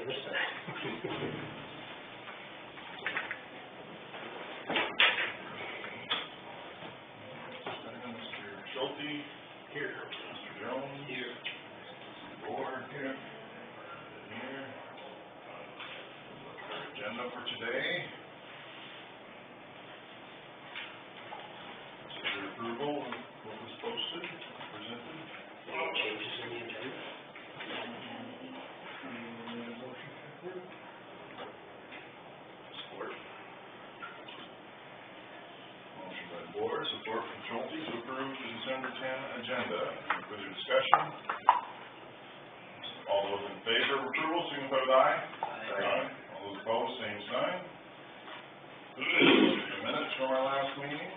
this time. Mr. Schulte. Here. Mr. Jones. Here. Board. Here. Here. Our agenda for today. Is there approval of what was posted, presented? Any changes in the agenda? Support. Motion by Board, support from Schulte to approve the December 10 agenda. Any further discussion? All those in favor of approval, signify with aye. Aye. All those opposed, same sign. Minutes from our last meeting.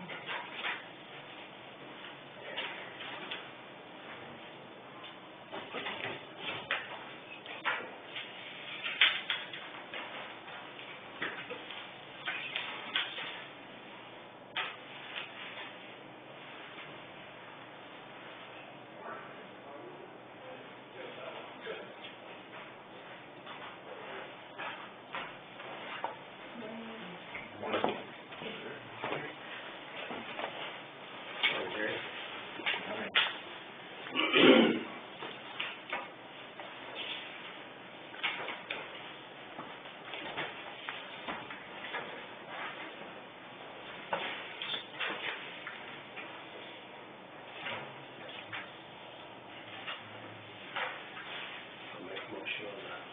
I'll make a motion on that.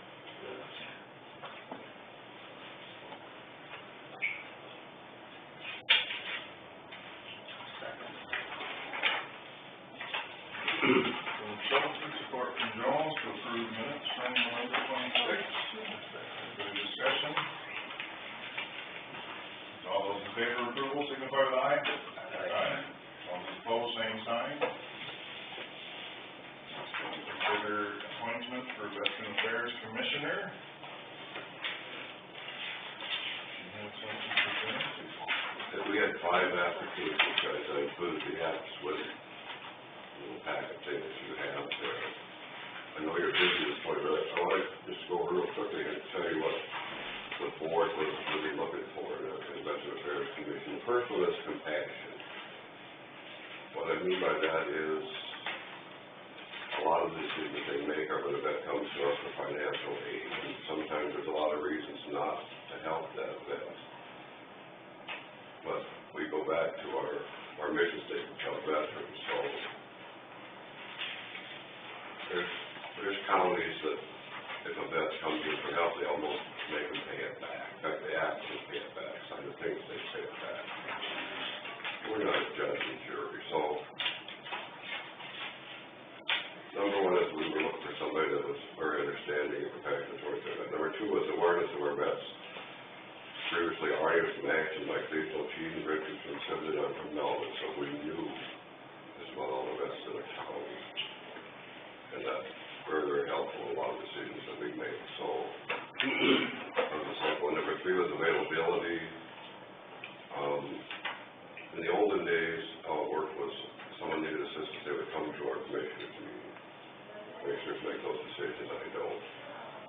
From Schulte, support from Jones to approve minutes from November 26th. Further discussion? All those in favor of approval, signify with aye. Aye. All those opposed, same sign. Consider appointment for Veteran Affairs Commissioner. She had something to present. We had 5 applications, guys. I included the apps with it. Little packet thing that you have there. I know you're busy this morning, but I want to just go over real quickly and tell you what the board was really looking for in a Veteran Affairs Commission. The first one is compassion. What I mean by that is a lot of the decisions they make are when a vet comes to us for financial aid, and sometimes there's a lot of reasons not to help that vet. But we go back to our mission statement, help veterans. So there's counties that if a vet comes in for help, they almost make them pay it back. In fact, they actually pay it back. Some of the things they pay it back. We're not a judge and jury. So number one is we were looking for somebody that was very understanding and compassionate towards their vet. Number 2 was awareness of our vets. Previously, already some action like facial cheating, Richardson, simply not from knowledge, so we knew just about all the vets in the county. And that's very, very helpful in a lot of decisions that we make. So, that was the second one. Number 3 was availability. In the olden days, how it worked was someone needed assistance, they would come to our commissioners meeting. Commissioners make those decisions, I don't.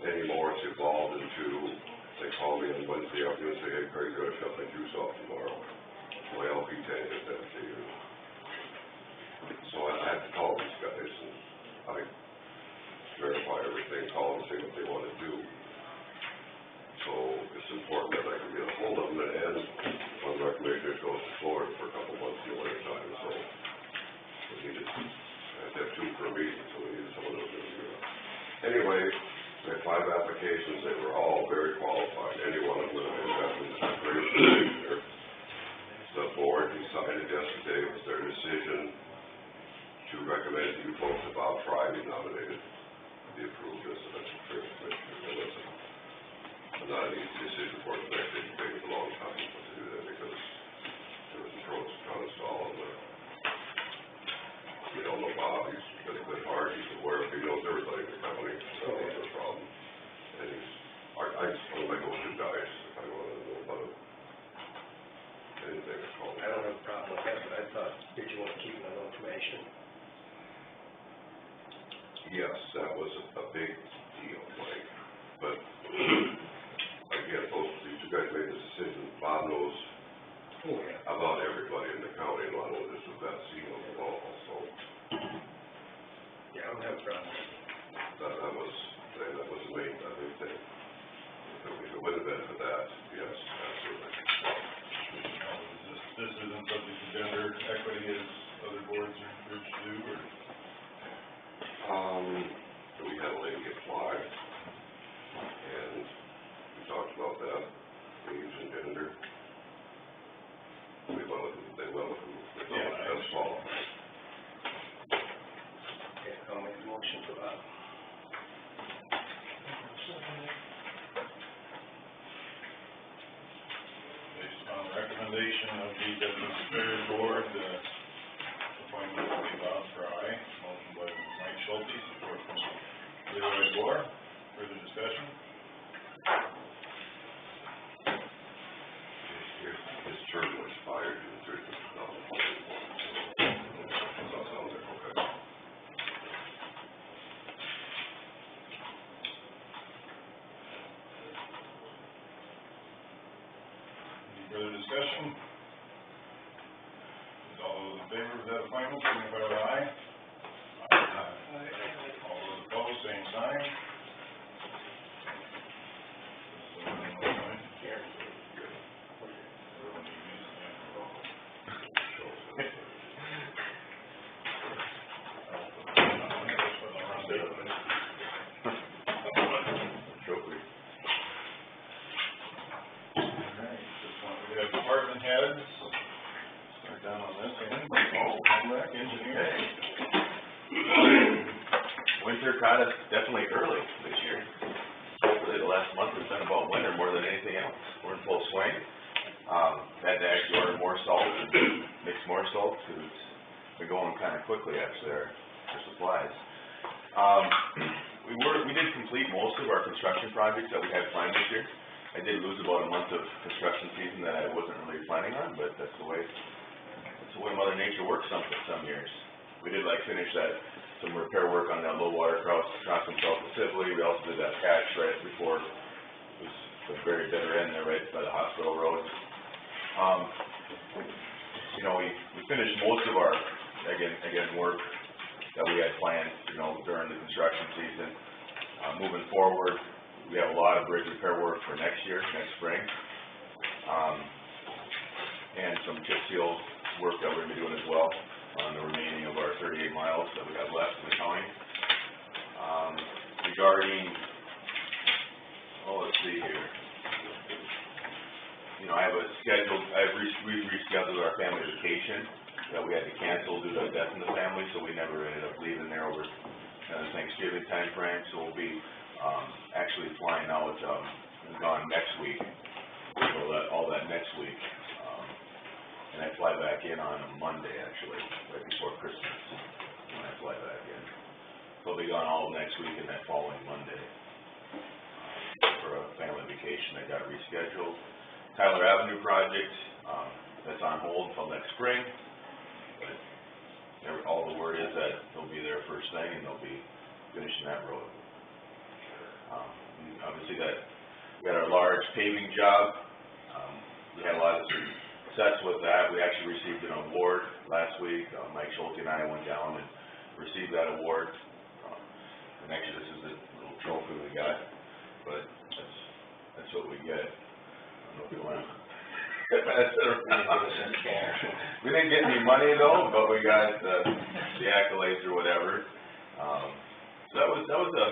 Anymore, it's evolved into, they call me on Wednesday afternoon and say, hey, Craig, you're going to shut my juice off tomorrow. My LP tank is empty. So I have to call these guys, and I verify everything, call them, see what they want to do. So it's important that I can get a hold of them, and one of our commissioners goes to Florida for a couple months in the winter time, so we needed, I have to have 2 per meeting, so we needed someone that was going to do it. Anyway, we had 5 applications. They were all very qualified. Any one of them would have been veterans and great commissioner. The board decided yesterday it was their decision to recommend you folks that Bob Fry be nominated to be approved as a Veteran Affairs Commissioner. It was not an easy decision for us to make. It took a long time to do that because there was pros and cons to all of it. We all know Bob. He's got a good heart. He's aware of, he knows everybody in the company. So that's no problem. And he's, I just want to make those 2 guys if I want to know about anything at all. I don't have a problem with that, but I thought, did you want to keep my information? Yes, that was a big deal, Mike. But Again, folks, you guys made this decision, Bob knows Oh, yeah. about everybody in the county, and I know this is that scene of the law, so Yeah, I don't have a problem. that was the main, I think, thing. If it would have been for that, yes, absolutely. This isn't subject to gender equity as other boards are urged to do, or? We had a lady apply, and we talked about that, age and gender. They went with who they thought was best qualified. Okay, I'll make a motion for that. Based on the recommendation of the Veterans Affairs Board, the appointment will be Bob Fry, motion by Mike Schulte, support from Leroy Moore. Further discussion? His term was expired in 2024. So that sounds like, okay. Any further discussion? All those in favor of that appointment, signify by aye. All those opposed, same sign. We have department heads. Start down on this end. Comrade, engineer. Winter caught us definitely early this year. Really, the last month has been about winter more than anything else. We're in full swing. Had to actually order more salt and mix more salt because it's been going kind of quickly actually our supplies. We did complete most of our construction projects that we had planned this year. I did lose about a month of construction season that I wasn't really planning on, but that's the way Mother Nature works some years. We did finish some repair work on that low water crossing south of Sibley. We also did that patch right before it was the very bitter end there right by the hospital road. We finished most of our again work that we had planned, during the construction season. Moving forward, we have a lot of bridge repair work for next spring. And some chip seal work that we're going to be doing as well on the remaining of our 38 miles that we have left in the county. Regarding, let's see here. We've rescheduled our family vacation that we had to cancel due to a death in the family, so we never ended up leaving there over the Thanksgiving time frame. So we'll be actually flying out, gone next week, so all that next week. And I fly back in on a Monday, actually, right before Christmas, when I fly back in. So I'll be gone all next week and that following Monday for a family vacation that got rescheduled. Tyler Avenue project, that's on hold until next spring. But all the word is that they'll be there first thing and they'll be finishing that road. Obviously we had our large paving job. We had a lot of success with that. We actually received an award last week. Mike Schulte and I went down and received that award. And actually this is the little trophy we got, but that's what we get. I don't know if you want to pass it around. We didn't get any money though, but we got the accolades or whatever. So that was a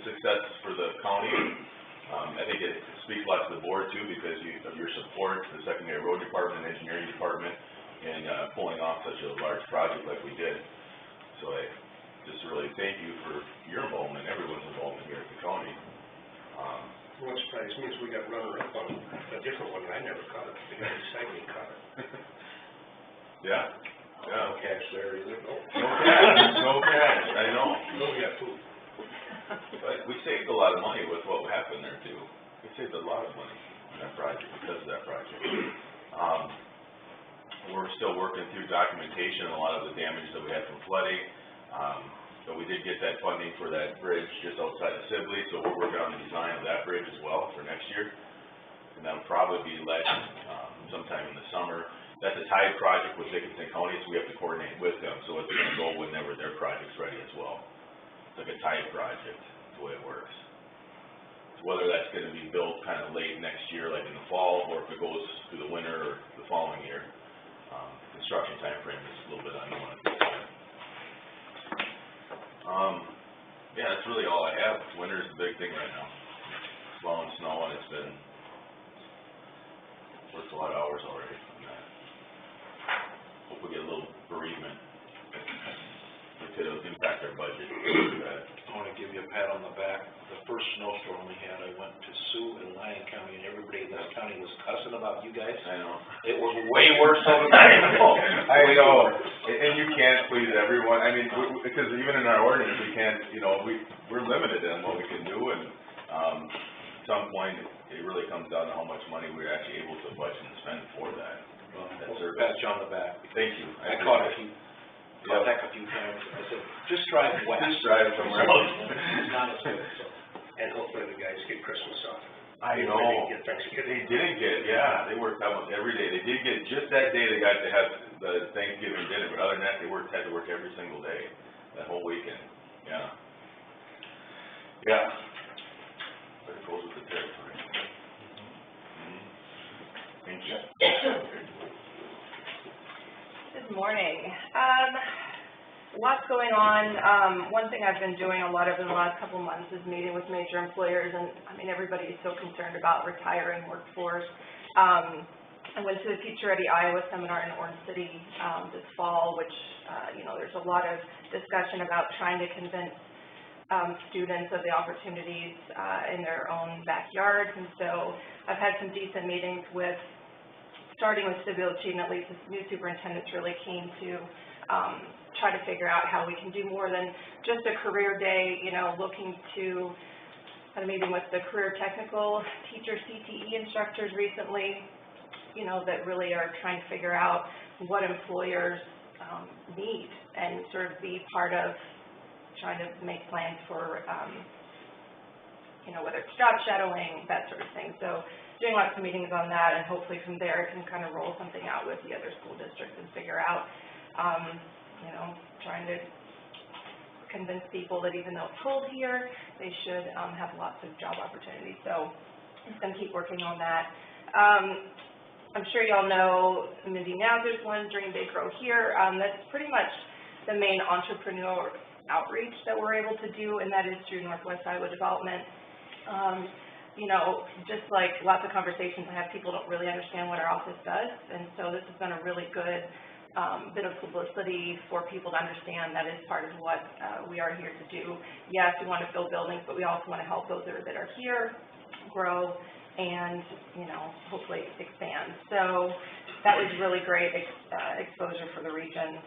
success for the county. I think it speaks a lot to the board too because of your support, the secondary road department, engineering department, in pulling off such a large project like we did. So I just really thank you for your involvement, everyone's involvement here at the county. What surprised me is we got runner-up on a different one, I never caught it, the guy beside me caught it. Yeah. No cash there either, no. No cash, I know. No, we got food. But we saved a lot of money with what happened there too. We saved a lot of money on that project because of that project. We're still working through documentation on a lot of the damage that we had from flooding. but we did get that funding for that bridge just outside of Sibley, so we're working on the design of that bridge as well for next year. And that'll probably be let, sometime in the summer. That's a tied project with Dickinson County, so we have to coordinate with them, so it's gonna go whenever their project's ready as well. It's like a tied project, the way it works. So whether that's gonna be built kind of late next year, like in the fall, or if it goes through the winter or the following year, construction timeframe is a little bit unknown at this time. Yeah, that's really all I have. Winter's the big thing right now. Blowing snow, and it's been, worked a lot of hours already on that. Hope we get a little bereavement. It could impact our budget. I wanna give you a pat on the back. The first snowstorm we had, I went to Sioux and Lyon County, and everybody in that county was cussing about you guys. I know. It was way worse than I know, and you can't please everyone, I mean, because even in our ordinance, we can't, we're limited in what we can do, and, at some point, it really comes down to how much money we're actually able to budget and spend for that. We'll pat you on the back. Thank you. I caught a few times, and I said, just drive west. Just drive somewhere else. It's not as good, so. And hopefully the guys get Christmas off. I They know. didn't get Thanksgiving. They didn't get, yeah, they worked almost every day. They did get, just that day they got to have the Thanksgiving dinner, but other than that, they had to work every single day, that whole weekend, yeah. Yeah. But it goes with the territory. Mm-hmm. Thank you. Good morning. Lots going on. One thing I've been doing a lot of in the last couple of months is meeting with major employers, and I mean, everybody is so concerned about retiring workforce. I went to the Future Ready Iowa seminar in Orange City this fall, which, there's a lot of discussion about trying to convince students of the opportunities in their own backyards. And so I've had some decent meetings with, starting with Sibilci, and at least the new superintendent's really keen to try to figure out how we can do more than just a career day, looking to, had a meeting with the career technical teacher CTE instructors recently, that really are trying to figure out what employers need and sort of be part of trying to make plans for, whether it's job shadowing, that sort of thing. So doing lots of meetings on that, and hopefully from there I can kind of roll something out with the other school districts and figure out, trying to convince people that even though it's cold here, they should have lots of job opportunities. So I'm just going to keep working on that. I'm sure y'all know Mindy Nauzer's one, Dream Big Grow Here. That's pretty much the main entrepreneur outreach that we're able to do, and that is through Northwest Iowa Development. Just like lots of conversations I have, people don't really understand what our office does, and so this has been a really good bit of publicity for people to understand that is part of what we are here to do. Yes, we want to build buildings, but we also want to help those that are here grow and, hopefully expand. So that was really great exposure for the region,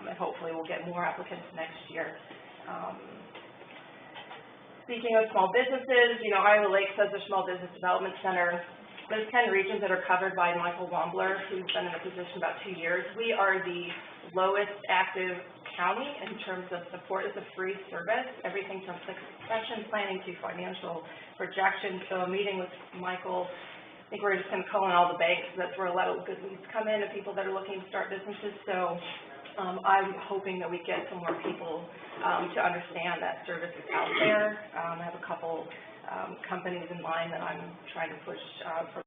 and hopefully we'll get more applicants next year. Speaking of small businesses, Iowa Lakes has a small business development center. There's 10 regions that are covered by Michael Wombler, who's been in a position about 2 years. We are the lowest active county in terms of support as a free service, everything from succession planning to financial projections. So a meeting with Michael, I think we're just going to call in all the banks. That's where a lot of good leads come in of people that are looking to start businesses. So I'm hoping that we get some more people to understand that service is out there. I have a couple companies in mind that I'm trying to push for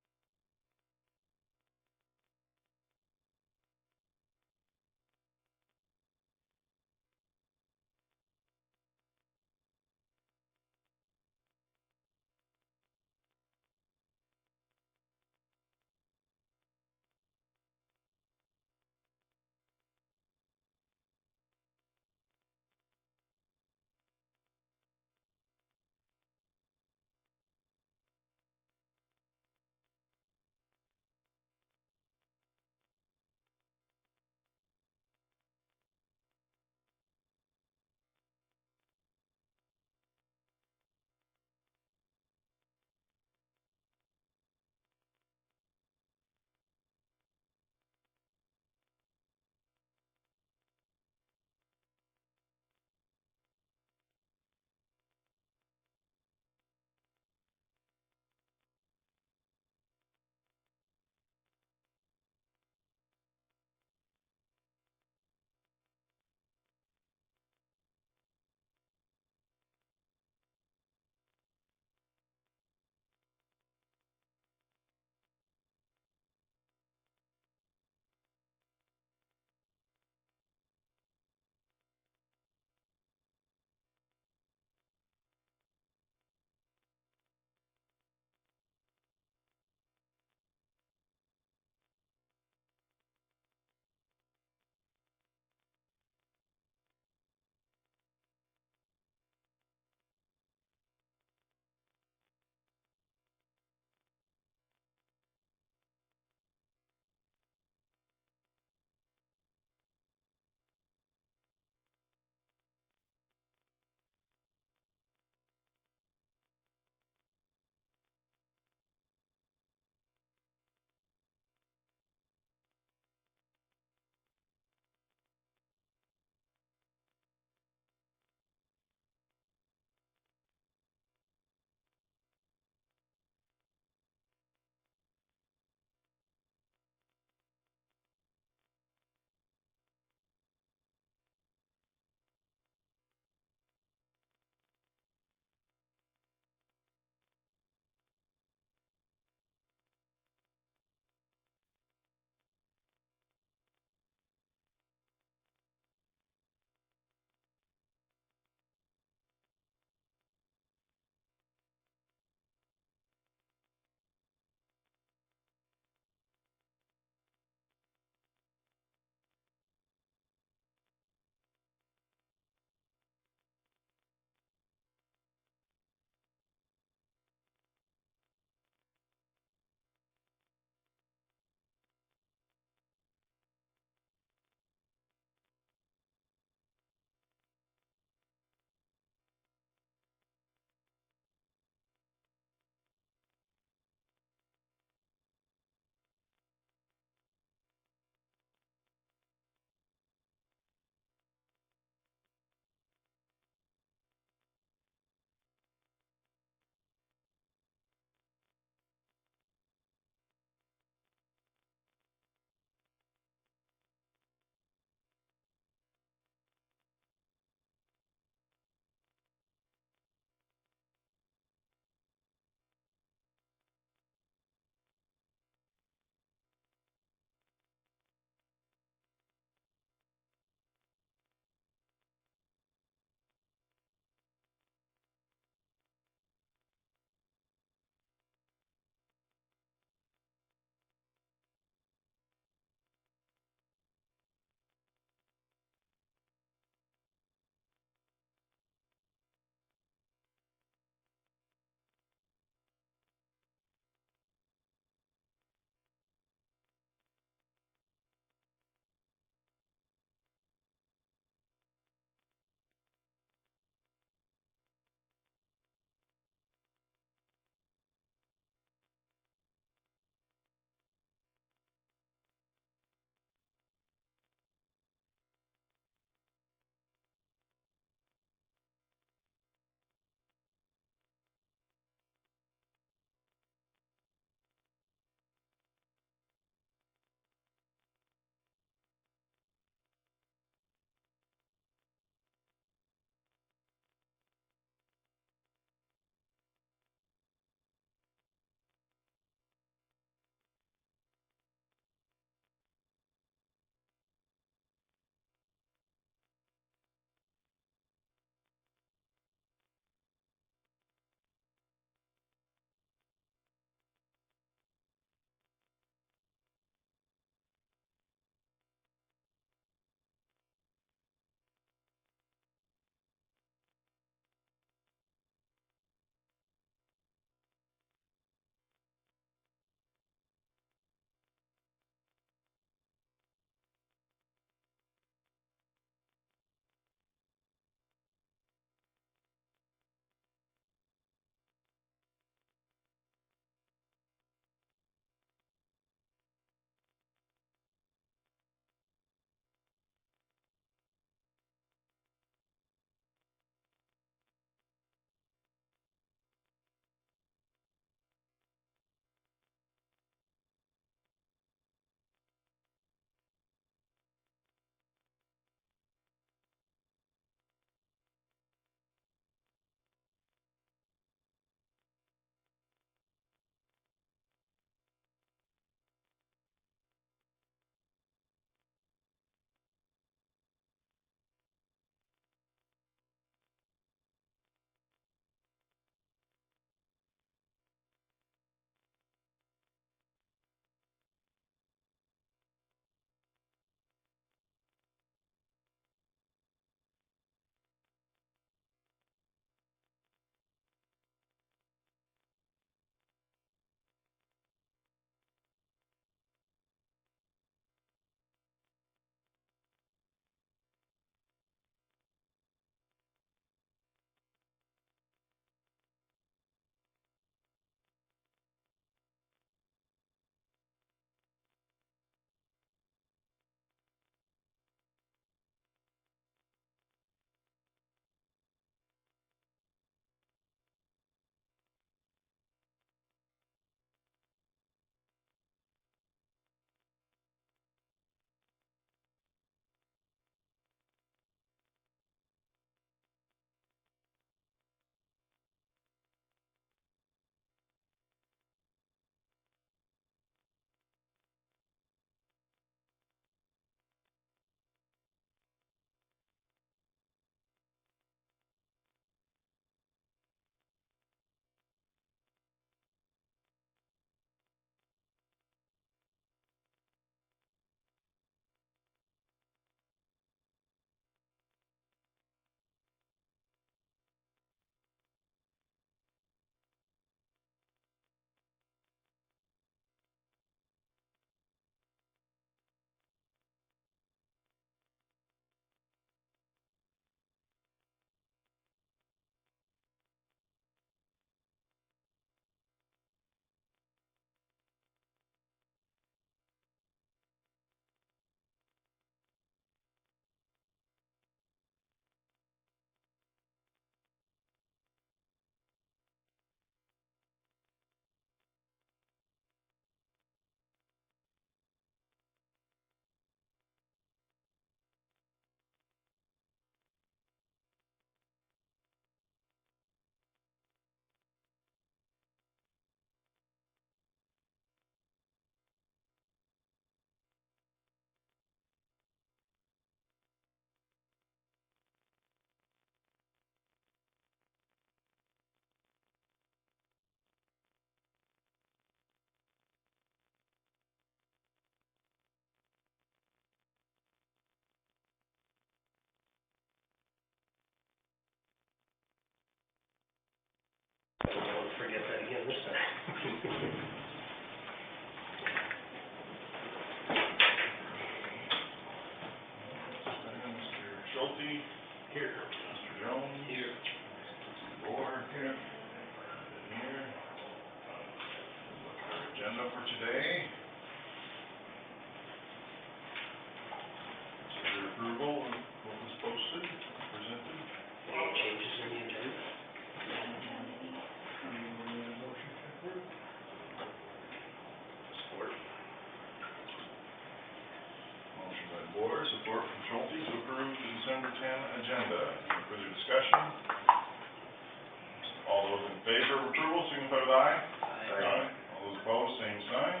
with aye. Aye. All those opposed, same sign.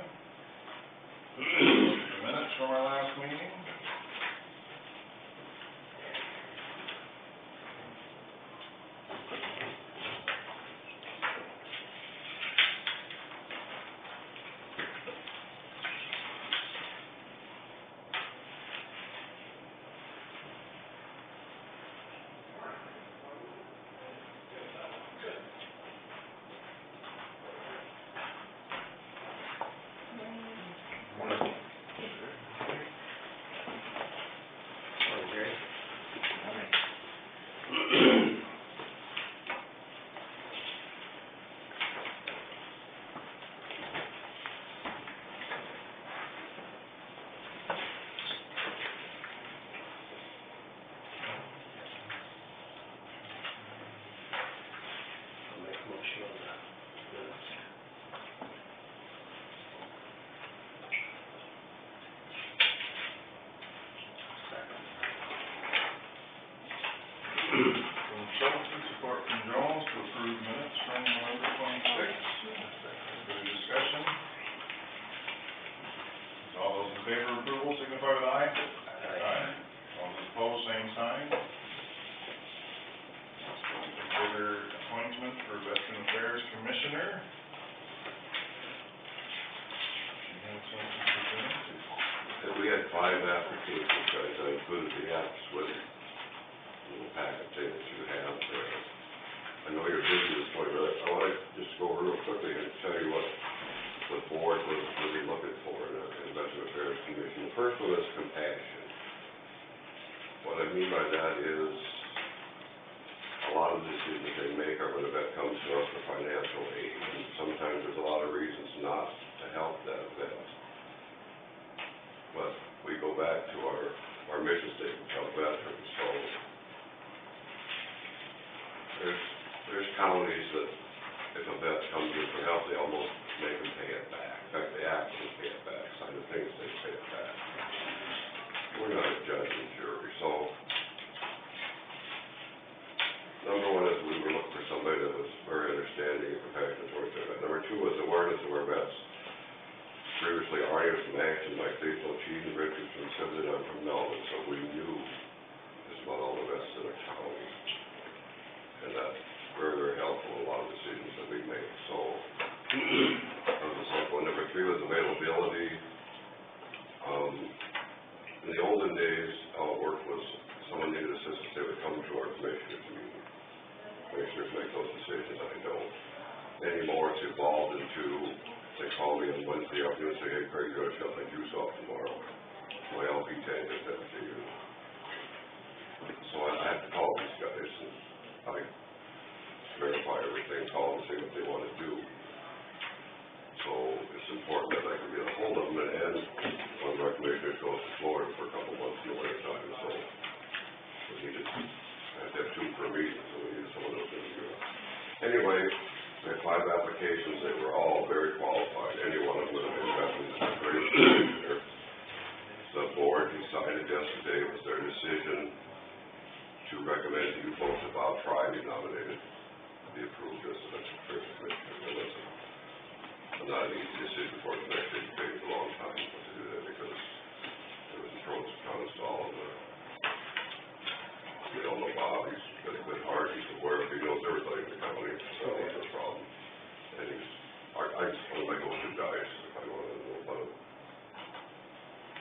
The minutes from our last meeting. I'll make a motion on that. Minutes. From Shelton, support from Jones to approve minutes from November 26th. Further discussion? All those in favor of approval signify with aye. Aye. All those opposed, same sign. Consider appointment for Veteran Affairs Commissioner. You have something to present? And we had 5 applications, guys, I included the apps with the little packet thing that you have there. I know you're busy this morning, but I wanna just go real quickly and tell you what the board was really looking for in a Veteran Affairs Commission. The first one is compassion. What I mean by that is, a lot of the decisions they make are when a vet comes to us for financial aid, and sometimes there's a lot of reasons not to help that vet. But we go back to our mission statement, help veterans, so there's counties that if a vet comes in for help, they almost make them pay it back. In fact, they actually pay it back, sign the things, they pay it back. We're not a judge and jury, so number one is we were looking for somebody that was very understanding and compassionate towards their vet. Number 2 was awareness of our vets. Previously, argued some action like Faithful Cheaton, Richardson, Sibley, and I'm from Melvin, so we knew just about all the vets in the county. And that's very, very helpful in a lot of decisions that we make, so that was the second one. Number 3 was availability. In the olden days, how it worked was someone needed assistance, they would come to our commissioners meeting. Commissioners make those decisions, I don't. Anymore, it's evolved into, they call me on Wednesday afternoon and say, hey, Craig, you're gonna shut my juice off tomorrow. My LP tank is empty to you. So I have to call these guys and I verify everything, call them, see what they wanna do. So it's important that I can get a hold of them, and one of our commissioners goes to Florida for a couple months in the winter time, so we needed, I have to have 2 per meeting, so we needed someone else in here. Anyway, we had 5 applications, they were all very qualified, any one of them would have been veterans. The board decided yesterday, it was their decision to recommend to you folks that Bob Fry be nominated to be approved as the Veteran Affairs Commissioner. Not an easy decision for us, actually, it takes a long time to do that because there was pros and cons to all of them. We all know Bob, he's got a good heart, he's aware, he knows everybody in the county, so that's no problem. And he's, I just one of my go-to guys, if I want to know about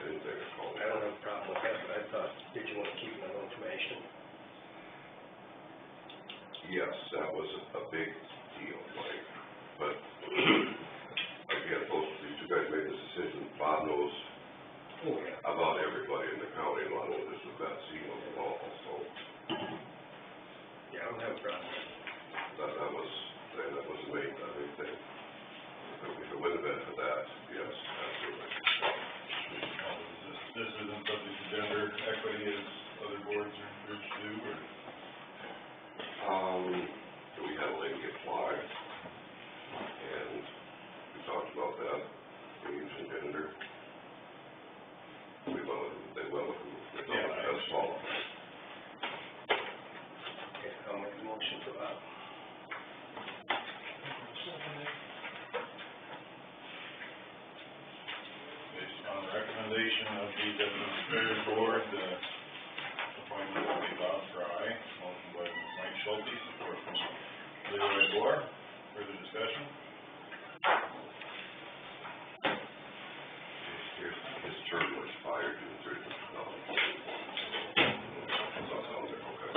anything, I call him. I don't have a problem with that, but I thought, did you want to keep my information? Yes, that was a big deal, Mike, but again, these 2 guys made this decision, Bob knows about everybody in the county, and not only just the vets, he knows them all, so. Yeah, I don't have a problem with that. That was the main thing. If it wouldn't have been for that, yes, absolutely. This isn't subject to gender equity as other boards are encouraged to do, or? We had a lady apply, and we talked about that, age and gender. They went with who they thought was best qualified. Okay, I'll make a motion for that. Veterans Affairs Board, appointment will be Bob Fry, motion by Mike Schulte, support from Leroy Moore. Further discussion? His term was expired June 30th, 2024. So that sounds like, okay.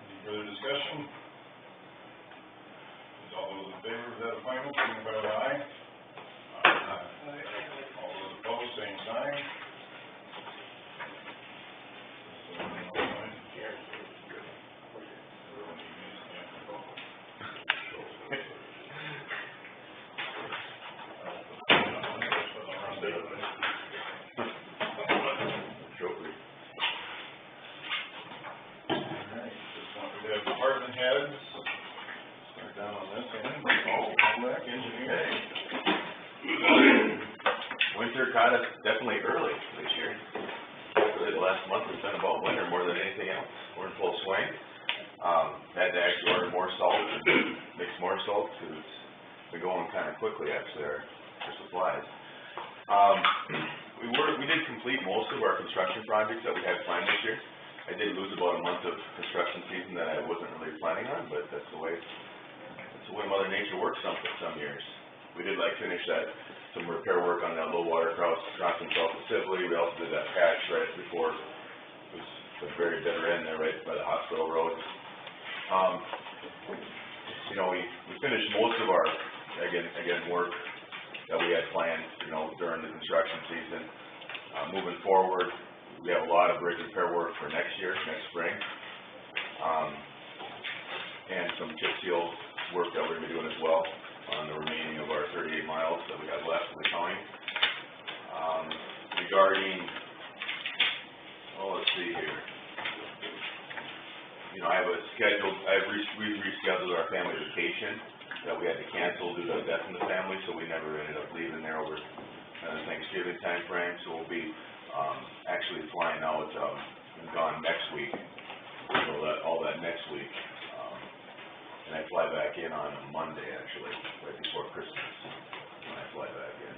Any further discussion? Is all those in favor of that appointment, signify by aye. All those opposed, same sign. We have department heads. Start down on this end. Homework, engineering. Winter caught us definitely early this year. Really, the last month has been about winter more than anything else. We're in full swing. Had to actually order more salt and mix more salt because it's been going kind of quickly actually, our supplies. We did complete most of our construction projects that we had planned this year. I did lose about a month of construction season that I wasn't really planning on, but that's the way Mother Nature works some years. We did finish some repair work on that low water crossing south of Sibley. We also did that patch right before, it was the very bitter end there right by the hospital road. We finished most of our, again, work that we had planned, during the construction season. Moving forward, we have a lot of bridge repair work for next spring. And some chip seal work that we're gonna be doing as well on the remaining of our 38 miles that we have left in the county. Regarding, let's see here. We've rescheduled our family vacation that we had to cancel due to a death in the family, so we never ended up leaving there over the Thanksgiving time frame. So we'll be actually flying out and gone next week, so all that next week. And I fly back in on a Monday, actually, right before Christmas, when I fly back in.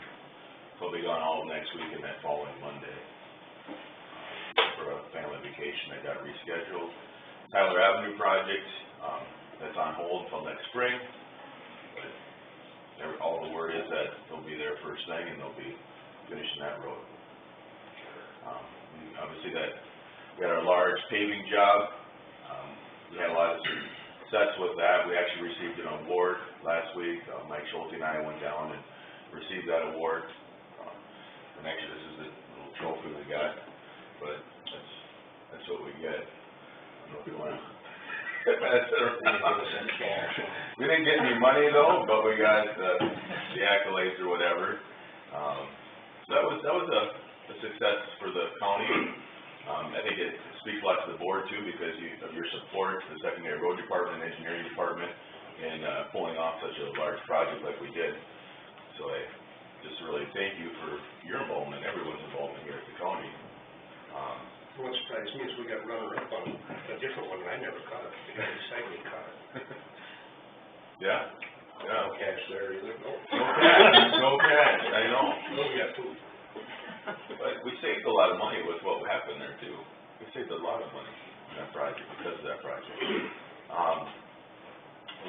So I'll be gone all next week and that following Monday for a family vacation that got rescheduled. Tyler Avenue project, that's on hold until next spring. But all the word is that they'll be there first thing and they'll be finishing that road. Obviously we had our large paving job. We had a lot of success with that. We actually received an award last week. Mike Schulte and I went down and received that award. And actually this is the little trophy we got, but that's what we get. I don't know if you wanna pass it around. We didn't get any money though, but we got the accolades or whatever. So that was a success for the county. I think it speaks a lot to the board too, because of your support to the secondary road department and engineering department in pulling off such a large project like we did. So I just really thank you for your involvement, everyone's involvement here at the county. What surprised me is we got runner-up on a different one, and I never caught it. The guy beside me caught it. Yeah? No catch there either, no. No catch, I know. No, we got two. But we saved a lot of money with what happened there too. We saved a lot of money in that project because of that project.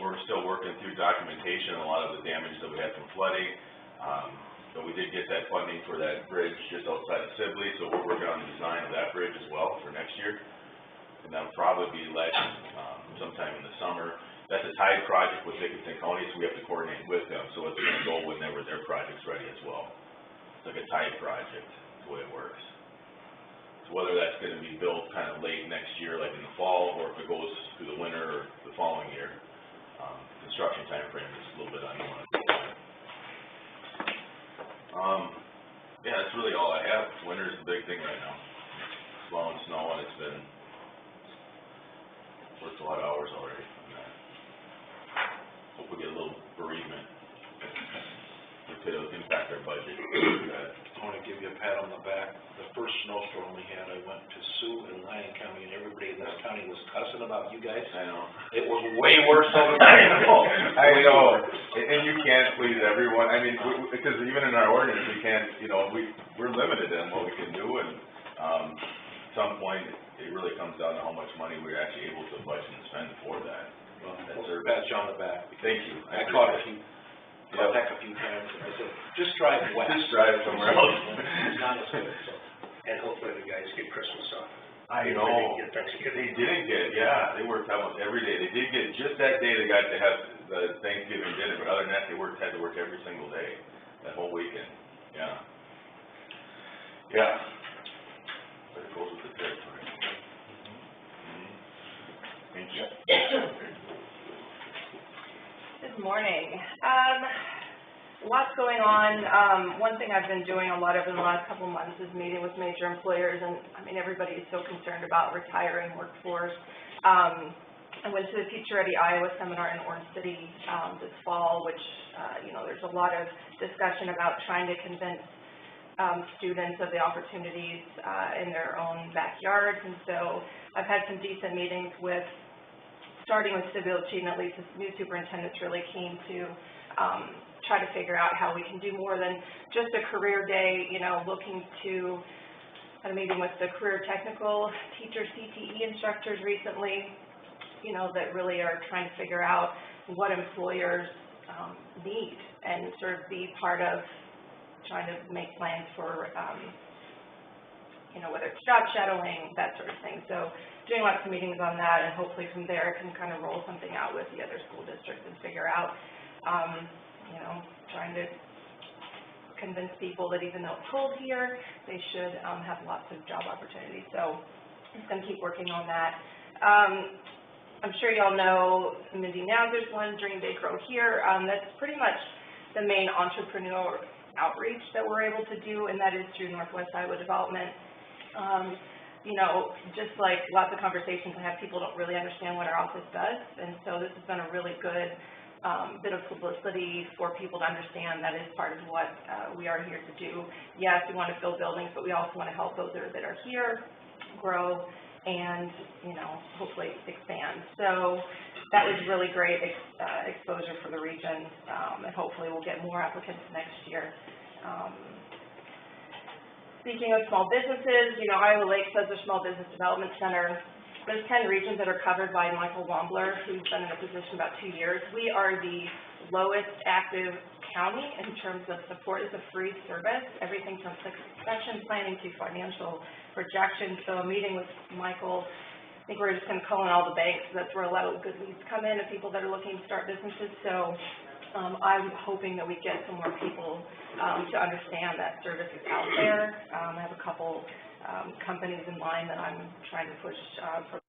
We're still working through documentation on a lot of the damage that we had from flooding. But we did get that funding for that bridge just outside of Sibley, so we're working on the design of that bridge as well for next year. And that'll probably be let sometime in the summer. That's a tied project with Dickinson County, so we have to coordinate with them, so it's gonna go whenever their project's ready as well. It's like a tied project, is the way it works. So whether that's gonna be built kind of late next year, like in the fall, or if it goes through the winter or the following year, construction time frame is a little bit unknown at this time. Yeah, that's really all I have. Winter's the big thing right now. It's blowing snow and it's been worked a lot of hours already on that. Hope we get a little bereavement. It could impact our budget. I want to give you a pat on the back. The first snowstorm we had, I went to Sioux and Lyon County, and everybody in this county was cussing about you guys. I know. It was way worse over I there. know, and you can't please everyone, I mean, because even in our ordinance, we can't, you know, we're limited in what we can do, and, at some point, it really comes down to how much money we're actually able to budget and spend for that. Well, That's we'll our- pat you on the back. Thank you. I caught a few, heck a few times, and I said, just drive west. Just drive somewhere else. It's not as good, so. And hopefully the guys get Christmas off. I They know. didn't get They Thanksgiving. didn't get, yeah, they worked almost every day. They did get, just that day they got to have the Thanksgiving dinner, but other than that, they had to work every single day, that whole weekend, yeah. Yeah. But it goes with the territory. Mhm. Thank you. Good morning. Lots going on. One thing I've been doing a lot over the last couple months is meeting with major employers, and I mean, everybody is so concerned about retiring workforce. I went to the Future Ready Iowa seminar in Orange City this fall, which, you know, there's a lot of discussion about trying to convince students of the opportunities in their own backyards, and so I've had some decent meetings with, starting with Sibyl Cheatham, at least the new superintendent's really keen to try to figure out how we can do more than just a career day, you know, looking to, had a meeting with the career technical teacher CTE instructors recently, you know, that really are trying to figure out what employers need and sort of be part of trying to make plans for, you know, whether it's job shadowing, that sort of thing. So doing lots of meetings on that, and hopefully from there I can kind of roll something out with the other school districts and figure out, you know, trying to convince people that even though it's cold here, they should have lots of job opportunities. So I'm just going to keep working on that. I'm sure y'all know Mindy Nauzer's one, Dream Day Grow Here. That's pretty much the main entrepreneurial outreach that we're able to do, and that is through Northwest Iowa Development. You know, just like lots of conversations I have, people don't really understand what our office does, and so this has been a really good bit of publicity for people to understand that is part of what we are here to do. Yes, we want to fill buildings, but we also want to help those that are here grow and, you know, hopefully expand. So that was really great exposure for the region, and hopefully we'll get more applicants next year. Speaking of small businesses, you know, Iowa Lakes has a small business development center. There's 10 regions that are covered by Michael Wombler, who's been in a position about 2 years. We are the lowest active county in terms of support. It's a free service, everything from succession planning to financial projections. So a meeting with Michael, I think we're just going to call in all the banks. That's where a lot of good leads come in of people that are looking to start businesses. So I'm hoping that we get some more people to understand that service is out there. I have a couple companies in mind that I'm trying to push for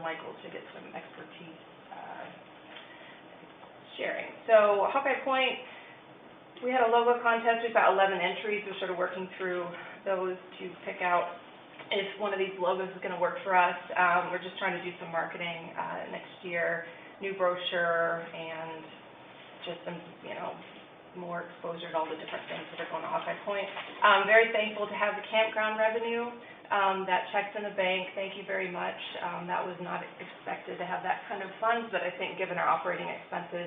Michael to get some expertise, sharing. So Hawkeye Point, we had a logo contest. We've got 11 entries. We're sort of working through those to pick out if one of these logos is going to work for us. We're just trying to do some marketing next year, new brochure, and just some, more exposure to all the different things that are going on at Hawkeye Point. Very thankful to have the campground revenue. That check's in the bank. Thank you very much. That was not expected to have that kind of funds, but I think given our operating expenses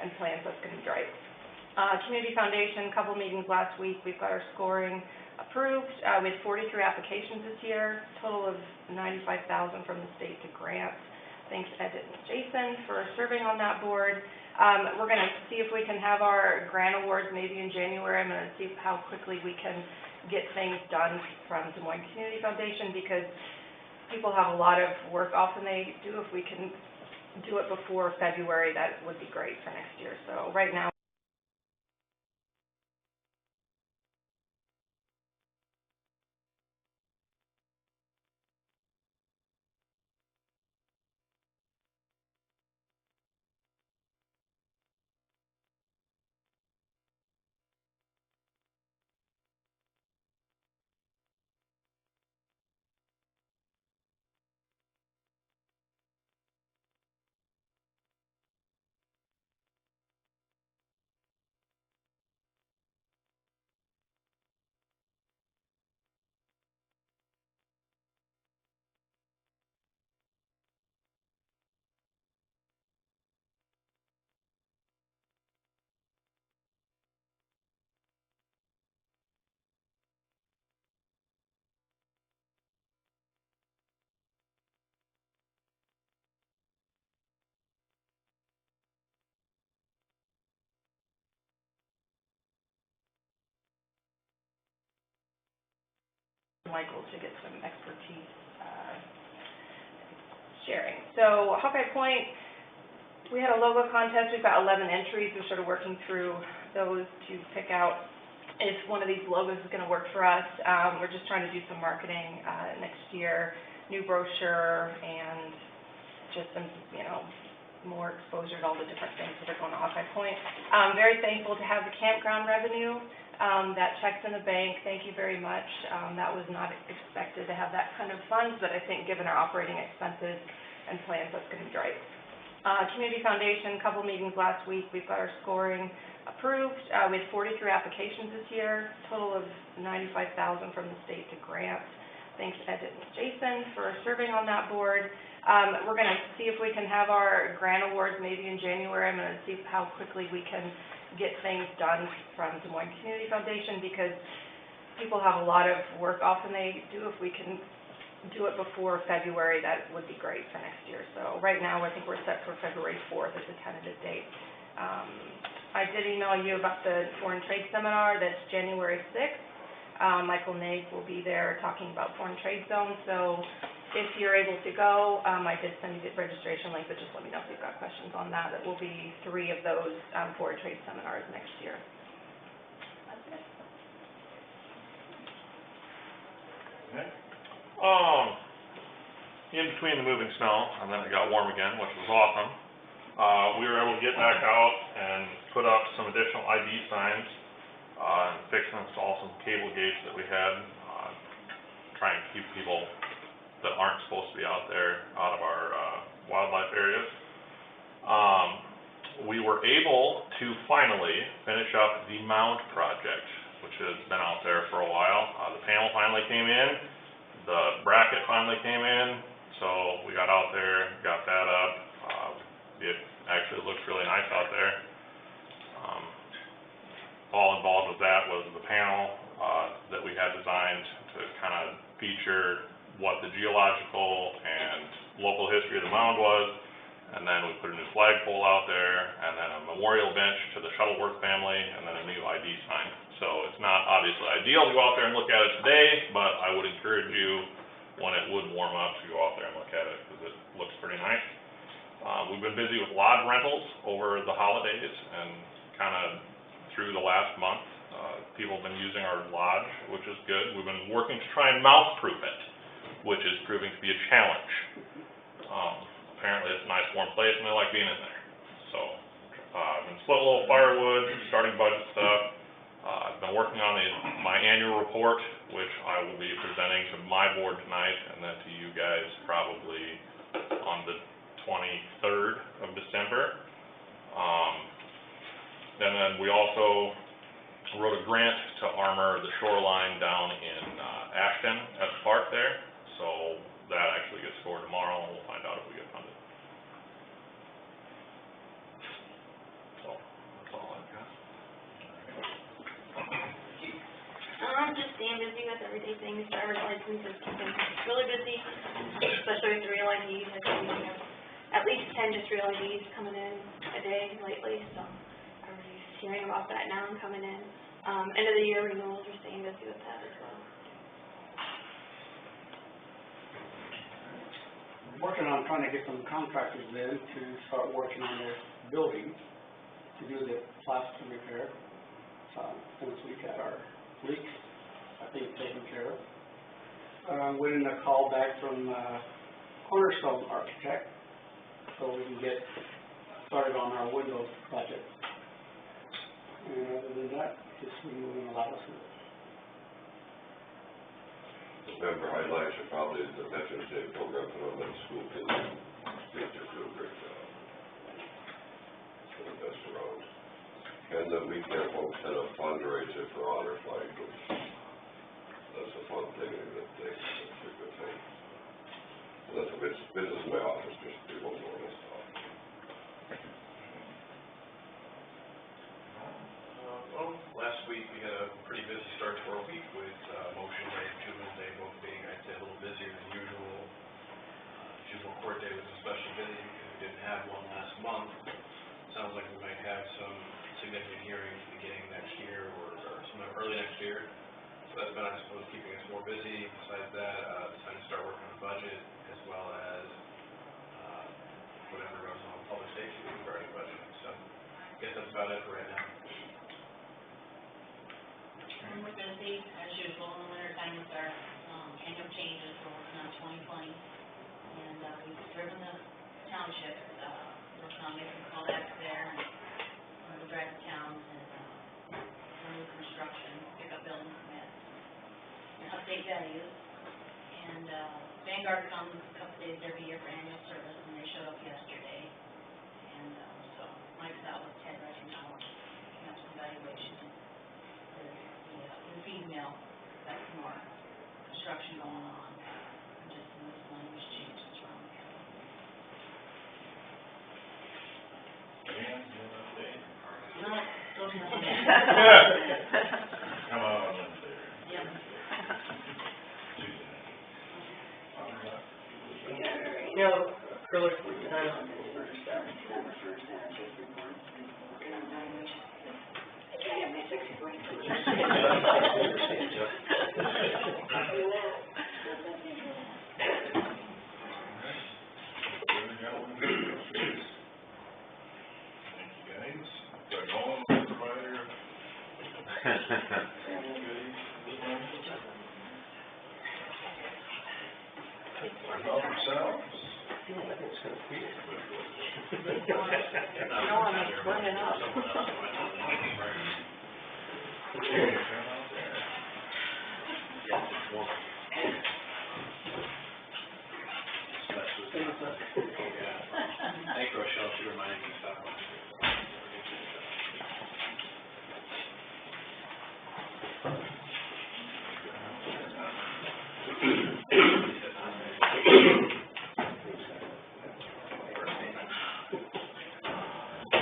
and plans, that's going to be great. Community Foundation, a couple meetings last week. We've got our scoring approved. We had 43 applications this year, total of $95,000 from the state to grants. Thanks Ed and Jason for serving on that board. We're going to see if we can have our grant awards maybe in January. I'm going to see how quickly we can get things done from Des Moines Community Foundation, because people have a lot of work often they do. If we can do it before February, that would be great for next year. So right now, Michael to get some expertise, sharing. So Hawkeye Point, we had a logo contest. We've got 11 entries. We're sort of working through those to pick out if one of these logos is going to work for us. We're just trying to do some marketing next year, new brochure, and just some, more exposure to all the different things that are going on at Hawkeye Point. Very thankful to have the campground revenue. That check's in the bank. Thank you very much. That was not expected to have that kind of funds, but I think given our operating expenses and plans, that's going to be great. Community Foundation, a couple meetings last week. We've got our scoring approved. We had 43 applications this year, total of $95,000 from the state to grants. Thanks Ed and Jason for serving on that board. We're going to see if we can have our grant awards maybe in January. I'm going to see how quickly we can get things done from Des Moines Community Foundation, because people have a lot of work often they do. If we can do it before February, that would be great for next year. So right now, I think we're set for February 4th as a tentative date. I did email you about the foreign trade seminar. That's January 6th. Michael Naig will be there talking about foreign trade zones. So if you're able to go, I did send you the registration link, but just let me know if you've got questions on that. It will be 3 of those foreign trade seminars next year. That's it. Nick? In between the moving snow, and then it got warm again, which was awesome, we were able to get back out and put up some additional ID signs, and fix and install some cable gates that we had, trying to keep people that aren't supposed to be out there out of our wildlife areas. We were able to finally finish up the mound project, which has been out there for a while. The panel finally came in, the bracket finally came in, so we got out there, got that up. It actually looks really nice out there. All involved with that was the panel that we had designed to kind of feature what the geological and local history of the mound was, and then we put a new flagpole out there, and then a memorial bench to the Shuttleworth family, and then a new ID sign. So it's not obviously ideal to go out there and look at it today, but I would encourage you, when it would warm up, to go out there and look at it, because it looks pretty nice. We've been busy with lodge rentals over the holidays, and kind of through the last month, people have been using our lodge, which is good. We've been working to try and mouse-proof it, which is proving to be a challenge. Apparently it's a nice warm place and they like being in there. So, I've been splitting a little firewood, starting budget stuff. I've been working on my annual report, which I will be presenting to my board tonight and then to you guys probably on the 23rd of December. And then we also wrote a grant to armor the shoreline down in Ashton at the park there. So that actually gets scored tomorrow and we'll find out if we get funded. So, that's all I've got. Just staying busy with everyday things, driver's license is keeping really busy, especially with the real IDs. I think we have at least 10 just real IDs coming in a day lately, so everybody's hearing about that now and coming in. End of the year renewals, we're staying busy with that as well. Working on trying to get some contractors in to start working on their building to do the plaster repair. Since we got our leaks, I think, taken care of. Waiting a call back from Cornerstone Architect so we can get started on our windows project. And other than that, just removing a lot of stuff. Member highlights are probably the Veterans Day program put on by the school kids. They just do a great job. For the best around. And the weekend folks set up fundraiser for Honor Flight, which that's a fun thing and a good thing. That's a good thing. So that's a business in my office, just people doing this stuff. Well, last week we had a pretty busy start to our week with motion day, juvenile day, both being, I'd say, a little busier than usual. Juvenile court day was especially busy because we didn't have one last month. Sounds like we might have some significant hearings beginning next year or sometime early next year. So that's been, I suppose, keeping us more busy. Besides that, decided to start working on the budget as well as whatever goes on public safety regarding budget. So I guess that's about it for right now. And we're busy, as usual, in the winter time with our annual changes. We're working on 2020. And we've driven the township, working on making callbacks there and the drive to towns and new construction, pick up building permits, and update values. And Vanguard comes a couple days every year for annual service, and they showed up yesterday. And so Mike's out with Ted right now, picking up some valuations. The feed mill, got some more construction going on, and just some miscellaneous changes around the county. Dan, you have an update? No, don't know. Come on, Wednesday. Yep. Tuesday. No, acrylic tile. December 1st, just report. Working on valuation. I can't have my 60 points. Thank you, guys. Doug Owen, provider. Help yourselves. I think it's kind of weird. No one is burning up. Okay, come out there. Thank you, Rochelle, for reminding me to stop by. I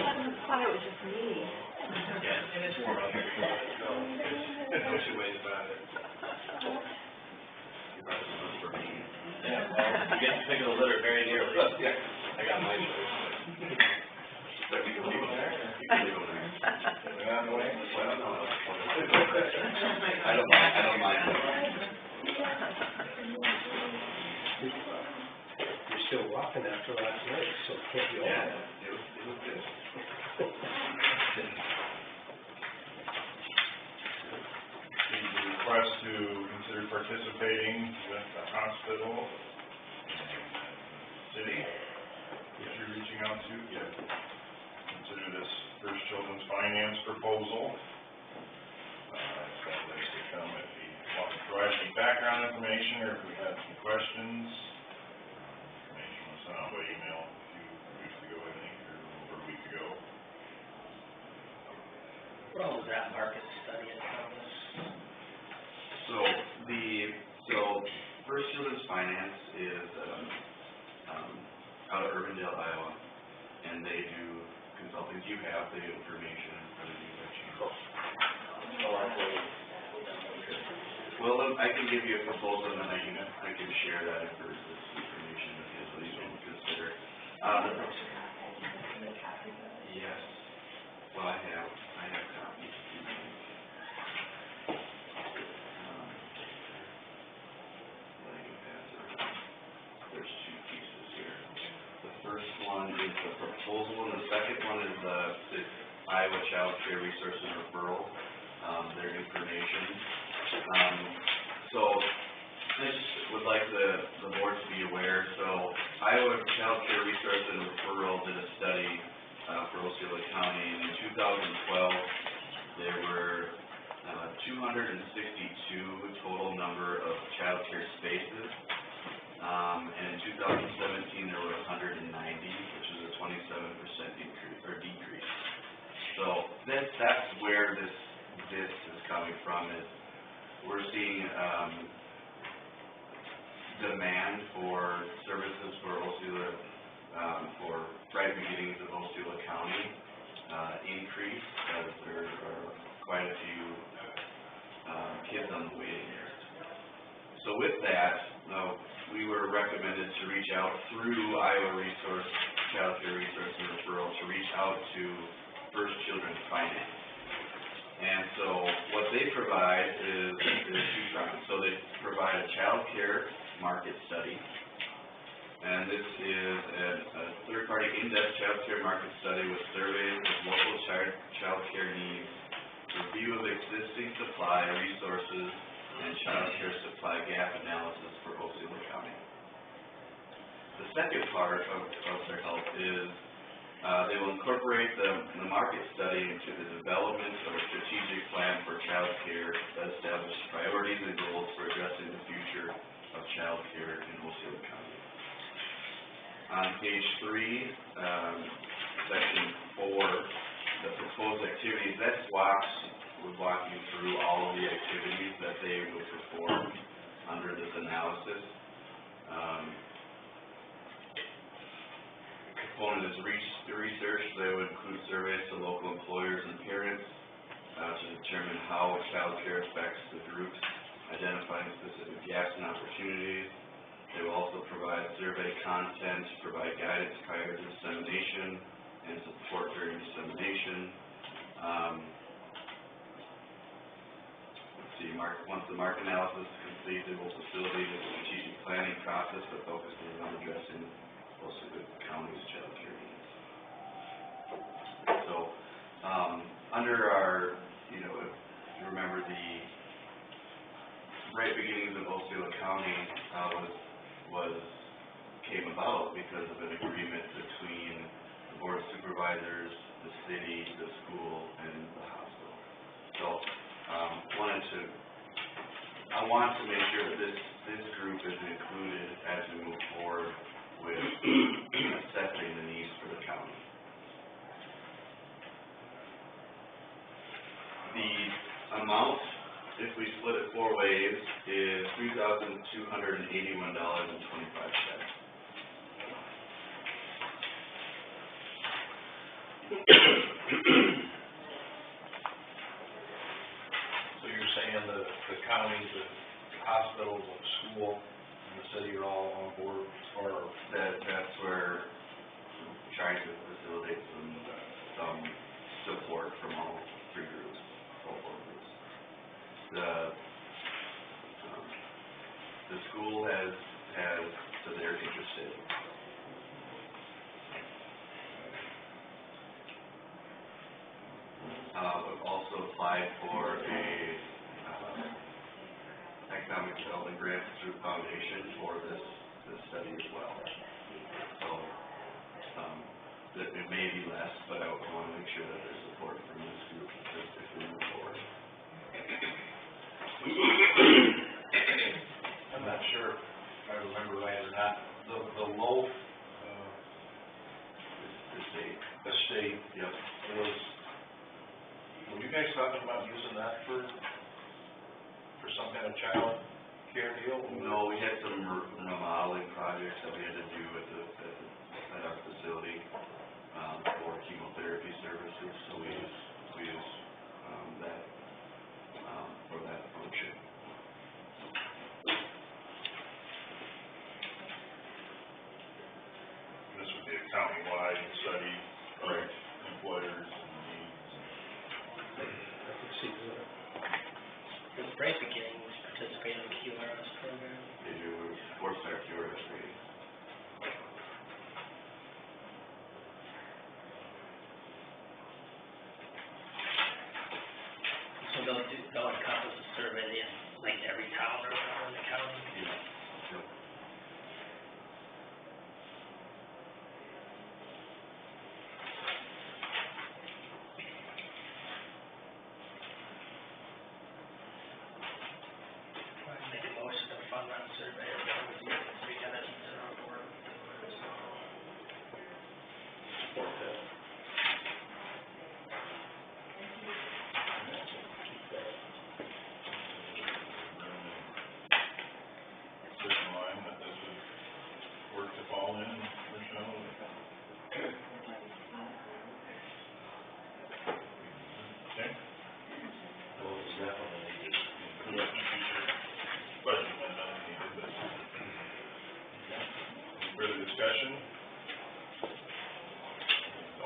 thought it was just me. Yeah, and it's warm up here. No two ways about it. Yeah, well, you get to pick of the litter very nearly. I got my choice. But you can leave them there, or you can leave them there. They're on the way? Well, no, I don't mind. You're still walking after last night, so it can't be all Yeah, that. it was good. The request to consider participating with the hospital and city on to, consider this First Children's Finance proposal. That list to come if you want to provide some background information, or if we have some questions. Information was sent out by email a few weeks ago, I think, or over a week ago. What all is that market study and all this? So First Children's Finance is, out of Urbandale, Iowa, and they do consulting. Do you have the information in front of you by chance? Well, I can give you a proposal, and then I can share that information with you, so you can consider. Yes, well, I have copies. There's two pieces here. The first one is the proposal, and the second one is the Iowa Child Care Resource and Referral, their information. So I just would like the board to be aware. So Iowa Child Care Resource and Referral did a study for Osceola County, and in 2012 there were 262 total number of child care spaces. And in 2017, there were 190, which is a 27% decrease. So that's where this is coming from. Is we're seeing demand for services for Osceola, for Bright Beginnings of Osceola County increase, as there are quite a few kids on the waiting list. So with that, we were recommended to reach out through Iowa Child Care Resource and Referral to reach out to First Children's Finance. And so what they provide is two fronts. So they provide a child care market study, and this is a third-party in-depth child care market study with surveys of local child care needs, review of existing supply resources, and child care supply gap analysis for Osceola County. The second part of their help is they will incorporate the market study into the development of a strategic plan for child care that establishes priorities and goals for addressing the future of child care in Osceola County. On page 3, section 4, the proposed activities, would walk you through all of the activities that they would perform under this analysis. Component is research. They would include surveys to local employers and parents to determine how child care affects the groups, identifying specific gaps and opportunities. They will also provide survey content, provide guidance prior to dissemination, and support during dissemination. Once the market analysis is complete, they will facilitate a strategic planning process that focuses on addressing Osceola County's child care needs. So, under our, if you remember, the Bright Beginnings of Osceola County came about because of an agreement between the Board of Supervisors, the city, the school, and the hospital. So, I want to make sure that this group is included as we move forward with assessing the needs for the county. The amount, if we split it 4 ways, is $3,281.25. The counties, the hospitals, the school, and the city are all on board, or that's where we're trying to facilitate some support from all 3 groups, all 4 groups. The school has so they're interested. We've also applied for a economic development grant through foundation for this study as well. So that, the loaf, Estate. estate, Yep. were you guys talking about using that for some kind of child care deal? No, we had some remodeling projects that we had to do at our facility, for chemotherapy services, so we use, that, for that function. This would be a county-wide study of employers and needs. Does Bright Beginnings participate in the QRS program? They do four-star QRS rating. So they'll encompass a survey in, like, every town around the county? Yeah. Yep. Make a motion to fund that survey, or that was used to be kind of in our board. Support that. Certain line that this would work to fall in, Michelle? Okay. Well, it's definitely needed. Include it in the future budget amendment if needed, but. Okay. Any further discussion?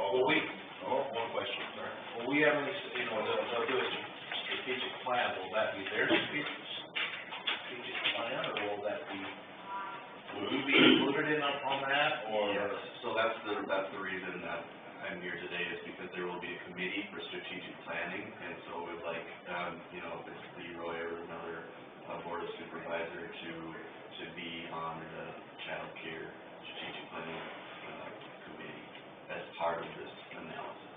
Well, one question, sorry. Will we have any, they'll do a strategic plan, will that be their strategic plan, or will that be, will we be included in on that, or? Yes, so that's the reason that I'm here today, is because there will be a committee for strategic planning, and so we'd like, if it's Leroy or another, board of supervisor to be on the child care strategic planning, committee as part of this analysis.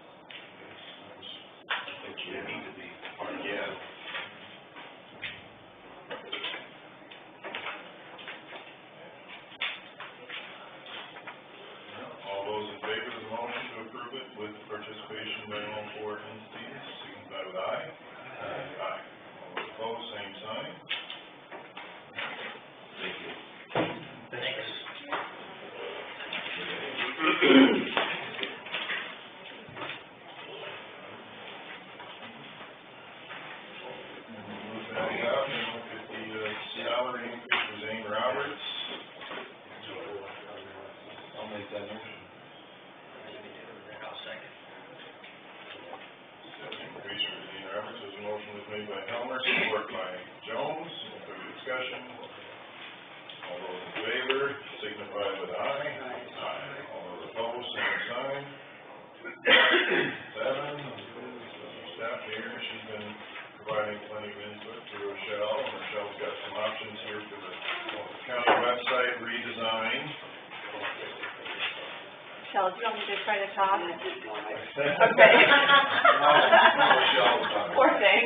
I think you need to be part of Yeah. it. All those in favor of the motion to approve it with participation by all four entities, signify with aye. Aye. All those opposed, same sign. Thank you. Thanks. Move that up and look at the salary increase for Zane Roberts. I'll make that motion. I'll second. Increase for Zane Roberts, this motion was made by Helmer, support by Jones. Any further discussion? All those in favor, signify with aye. Aye. All those opposed, same sign. 7, staff here, she's been providing plenty of input to Rochelle, and Rochelle's got some options here for the county website redesign. Michelle, do you want me to try to talk? Okay. Poor thing.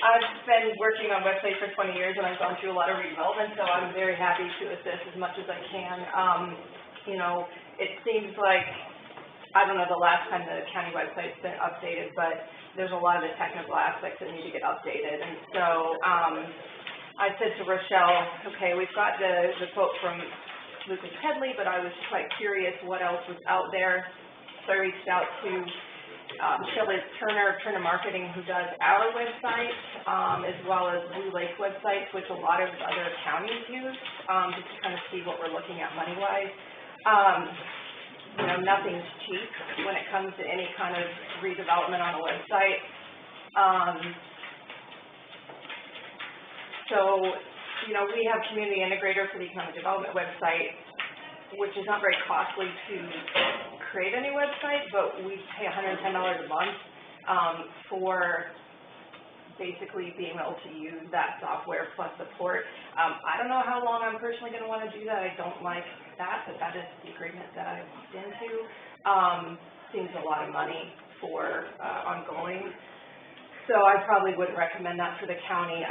I've been working on websites for 20 years, and I've gone through a lot of redevelopment, so I'm very happy to assist as much as I can. It seems like, I don't know the last time the county website's been updated, but there's a lot of the technical aspects that need to get updated. And so I said to Rochelle, okay, we've got the quote from Lucas Headley, but I was quite curious what else was out there. So I reached out to Shelley Turner of Turner Marketing, who does our website, as well as Blue Lake websites, which a lot of other counties use, just to kind of see what we're looking at money-wise. Nothing's cheap when it comes to any kind of redevelopment on a website. We have Community Integrator for the Economic Development website, which is not very costly to create any website, but we pay $110 a month for basically being able to use that software plus support. I don't know how long I'm personally going to want to do that. I don't like that, but that is the agreement that I walked into. Seems a lot of money for ongoing. So I probably wouldn't recommend that for the county.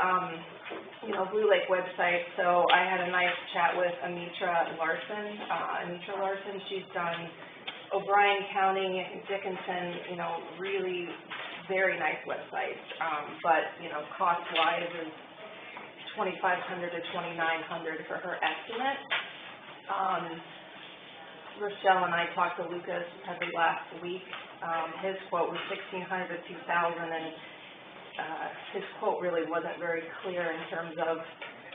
You know, Blue Lake website, so I had a nice chat with Anitra Larson, she's done O'Brien County, Dickinson, you know, really very nice websites, but, you know, cost-wise is $2,500 to $2,900 for her estimate. Rochelle and I talked to Lucas probably last week. His quote was $1,600 to $2,000, and his quote really wasn't very clear in terms of,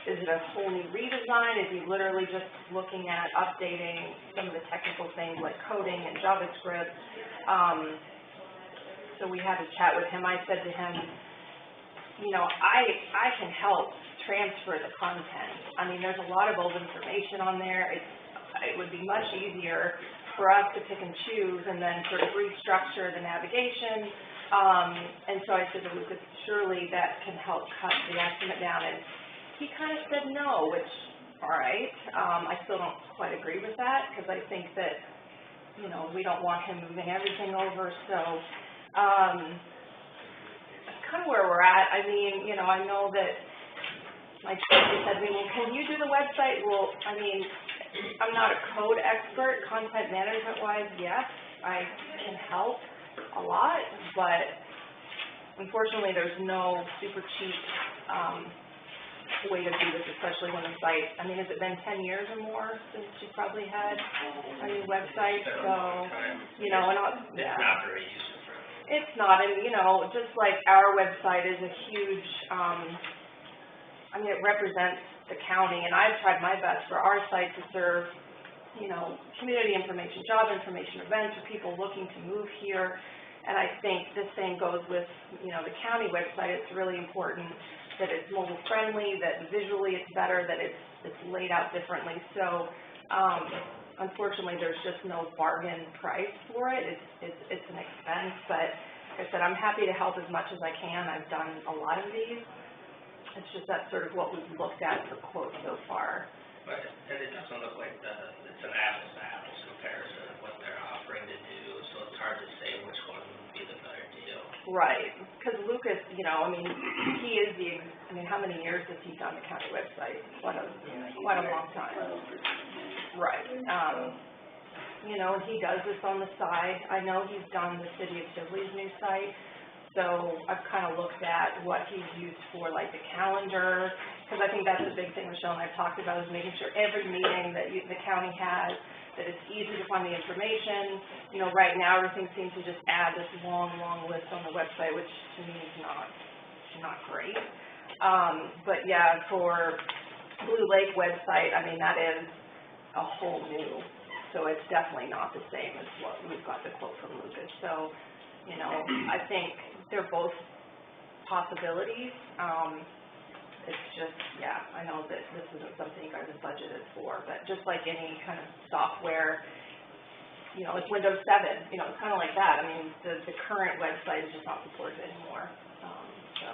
is it a whole new redesign? Is he literally just looking at updating some of the technical things like coding and JavaScript? So we had a chat with him. I said to him, you know, I can help transfer the content. I mean, there's a lot of old information on there. It would be much easier for us to pick and choose and then sort of restructure the navigation. And so I said to Lucas, surely that can help cut the estimate down. And he kind of said no, which, all right. I still don't quite agree with that because I think that, you know, we don't want him moving everything over. So that's kind of where we're at. I mean, you know, I know that my sister said to me, well, can you do the website? Well, I mean, I'm not a code expert. Content management-wise, yes, I can help a lot, but unfortunately there's no super cheap way to do this, especially when the site, I mean, has it been 10 years or more since you probably had a new website? So, you know, and yeah. It's not very useful for us. It's not, and you know, just like our website is a huge, I mean, it represents the county, and I've tried my best for our site to serve, you know, community information, job information, events for people looking to move here. And I think the same goes with, you know, the county website. It's really important that it's mobile friendly, that visually it's better, that it's laid out differently. So unfortunately, there's just no bargain price for it. It's an expense, but like I said, I'm happy to help as much as I can. I've done a lot of these. It's just that's sort of what we've looked at for quotes so far. But it doesn't look like it's an apples-to-apples comparison of what they're offering to do, so it's hard to say which one would be the better deal. Right, because Lucas, you know, I mean, he is how many years has he done the county website? Quite a long time. Right. You know, and he does this on the side. I know he's done the City of Sibley's new site. So I've kind of looked at what he's used for, like the calendar, because I think that's a big thing Michelle and I talked about, is making sure every meeting that the county has, that it's easy to find the information. You know, right now everything seems to just add this long list on the website, which to me is not great. But yeah, for Blue Lake website, I mean, that is a whole new, so it's definitely not the same as what we've got the quote from Lucas. So, you know, I think they're both possibilities. It's just, yeah, I know that this isn't something you guys have budgeted for, but just like any kind of software, you know, like Windows 7, you know, it's kind of like that. I mean, the current website is just not supported anymore, so.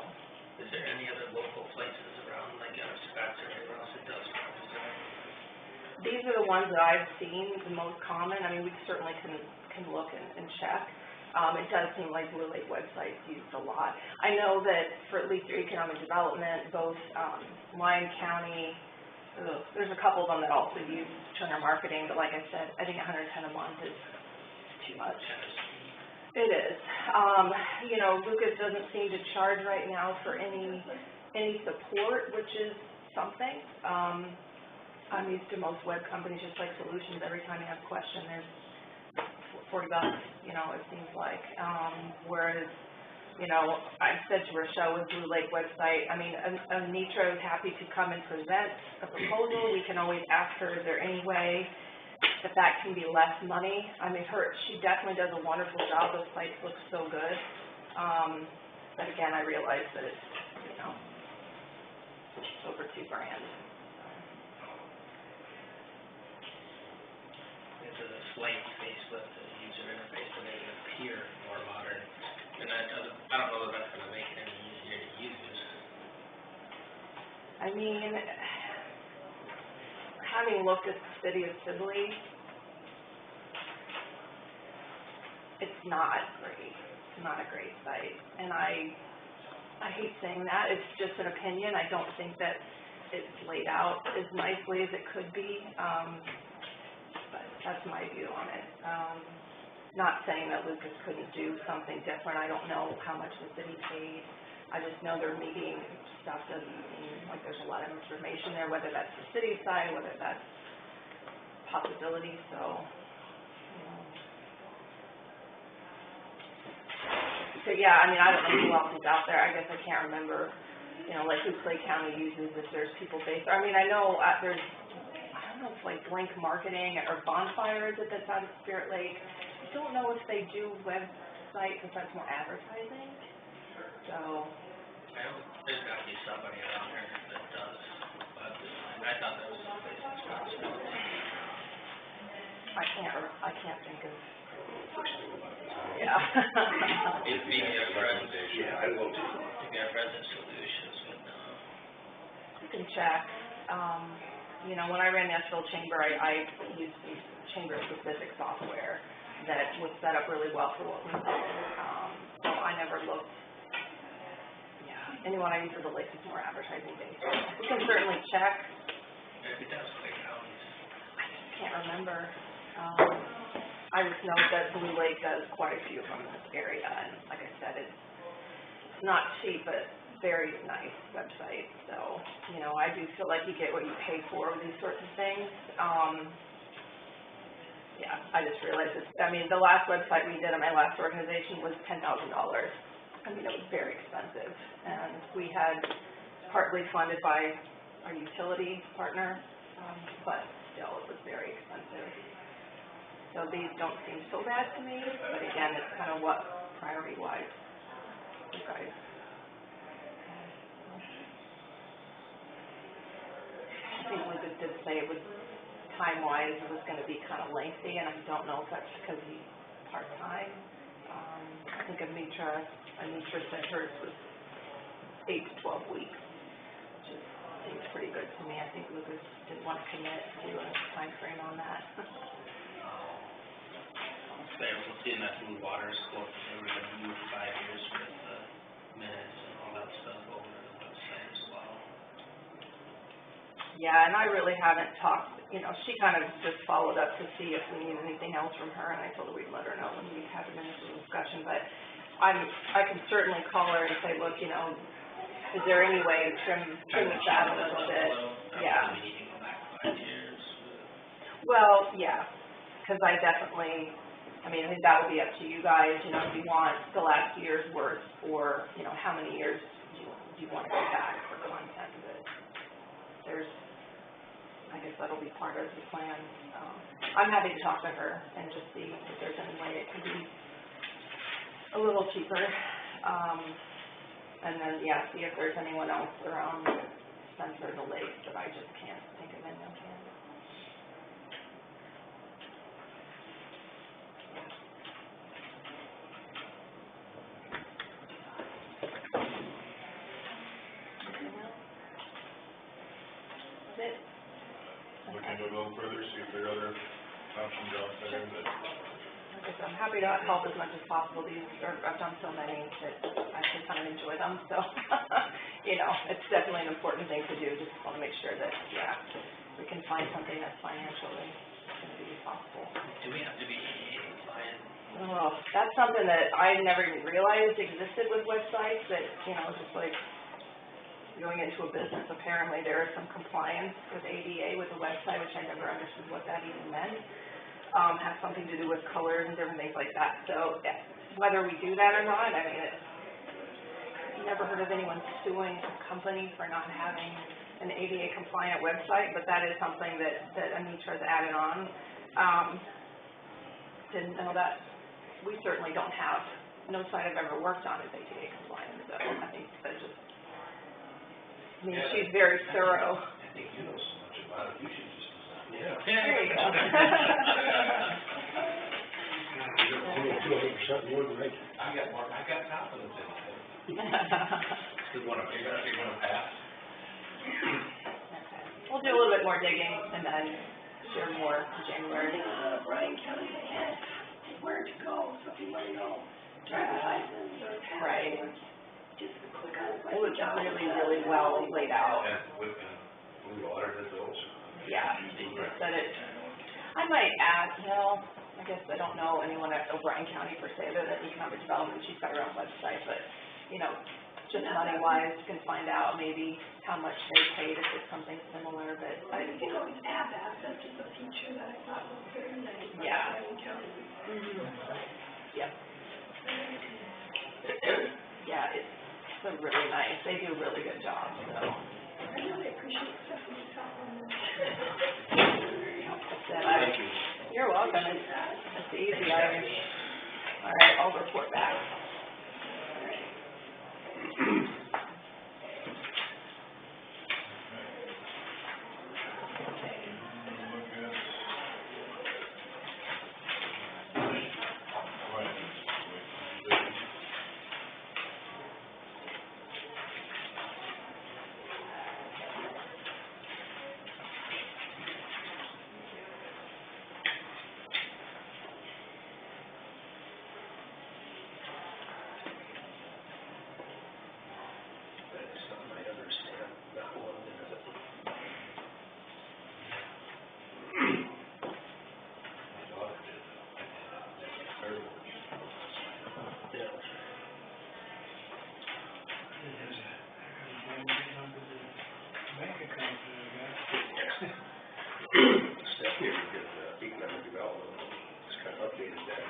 Is there any other local places around, like Scotts or anywhere else that does web design? These are the ones that I've seen the most common. I mean, we certainly can look and check. It does seem like Blue Lake website's used a lot. I know that for at least your economic development, both Lyon County, there's a couple of them that also use Turner Marketing, but like I said, I think $110 a month is too much. It is. You know, Lucas doesn't seem to charge right now for any support, which is something. I'm used to most web companies, just like Solutions. Every time you have a question, there's $40, you know, it seems like. Whereas, you know, I said to Rochelle with Blue Lake website, I mean, Anitra is happy to come and present a proposal. We can always ask her, is there any way that can be less money? I mean, she definitely does a wonderful job. Those sites look so good. But again, I realize that it's, you know, it's over $2,000. Into the slight facelift of the user interface to make it appear more modern. And I don't know that that's going to make it any easier to use. I mean, having looked at the City of Sibley, it's not great. It's not a great site. And I I hate saying that, it's just an opinion, I don't think that it's laid out as nicely as it could be, but that's my view on it. Not saying that Lucas couldn't do something different, I don't know how much the city paid, I just know their meeting stuff doesn't seem like there's a lot of information there, whether that's the city side, whether that's possibility, so, you know. So, yeah, I mean, I don't know who else is out there, I guess I can't remember, you know, like who Clay County uses, if there's people based, I mean, I know there's, I don't know if like Blink Marketing or Bonfire is it that's out of Spirit Lake. I don't know if they do website, because that's more advertising, so. There's gotta be somebody around here that does, but I thought that was the place that's responsible. I can't think of. Yeah. It'd be a present, Yeah, I will too. it'd be a present solutions with, You can check, you know, when I ran the Asheville Chamber, I used some chamber-specific software that was set up really well for what we did, so I never looked, anyone I use for the lake is more advertising based. We can certainly check, if it does Clay County. I just can't remember, I just know that Blue Lake does quite a few from this area, and like I said, it's not cheap, but very nice website, so, you know, I do feel like you get what you pay for with these sorts of things. Yeah, I just realized this, I mean, the last website we did at my last organization was $10,000. I mean, it was very expensive, and we had partly funded by our utility partner, but still, it was very expensive. So these don't seem so bad to me, but again, it's kind of what priority-wise you guys. I think Lucas did say it was, time-wise, it was gonna be kind of lengthy, and I don't know if that's because he's part-time. I think Anitra said hers was 8 to 12 weeks, which seems pretty good to me. I think Lucas didn't want to commit to a time frame on that. We'll see in that Blue Waters quote, they were gonna move 5 years with the minutes and all that stuff over to the website as well. Yeah, and I really haven't talked, you know, she kind of just followed up to see if we need anything else from her, and I told her we'd let her know when we had an initial discussion, but I can certainly call her and say, look, you know, is there any way to trim this out a little bit? Yeah. Well, yeah, because I definitely, I mean, I think that would be up to you guys, you know, if you want the last year's worth, or, you know, how many years do you want to go back for content, but there's, I guess that'll be part of the plan. I'm happy to talk to her and just see if there's any way it could be a little cheaper, and then, yeah, see if there's anyone else around Spencer, the lake, that I just can't think of any offhand. That's it. Look into it a little further, see if there are other options out there that. Like I said, I'm happy to help as much as possible. I've done so many that I actually kind of enjoy them, so, you know, it's definitely an important thing to do. Just want to make sure that, yeah, we can find something that's financially going to be possible. Do we have to be compliant? Oh, that's something that I never even realized existed with websites, that, you know, just like going into a business, apparently there is some compliance with ADA with the website, which I never understood what that even meant. Has something to do with colors and different things like that. So whether we do that or not, I mean, I've never heard of anyone suing a company for not having an ADA compliant website, but that is something that Anitra's added on. Didn't know that. We certainly don't have, no site I've ever worked on is ADA compliant, so I think that just, I mean, she's very thorough. I think you know so much about it, you should just design it. Yeah. There you go. I got confidence in it. You're gonna pass? Okay. We'll do a little bit more digging and then share more in January. Brian Kelly, where to go, so if you want to know, driver's license or. Right. just click on it. It was really, really well laid out. And with, we audited those. Yeah, he said it. I might add, well, I guess I don't know anyone at O'Brien County per se, other than economic development, she's got her own website, but, you know, just money-wise, you can find out maybe how much they paid if it's something similar, but I can always add that, that's just a feature that I thought was very nice. about Yeah. O'Brien County. Yep. Yeah, it's a really nice, they do a really good job, so. I really appreciate Stephanie's help on this. Thank you. You're welcome, it's easy, all right, I'll report back. Stephanie did economic development, just kind of updated that.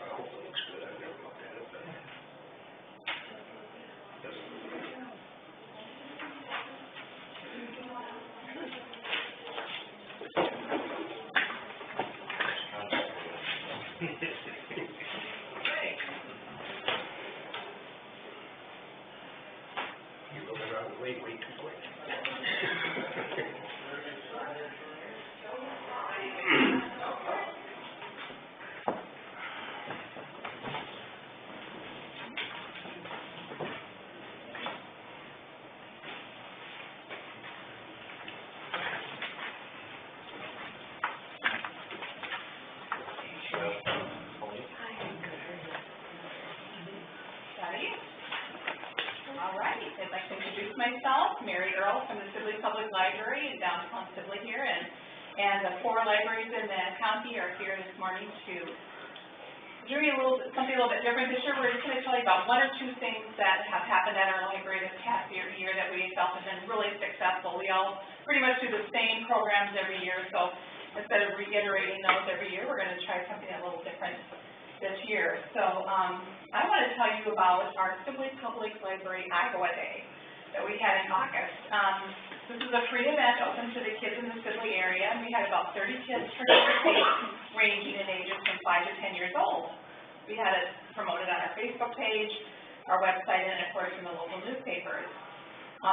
I hope it looks good, I've never looked at it, but. You're looking around way too quick. Ready? All right, I'd like to introduce myself, Mary Earl from the Sibley Public Library in downtown Sibley here, and the 4 libraries in the county are here this morning to do something a little bit different this year. We're just going to tell you about 1 or 2 things that have happened at our library this past year that we felt have been really successful. We all pretty much do the same programs every year, so instead of reiterating those every year, we're going to try something a little different this year. So I want to tell you about our Sibley Public Library Iowa Day that we had in August. This is a free event open to the kids in the Sibley area, and we had about 30 kids participate, ranging in ages from 5 to 10 years old. We had it promoted on our Facebook page, our website, and of course in the local newspapers.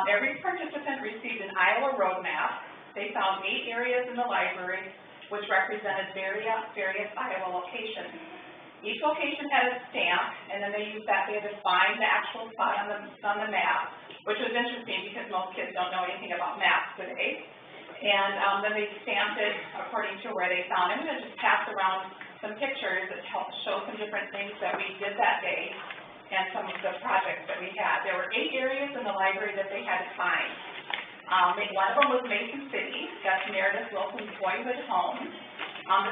Every participant received an Iowa roadmap. They found 8 areas in the library which represented various Iowa locations. Each location had a stamp, and then they used that data to find the actual spot on the map, which was interesting because most kids don't know anything about maps today. And then they stamped it according to where they found it. I'm going to just pass around some pictures that help show some different things that we did that day and some of the projects that we had. There were 8 areas in the library that they had to find. One of them was Mason City. That's Meredith Wilson's boyhood home.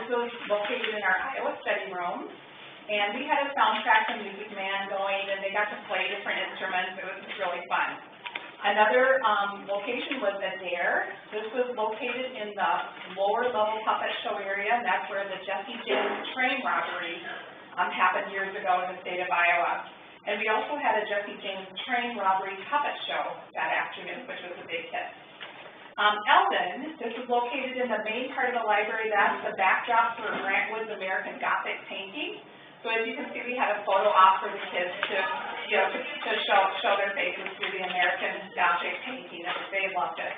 This was located in our Iowa study room. And we had a soundtrack and music man going, and they got to play different instruments. It was just really fun. Another location was Adair. This was located in the lower level puppet show area, and that's where the Jesse James train robbery happened years ago in the state of Iowa. And we also had a Jesse James train robbery puppet show that afternoon, which was a big hit. Eldon, this is located in the main part of the library. That's the backdrop for Grant Wood's American Gothic painting. So as you can see, we had a photo op for the kids to, to show their faces through the American Gothic painting. They loved it.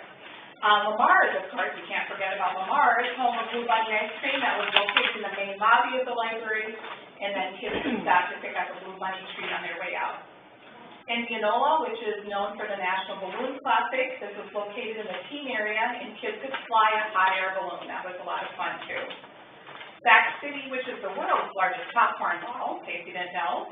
Lamar's, of course, you can't forget about Lamar's, home of Blue Bunny Ice Cream. That was located in the main lobby of the library, and then kids could stop to pick up a Blue Bunny treat on their way out. Indianola, which is known for the National Balloon Classic, this was located in the teen area, and kids could fly a hot air balloon. That was a lot of fun, too. Sac City, which is the world's largest popcorn ball, in case you didn't know.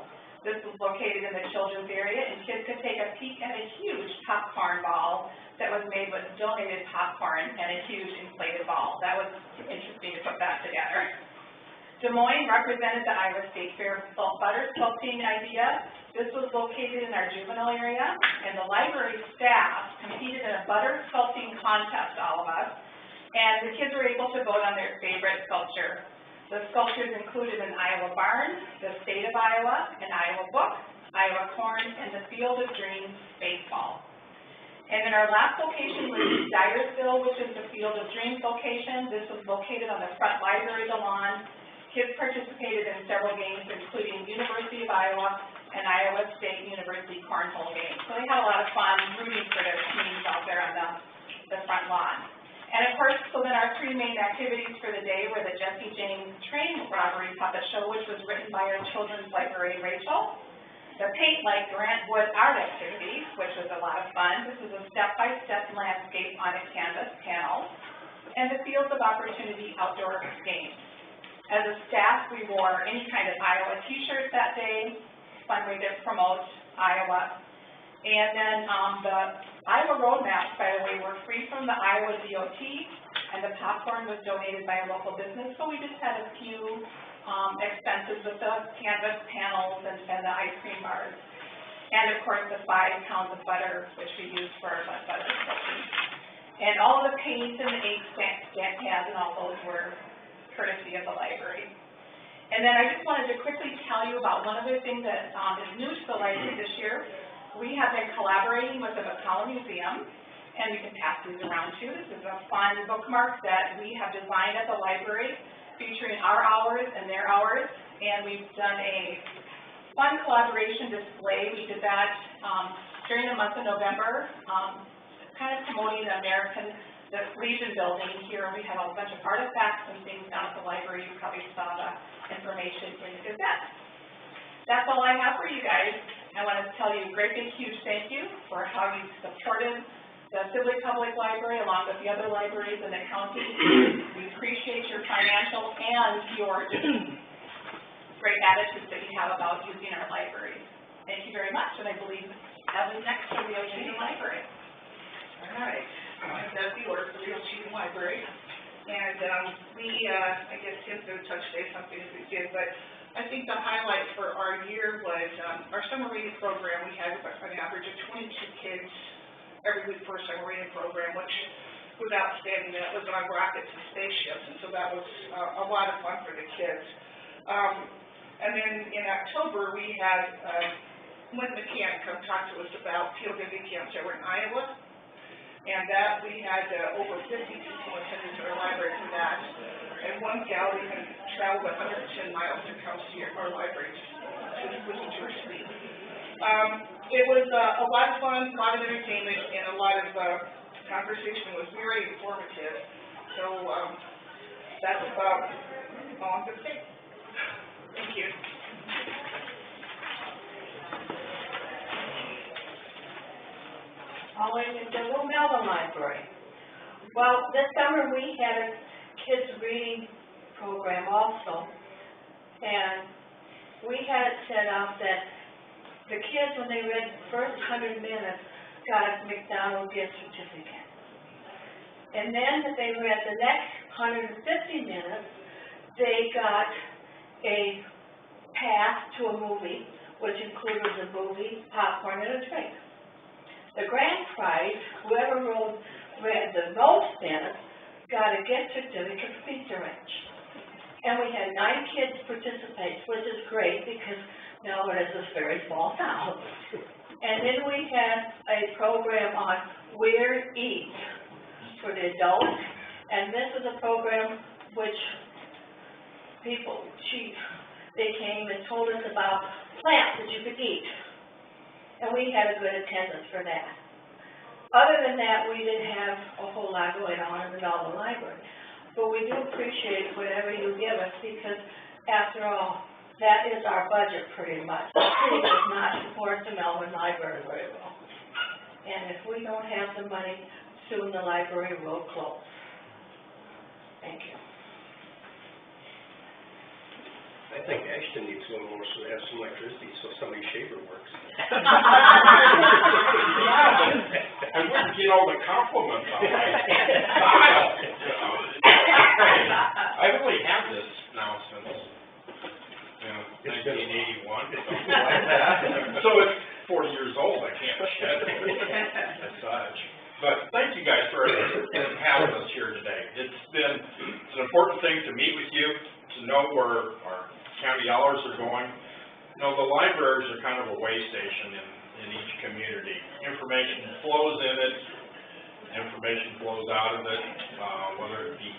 This was located in the children's area, and kids could take a peek at a huge popcorn ball that was made with donated popcorn and a huge inflated ball. That was interesting to put that together. Des Moines represented the Iowa State Fair butter sculpting idea. This was located in our juvenile area, and the library staff competed in a butter sculpting contest, all of us, and the kids were able to vote on their favorite sculpture. The sculptures included an Iowa barn, the state of Iowa, an Iowa book, Iowa corn, and the Field of Dreams baseball. And then our last location was Dyersville, which is the Field of Dreams location. This was located on the front library of the lawn. Kids participated in several games, including University of Iowa and Iowa State University cornhole games. So they had a lot of fun rooting for their teams out there on the front lawn. And of course, so then our three main activities for the day were the Jesse James Train Robbery Puppet Show, which was written by our children's librarian, Rachel. The Paint Like Grant Wood Art Activity, which was a lot of fun. This is a step-by-step landscape on a canvas panel. And the Fields of Opportunity Outdoor Games. As a staff, we wore any kind of Iowa t-shirts that day, fun way to promote Iowa. And then the Iowa road maps, by the way, were free from the Iowa DOT, and the popcorn was donated by a local business, so we just had a few expenses with the canvas panels and the ice cream bars. And of course, the 5 pounds of butter, which we used for our butter sculpting. And all of the paints and the ink stamp pads and all those were courtesy of the library. And then I just wanted to quickly tell you about one other thing that is new to the library this year. We have been collaborating with the McCollum Museum, and you can pass these around too. This is a fun bookmark that we have designed at the library, featuring our hours and their hours, and we've done a fun collaboration display. We did that during the month of November, kind of promoting the Legion building here. We have a bunch of artifacts and things down at the library. You probably saw the information in the Gazette. That's all I have for you guys. I want to tell you a great big huge thank you for how you supported the Sibley Public Library along with the other libraries in the county. We appreciate your financial and your great attitudes that you have about using our libraries. Thank you very much, and I believe Evan next to the Ocean Library. All right. I'm Debbie, work for the Ocean Library, and I guess Tim's going to touch base on things we did, but I think the highlight for our year was our summer reading program. We had an average of 22 kids every week for a summer reading program, which was outstanding. That was on rockets and spaceships, and so that was a lot of fun for the kids. And then in October, we had Lynn McCann come talk to us about field visiting camps that were in Iowa. And that we had over 50 people attending to our library for that. And one gal even traveled 110 miles to come see our library to listen to her speak. It was a lot of fun, a lot of entertainment, and a lot of conversation. It was very informative. So that's about all I'm going to say. Thank you. Always in the Little Melvin Library. Well, this summer we had a kids reading program also, and we had it set up that the kids, when they read the first 100 minutes, got a McDonald's gift certificate. And then if they read the next 150 minutes, they got a pass to a movie, which included the movie, popcorn, and a drink. The grand prize, whoever read the most minutes, got a gift certificate for Pizza Ranch. And we had 9 kids participate, which is great because Melbourne is a very small town. And then we had a program on where to eat for the adults. And this is a program which they came and told us about plants that you could eat. And we had a good attendance for that. Other than that, we didn't have a whole lot going on in the Melvin Library. But we do appreciate whatever you give us because, after all, that is our budget pretty much. The city does not support the Melvin Library very well. And if we don't have the money, soon the library will close. Thank you. I think Ashton needs one more so they have some electricity, so somebody's shaver works. I wouldn't get all the compliments on my style, you know. I've only had this now since, you know, 1981, something like that. So it's 40 years old, I can't shed it as such. But thank you guys for having us here today. It's an important thing to meet with you, to know where our county dollars are going. You know, the libraries are kind of a way station in each community. Information flows in it, information flows out of it, whether it be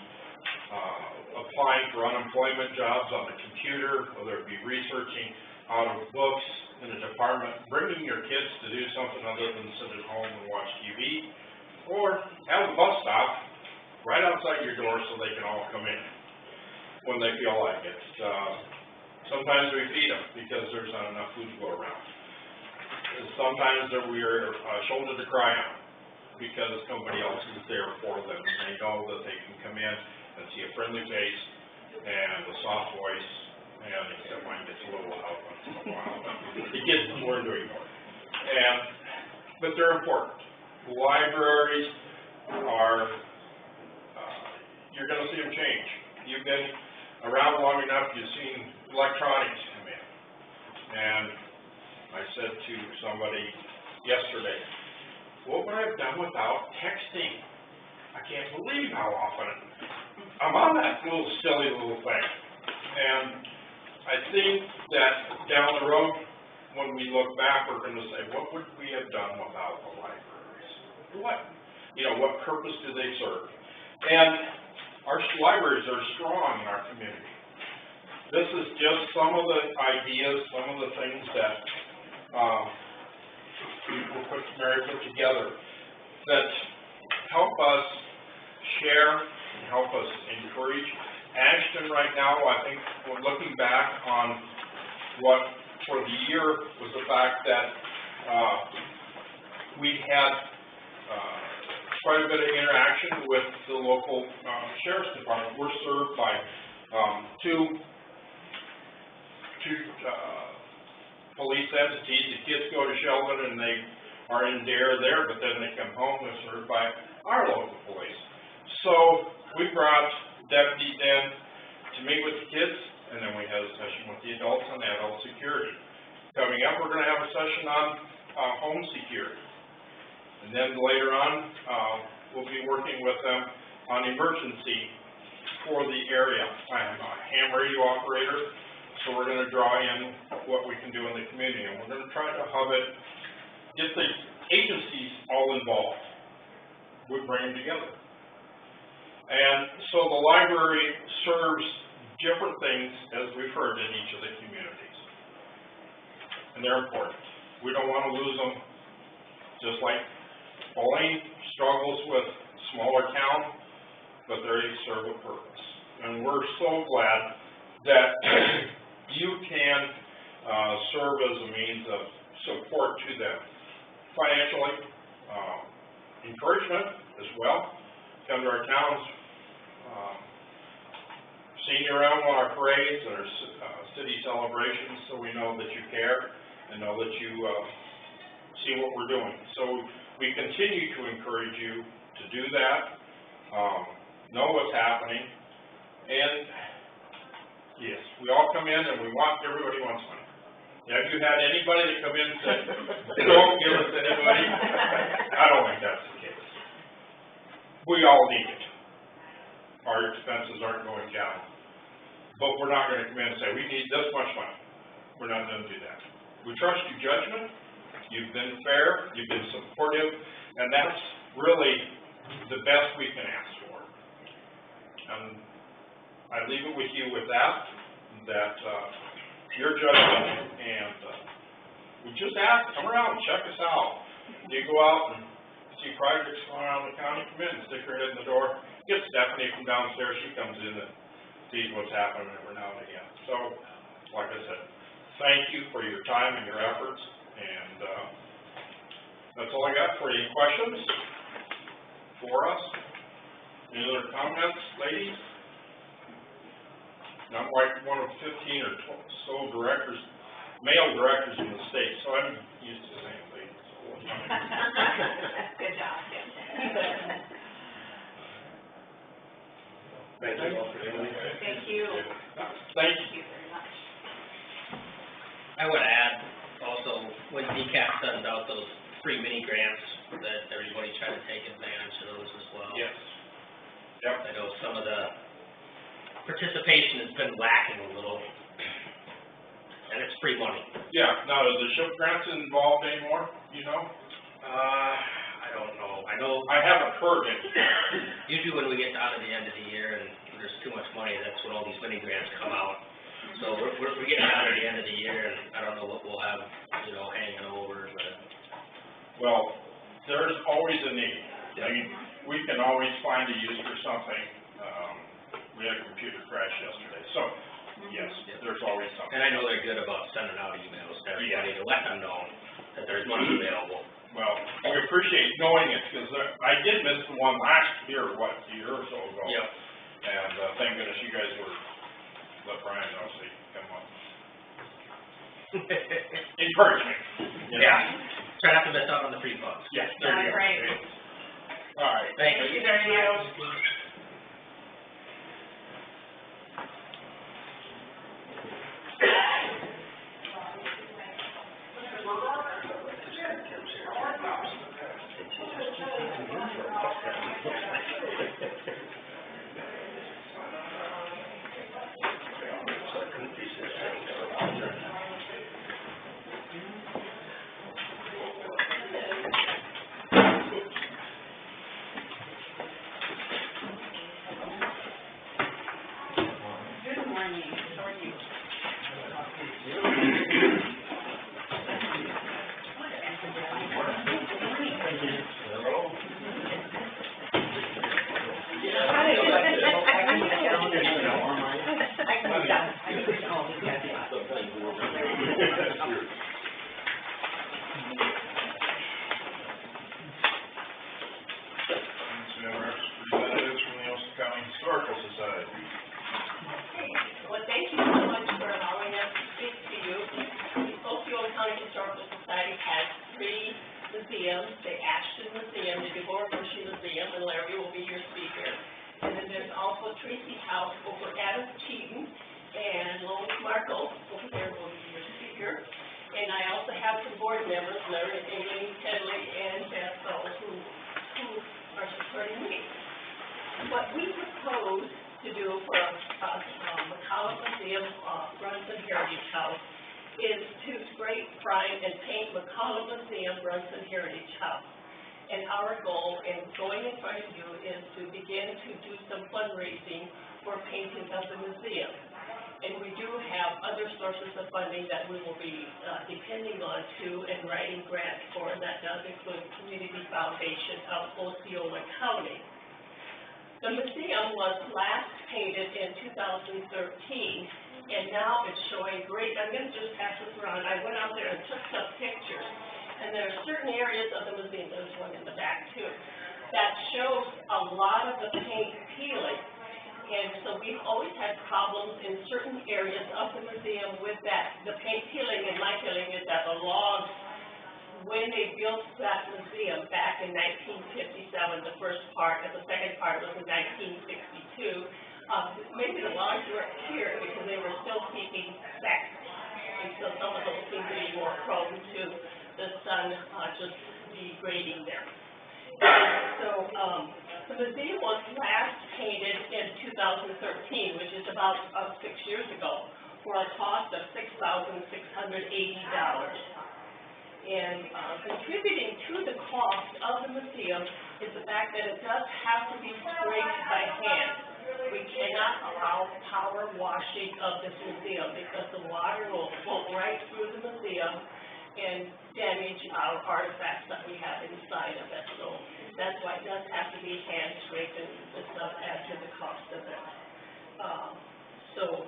applying for unemployment jobs on the computer, whether it be researching out of books in a department, bringing your kids to do something other than sit at home and watch TV, or have a bus stop right outside your door so they can all come in when they feel like it. Sometimes we feed them because there's not enough food to go around. And sometimes we're shoulder to cry on because somebody else is there for them, and they know that they can come in and see a friendly face and a soft voice, and except mine gets a little loud once in a while, but the kids learn to ignore it. But they're important. Libraries are, you're going to see them change. You've been around long enough, you've seen electronics come in. And I said to somebody yesterday, what would I have done without texting? I can't believe how often I'm on that little silly little thing. And I think that down the road, when we look back, we're going to say, what would we have done without the libraries? What purpose do they serve? And our libraries are strong in our community. This is just some of the ideas, some of the things that Mary put together that help us share and help us encourage. Ashton right now, I think we're looking back on what for the year was the fact that we had quite a bit of interaction with the local sheriff's department. We're served by two police entities. The kids go to Sheldon and they are in Dare there, but then they come home, they're served by our local police. So we brought deputies in to meet with the kids, and then we had a session with the adults on adult security. Coming up, we're going to have a session on home security. And then later on, we'll be working with them on emergency for the area. I'm a ham radio operator, so we're going to draw in what we can do in the community, and we're going to try to hub it, get the agencies all involved. We bring them together. And so the library serves different things, as we've heard, in each of the communities. And they're important. We don't want to lose them, just like Pauline struggles with smaller town, but they serve a purpose. And we're so glad that you can serve as a means of support to them. Financially, encouragement as well. Come to our towns, seen you around on our parades and our city celebrations, so we know that you care and know that you see what we're doing. So we continue to encourage you to do that, know what's happening, and yes, we all come in and everybody wants money. Have you had anybody that come in and said, don't give us anybody? I don't think that's the case. We all need it. Our expenses aren't going down. But we're not going to come in and say, we need this much money. We're not going to do that. We trust your judgment. You've been fair. You've been supportive. And that's really the best we can ask for. And I leave it with you with that your judgment, and we just ask, come around and check us out. You go out and see projects going around the county, come in and stick your head in the door. Get Stephanie from downstairs, she comes in and sees what's happening every now and again. So, like I said, thank you for your time and your efforts, and that's all I got for you. Any questions for us? Any other comments, ladies? And I'm like one of 15 or so directors, male directors in the state, so I'm used to saying ladies. Good job. Thank you all for doing it. Thank you. Thank Thank you very much. I would add also, when DCAP sends out those free mini grants, that everybody try to take advantage of those as well. Yes. Yep. I know some of the participation has been lacking a little, and it's free money. Yeah, now, is the SHIP grants involved anymore, you know? I don't know. I know I haven't heard it. usually when we get down to the end of the year and there's too much money, that's when all these mini grants come out. So we're getting down to the end of the year, and I don't know what we'll have, you know, hanging over, but. Well, there's always a need. I mean, we can always find a use for something. We had a computer crash yesterday, so, yes, there's always something. And I know they're good about sending out emails to everybody to let them know that there's money available. Well, we appreciate knowing it, because I did miss the one last year, a year or so ago. Yep. And thank goodness you guys let Brian know, so he can come up. Encourage me. You know? Yeah, try not to miss out on the free funds. Yes, there you go. Great. All right. Thank you very much. Good morning. How are you? We have our representatives from the Ulster County Historical Society. Well, thank you so much for allowing us to speak to you. The Osceola County Historical Society has 3 museums, the Ashton Museum, the DeBoer Bushy Museum, and Larry will be your speaker. And then there's also Tracy House over Adam Cheaton, and Lois Markle over there will be your speaker. And I also have some board members, Larry, Elaine, Headley, and Beth Bell, who are supporting me. What we propose to do for McCollum Museum, Brunson Heritage House, is to spray, prime, and paint McCollum Museum, Brunson Heritage House. And our goal in going in front of you is to begin to do some fundraising for painting of the museum. And we do have other sources of funding that we will be depending on too and writing grants for, and that does include Community Foundation of Osceola County. The museum was last painted in 2013, and now it's showing great, I'm going to just pass this around. I went out there and took some pictures, and there are certain areas of the museum, there's one in the back too, that shows a lot of the paint peeling. And so we've always had problems in certain areas of the museum with that. The paint peeling, and my feeling is that the logs, when they built that museum back in 1957, the first part, and the second part was in 1962, maybe the logs weren't here because they were still keeping sex. And so some of those seem to be more prone to the sun just degrading them. And so the museum was last painted in 2013, which is about 6 years ago, for a cost of $6,680. And contributing to the cost of the museum is the fact that it does have to be scraped by hand. We cannot allow power washing of this museum because the water will flow right through the museum and damage our artifacts that we have inside of it. So that's why it does have to be hand scraped, and this does add to the cost of it. So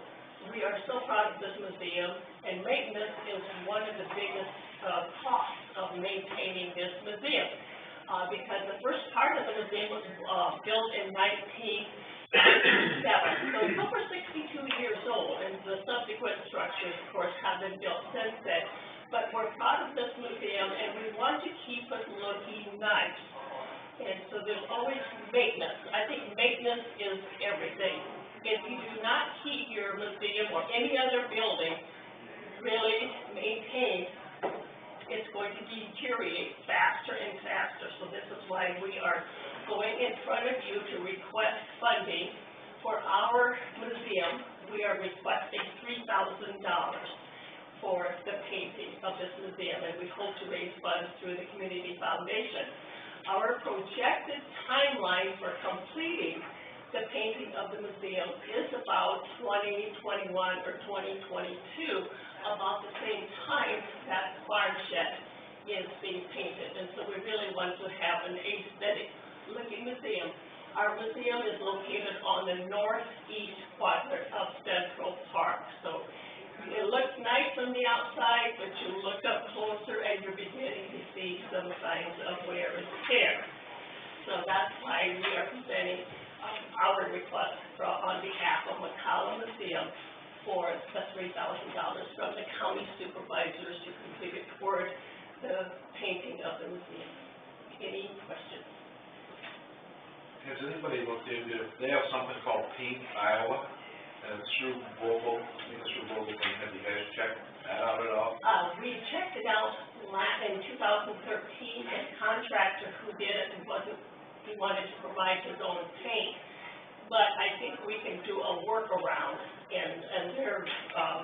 we are so proud of this museum, and maintenance is one of the biggest costs of maintaining this museum. Because the first part of the museum was built in 1967, so it's over 62 years old. been built since then. But we're proud of this museum, and we want to keep it looking nice. And so there's always maintenance. I think maintenance is everything. If you do not keep your museum or any other building really maintained, it's going to deteriorate faster and faster. So this is why we are going in front of you to request funding for our museum. We are requesting $3,000 for the painting of this museum, and we hope to raise funds through the Community Foundation. Our projected timeline for completing the painting of the museum is about 2021 or 2022, about the same time that the farm shed is being painted. And so we really want to have an aesthetic looking museum. Our museum is located on the northeast quadrant of Central Park. So it looks nice from the outside, but you look up closer and you're beginning to see some signs of wear and tear. So that's why we are presenting our request on behalf of McCollum Museum for the $3,000 from the county supervisors to complete it toward the painting of the museum. Any questions? Has anybody looked into, they have something called Paint Iowa, and it's through Vogel, Mr. Vogel, have you guys checked that out at all? We checked it out in 2013, and the contractor who did it he wanted to provide his own paint. But I think we can do a workaround, and their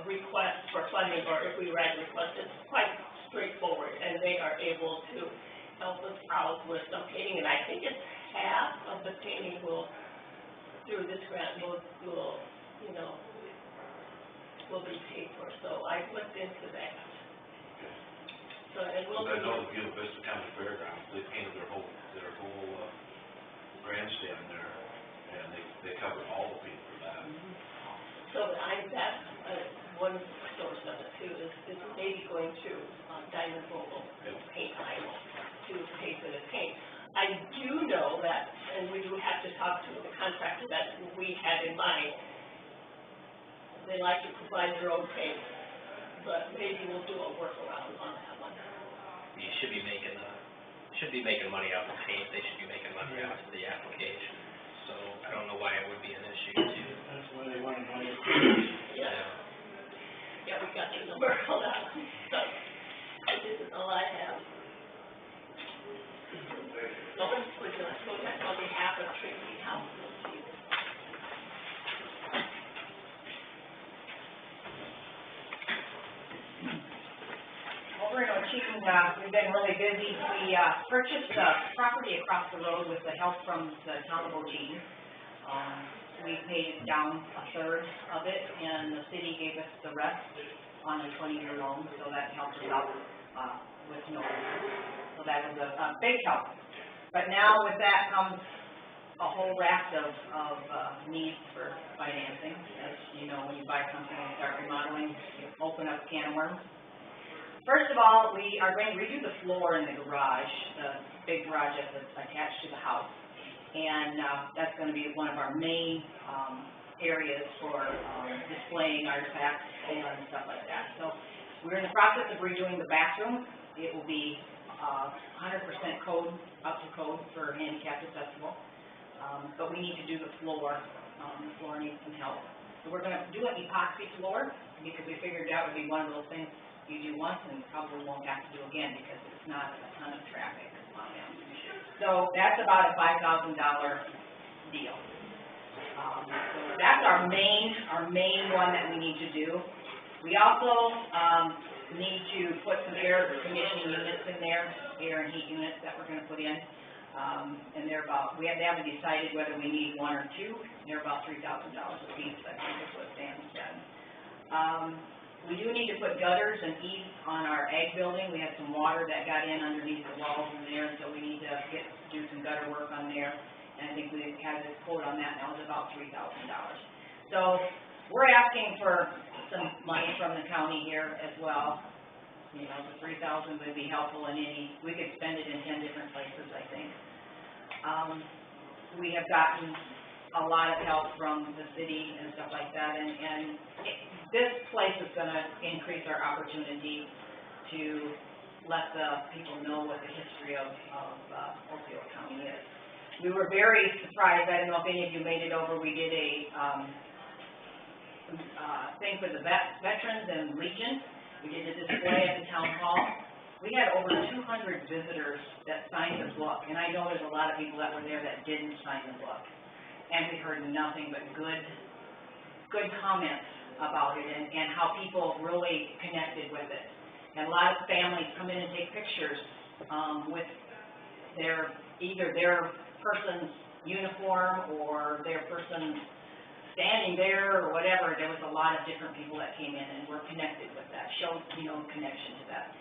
request for funding, or if we write request, it's quite straightforward, and they are able to help us out with some painting, and I think it's half of the painting through this grant will be paid for, so I looked into that. So, and we'll. I know the Buena Vista County Fairgrounds, they painted their whole grandstand there, and they covered all the paint for that. So that's one source of it too, is maybe going to Diamond Vogel, Paint Iowa, to pay for the paint. I do know that, and we do have to talk to the contractor that we had in mind, they like to provide their own paint, but maybe we'll do a workaround on that one. You should be making money off the paint, they should be making money off of the application. So I don't know why it would be an issue too. That's why they want to know. Yeah, we got the number on that one, so this is all I have. So would you like to go back on behalf of Trinity House? Over in Ocheyedan, we've been really busy. We purchased the property across the road with the help from the town of Ocheyedan. We paid down a third of it, and the city gave us the rest on a 20-year loan, so that helped us out with no interest. So that was a big help. But now with that comes a whole raft of needs for financing. As you know, when you buy something and start remodeling, you open up a can of worms. First of all, we are going to redo the floor in the garage, the big garage that's attached to the house. And that's going to be one of our main areas for displaying artifacts and stuff like that. So we're in the process of redoing the bathroom. It will be 100% code, up to code for handicapped accessible. But we need to do the floor. The floor needs some help. So we're going to do an epoxy floor because we figured that would be one of those things you do once and probably won't have to do again because it's not a ton of traffic on them. So that's about a $5,000 deal. So that's our main one that we need to do. We also need to put some air conditioning units in there, air and heat units that we're going to put in. And they're about, they haven't decided whether we need one or two. They're about $3,000 a piece, I think is what Sam said. We do need to put gutters and eaves on our ag building. We had some water that got in underneath the walls in there, so we need to do some gutter work on there. And I think we had this quote on that, and that was about $3,000. So we're asking for some money from the county here as well. You know, the $3,000 would be helpful in we could spend it in 10 different places, I think. We have gotten a lot of help from the city and stuff like that, and this place is gonna increase our opportunity to let the people know what the history of Osceola County is. We were very surprised, I don't know if any of you made it over, we did a, thing for the veterans and Legion. We did a display at the town hall. We had over 200 visitors that signed the book, and I know there's a lot of people that were there that didn't sign the book. And we heard nothing but good comments about it and how people really connected with it. And a lot of families come in and take pictures, with either their person's uniform or their person standing there or whatever. There was a lot of different people that came in and were connected with that, showed, connection to that.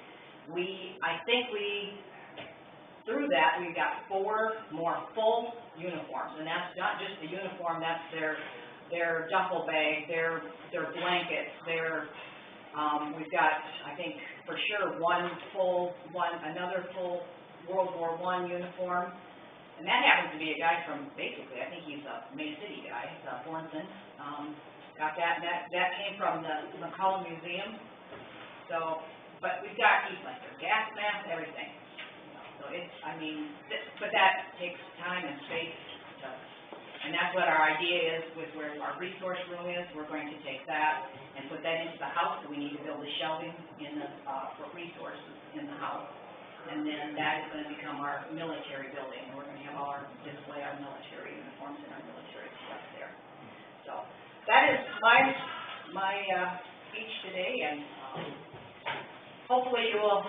Through that, we got 4 more full uniforms, and that's not just the uniform, that's their duffel bag, their blankets, we've got, I think, for sure, another full World War I uniform. And that happens to be a guy from, basically, I think he's a May City guy, Thornton. Got that, and that came from the McCollum Museum. So, but we've got, like, their gas mask, everything. So but that takes time and space. And that's what our idea is with where our resource room is. We're going to take that and put that into the house. So we need to build the shelving for resources in the house. And then that is going to become our military building. And we're going to have display our military uniforms and our military stuff there. So that is my speech today, and hopefully you will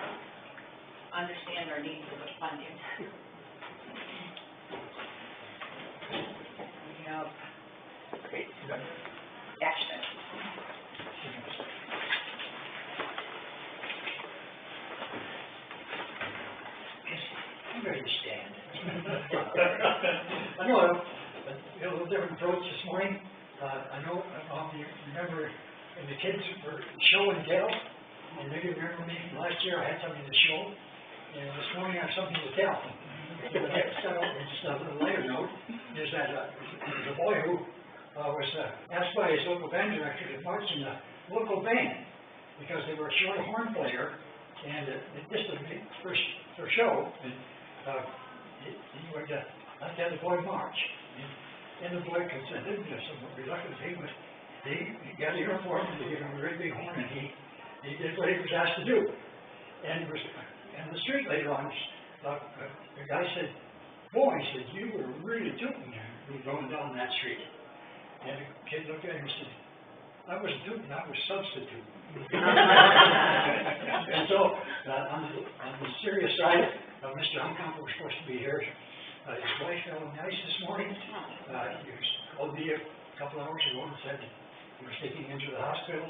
understand our needs for funding. We have Ashton. I'm ready to stand. I know a little different approach this morning. I don't know if you remember when the kids were show and tell, and maybe you remember me from last year, I had something to show, and this morning I have something to tell. The next just a little later note is that the boy who was asked by his local band director to march in the local band because they were short a horn player, and this was the first show, and he would like to have the boy march. And the boy consented, somewhat reluctantly, but he got a uniform, and they gave him a really big horn, and he did what he was asked to do. And in the street later on, the guy said, "Boy," he said, "you were really tooting going down that street." And the kid looked at him and said, "I wasn't tooting, I was substituting." And so, on the serious side, Mr. Humkamp was supposed to be here. His wife felt nice this morning. He called me a couple hours ago and said he was taking him into the hospital.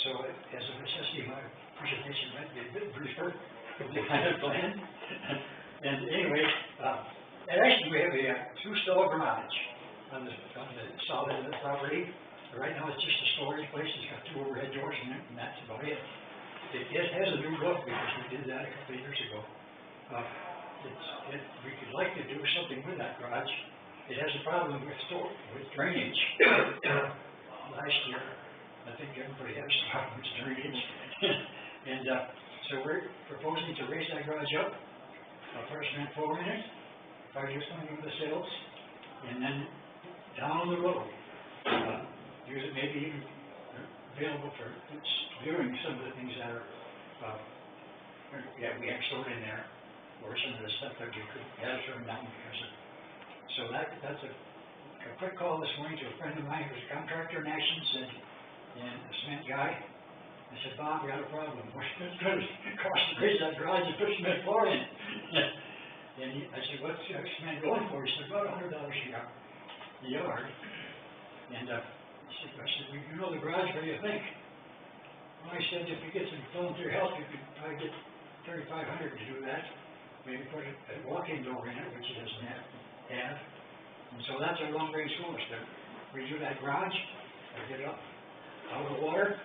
So, as a necessity, my presentation might be a bit briefer than the kind of plan. And anyway, actually we have a 2-stall garage on the south end of the property. Right now it's just a storage place. It's got 2 overhead doors in it, and that's about it. It has a new look because we did that a couple of years ago. We could like to do something with that garage. It has a problem with drainage. Last year, I think everybody has a problem with drainage. And so we're proposing to raise that garage up, put a cement floor in it, 5 years coming with the sales, and then down the road, use it maybe even available for viewing some of the things that are, we have stored in there, or some of the stuff that you could have thrown down because of. So that's a quick call this morning to a friend of mine who's a contractor in Ashland, and a cement guy. I said, "Bob, we got a problem. What's it going to cost to raise that garage and put cement floor in?" And I said, "What's cement going for?" He said, "About $100 a yard." And I said, "Well, you know the garage, what do you think?" Well, I said, "If you get some volunteer help, you could probably get $3,500 to do that. Maybe put a walk-in door in it, which it doesn't have. And so that's our long-range goal, is to redo that garage, or get it up out of the water,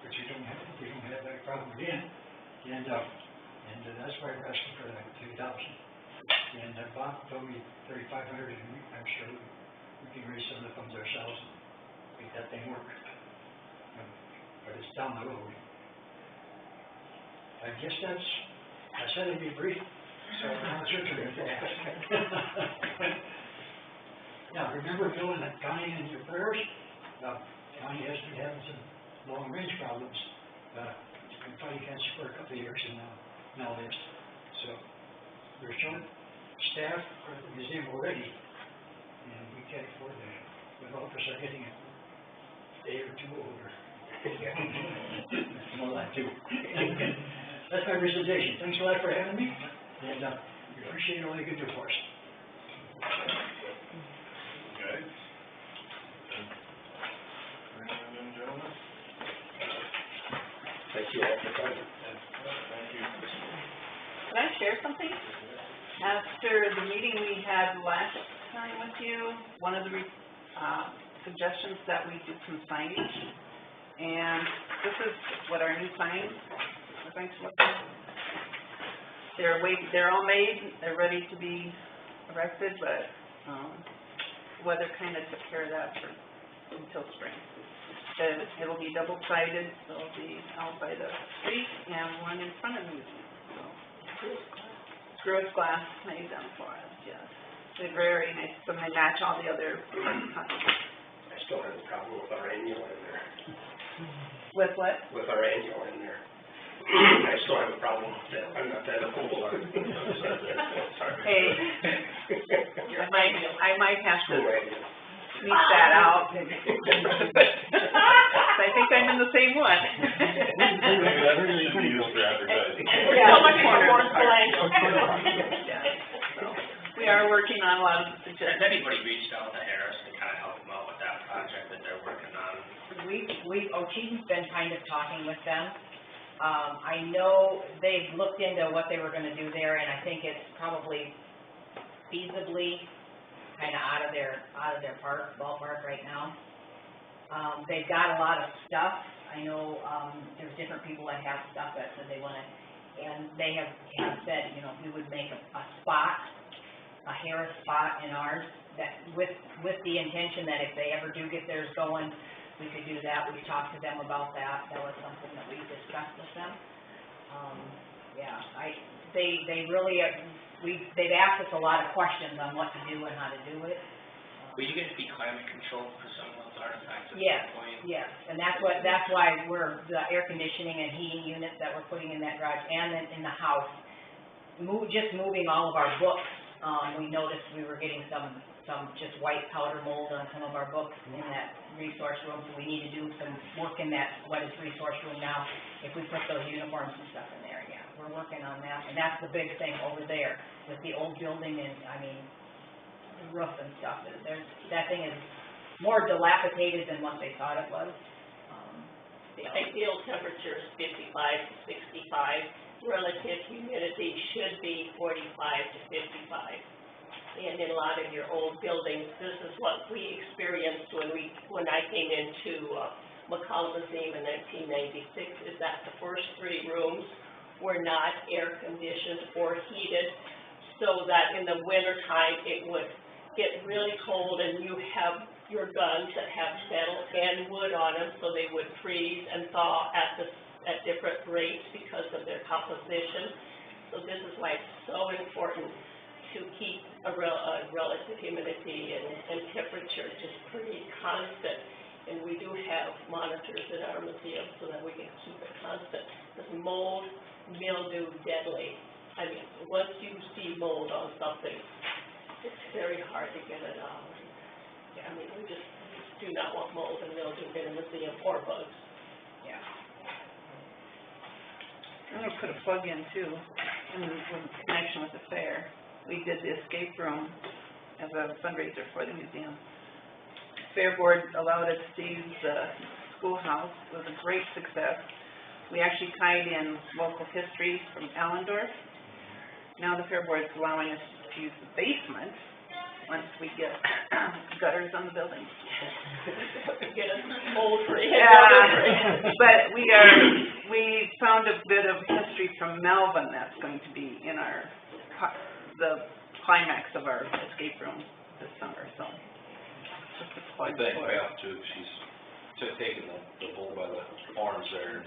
which we don't have that problem again. And that's why we're asking for that $2,000. And Bob told me $3,500, and I'm sure we can raise make that thing work. But it's down the road. I guess I said it'd be brief, so now it's your turn to ask. Now, remember Bill and Connie in your prayers? Connie has been having some long-range problems. She's been fighting cancer for a couple of years, and now this. So, we're short staff at the museum already, and we can't afford that. The developers are getting a day or two older. More like two. That's my presentation. Thanks a lot for having me, and we appreciate all you can do for us. Okay. Gentlemen? Thank you all for coming. Thank you. Can I share something? After the meeting we had last time with you, one of the suggestions that we do some signage, and this is what our new signs are going to look like. They're all made, they're ready to be erected, but weather kind of took care of that until spring. It'll be double-sided, so it'll be out by the street and one in front of the museum. Screw glass made them for us, yes. They're very nice, so they match all the other parts. I still have a problem with our annual in there. With what? With our annual in there. I still have a problem with that. I'm not that old. Hey, I might have to sneak that out. I think I'm in the same one. Maybe that's what should be used for advertising. Yeah, so much more blank. We are working on a lot of suggestions. Has anybody reached out to Harris to kind of help them out with that project that they're working on? Ochee's been kind of talking with them. I know they've looked into what they were gonna do there, and I think it's probably feasibly kind of out of their ballpark right now. They've got a lot of stuff. I know, there's different people that have stuff that said they wanna, and they have said, you know, we would make a Harris spot in ours, that with the intention that if they ever do get theirs going, we could do that. We've talked to them about that. That was something that we discussed with them. They really, they've asked us a lot of questions on what to do and how to do it. Will you guys be climate controlled for some of those artifacts at Yes, some point? yes, and that's why we're, the air conditioning and heating units that we're putting in that garage and then in the house, just moving all of our books, we noticed we were getting some just white powder mold on some of our books in that resource room, so we need to do some work in that, what is resource room now, if we put those uniforms and stuff in there, yeah, we're working on that, and that's the big thing over there, with the old building and, I mean, roof and stuff, that thing is more dilapidated than what they thought it was. The ideal temperature is 55 to 65. Relative humidity should be 45 to 55. And in a lot of your old buildings, this is what we experienced when I came into McCollum Museum in 1996, is that the first 3 rooms were not air conditioned or heated, so that in the winter time it would get really cold and you have your guns that have metal and wood on them, so they would freeze and thaw at different rates because of their composition. So this is why it's so important to keep a relative humidity and temperature just pretty constant. And we do have monitors in our museum so that we can keep it constant. Because mold, mildew, deadly. I mean, once you see mold on something, it's very hard to get it out. I mean, we just do not want mold and mildew in a museum or bugs. Yeah. I'm gonna put a plug in too, in connection with the fair. We did the escape room as a fundraiser for the museum. Fair board allowed us to use the schoolhouse. It was a great success. We actually tied in local history from Allendorf. Now the fair board is allowing us to use the basement once we get gutters on the building. Get a mold free. Yeah, but we found a bit of history from Melvin that's going to be in the climax of our escape room this summer, so just a plug for it. Beth too, she's taken the bull by the horns there.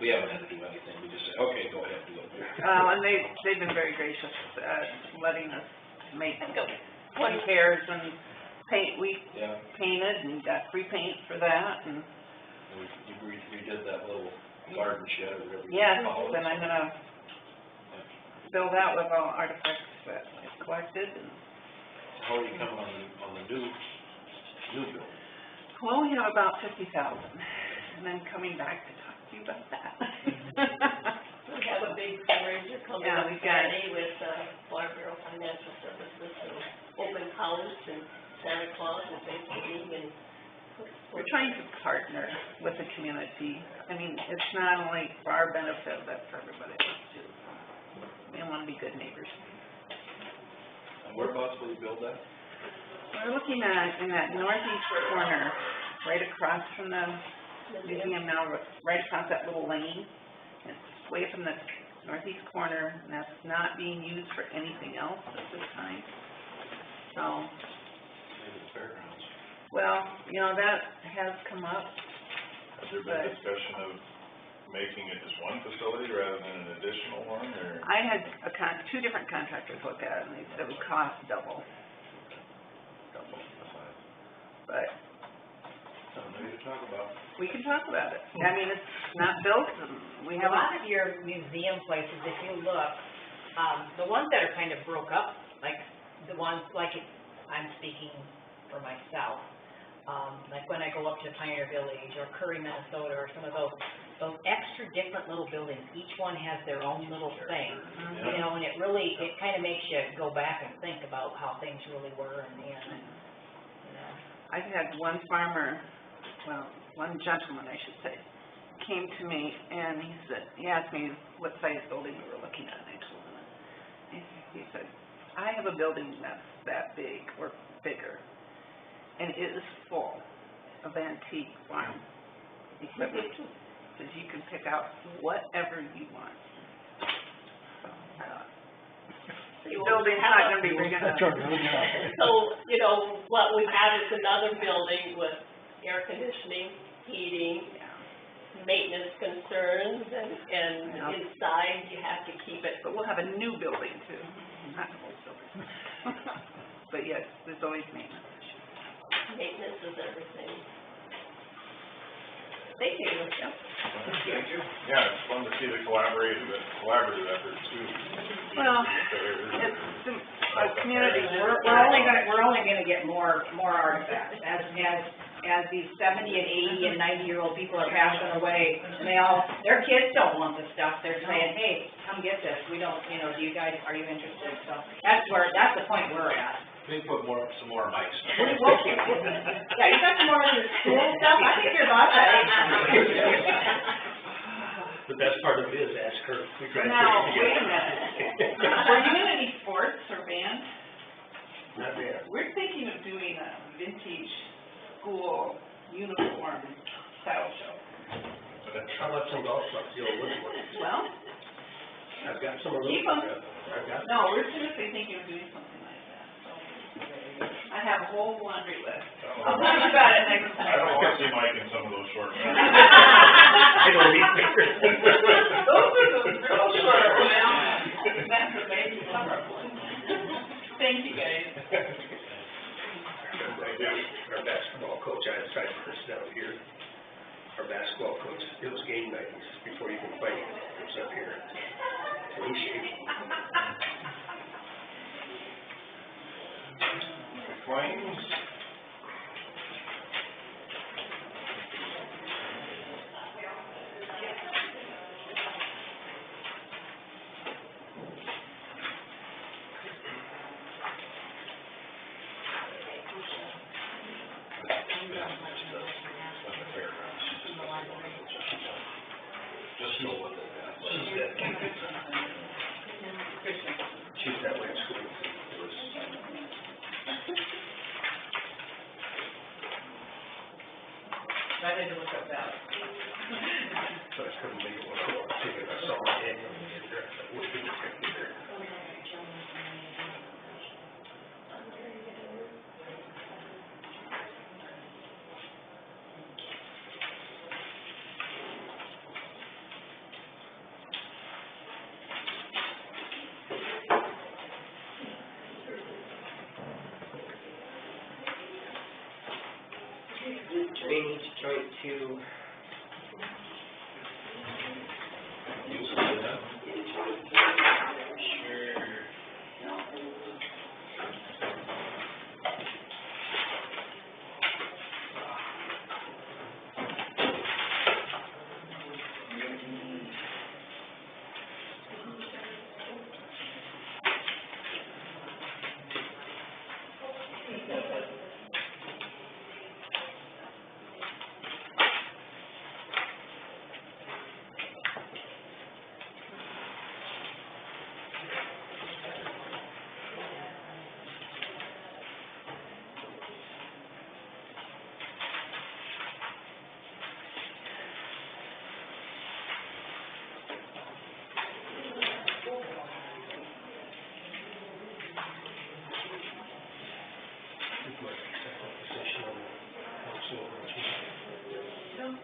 We haven't had to do anything, we just said, okay, go ahead, do it. And they've been very gracious at letting us make repairs and paint. We Yeah, painted and got free paint for that, and we redid that little garden shed or whatever. you yes, call it. and I'm gonna fill that with all artifacts that I've collected, and How are you coming on the new building? well, we have about 50,000, and then coming back to talk to you about that. We have a big fundraiser coming Yeah, up we've got- Friday with, Florida Bureau of Financial Services and open house and Santa Claus and Thanksgiving and. We're trying to partner with the community. I mean, it's not only for our benefit, but for everybody else too. We want to be good neighbors. And whereabouts will you build that? We're looking at, in that northeast corner, right across from the museum now, right across that little lane. It's way up in the northeast corner, and that's not being used for anything else at this time. So, Maybe the fairgrounds. well, you know, that has come up. Has there been discussion of making it just one facility rather than an additional one, or? I had two different contractors look at it, and they said it would cost double. But Something maybe to talk about. we can talk about it. I mean, it's not built, and we A haven't. lot of your museum places, if you look, the ones that are kind of broke up, like the ones, like, I'm speaking for myself, like when I go up to Pioneer Village or Curry, Minnesota, or some of those extra different little buildings, each one has their own little thing, you know, and it really, it kind of makes you go back and think about how things really were, and, you know. I've had one farmer, well, one gentleman, I should say, came to me and he asked me what size building we were looking at, and I told him. He said, I have a building that's that big or bigger, and it is full of antique farm equipment, because you can pick out whatever you want. The building's not gonna be big enough. So, you know, what we have is another building with air conditioning, heating, maintenance concerns, and inside you have to keep it. But we'll have a new building too, not an old building. But yes, there's always maintenance. Maintenance is everything. Thank you. Yep. Thank you. Yeah, it's fun to see the collaborative effort too. Well, it's a community. We're only gonna get more artifacts, as these 70 and 80 and 90-year-old people are passing away, and their kids don't want the stuff, they're saying, hey, come get this, we don't, you know, are you interested? So, that's the point we're at. We can put some more mics. Yeah, you got some more of the school stuff, I think you're about that. The best part of it is ask her, we graduated Now, together. wait a minute. Were you in any sports or band? Not bad. We're thinking of doing a vintage school uniform style show. How about some golf clubs, the old wooden ones? Well, I've got some of those. keep them. I've got. No, we're seriously thinking of doing something like that, so. I have a whole laundry list. I'll tell you about it next time. I don't wanna see Mike in some of those short ones. I don't need pictures. Those are the real short ones. That's the baby summer one. Thank you, guys. Our basketball coach, I had tried to put this down here. Our basketball coach, it was game night, and just before you can fight, it was up here. Clean shape. Claims. Just know what they got. She's that way at school. It was, I had to look up that. but I couldn't make it look cool. I saw my hand on the address, I wish we could get me there. drainage joint two. Sure.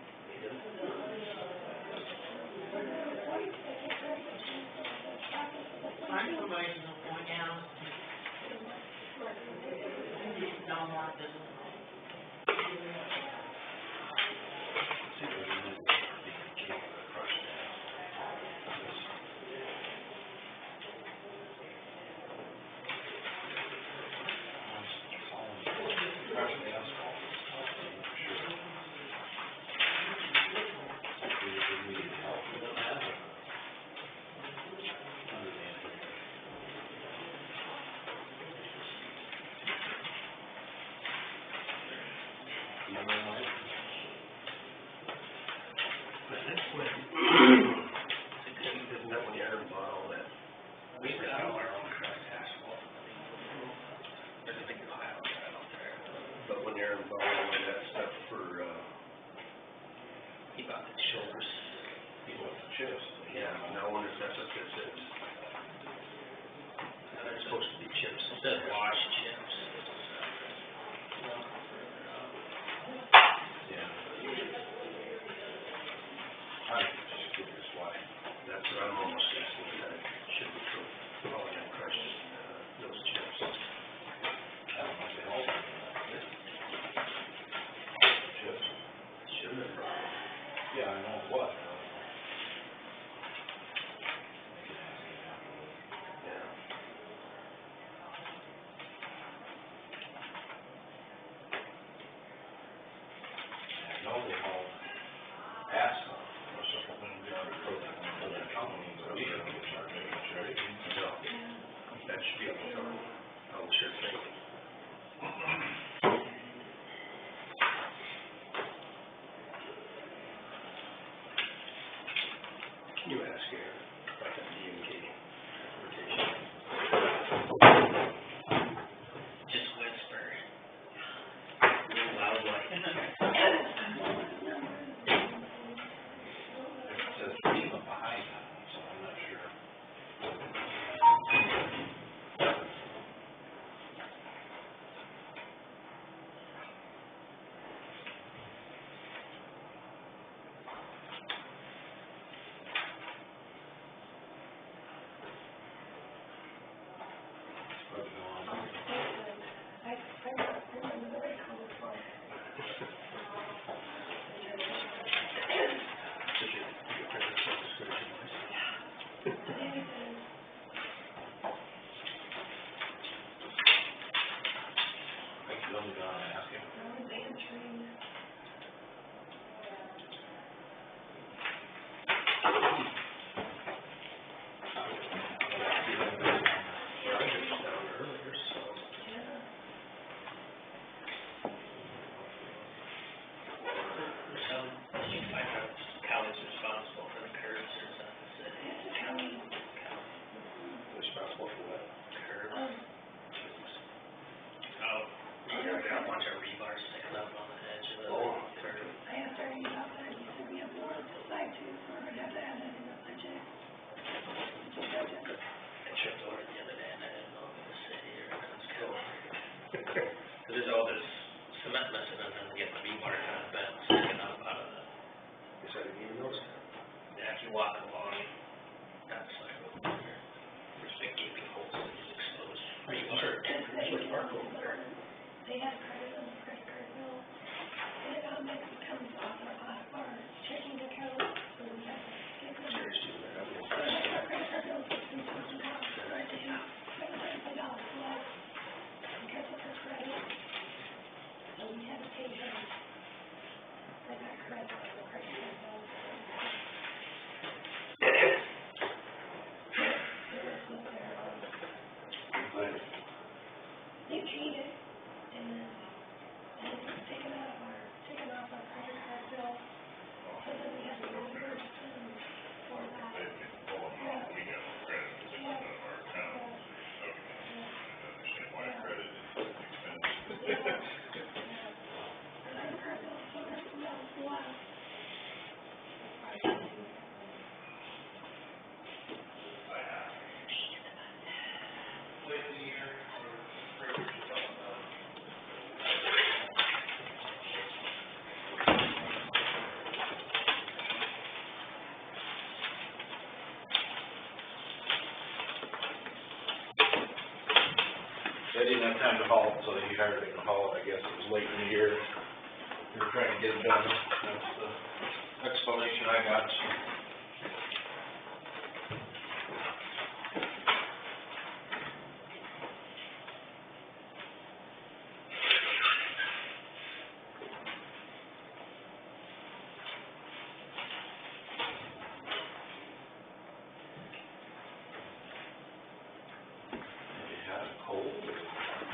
halt, so they hired it to halt, I guess it was late in the year. They were trying to get it done, that's the explanation I got.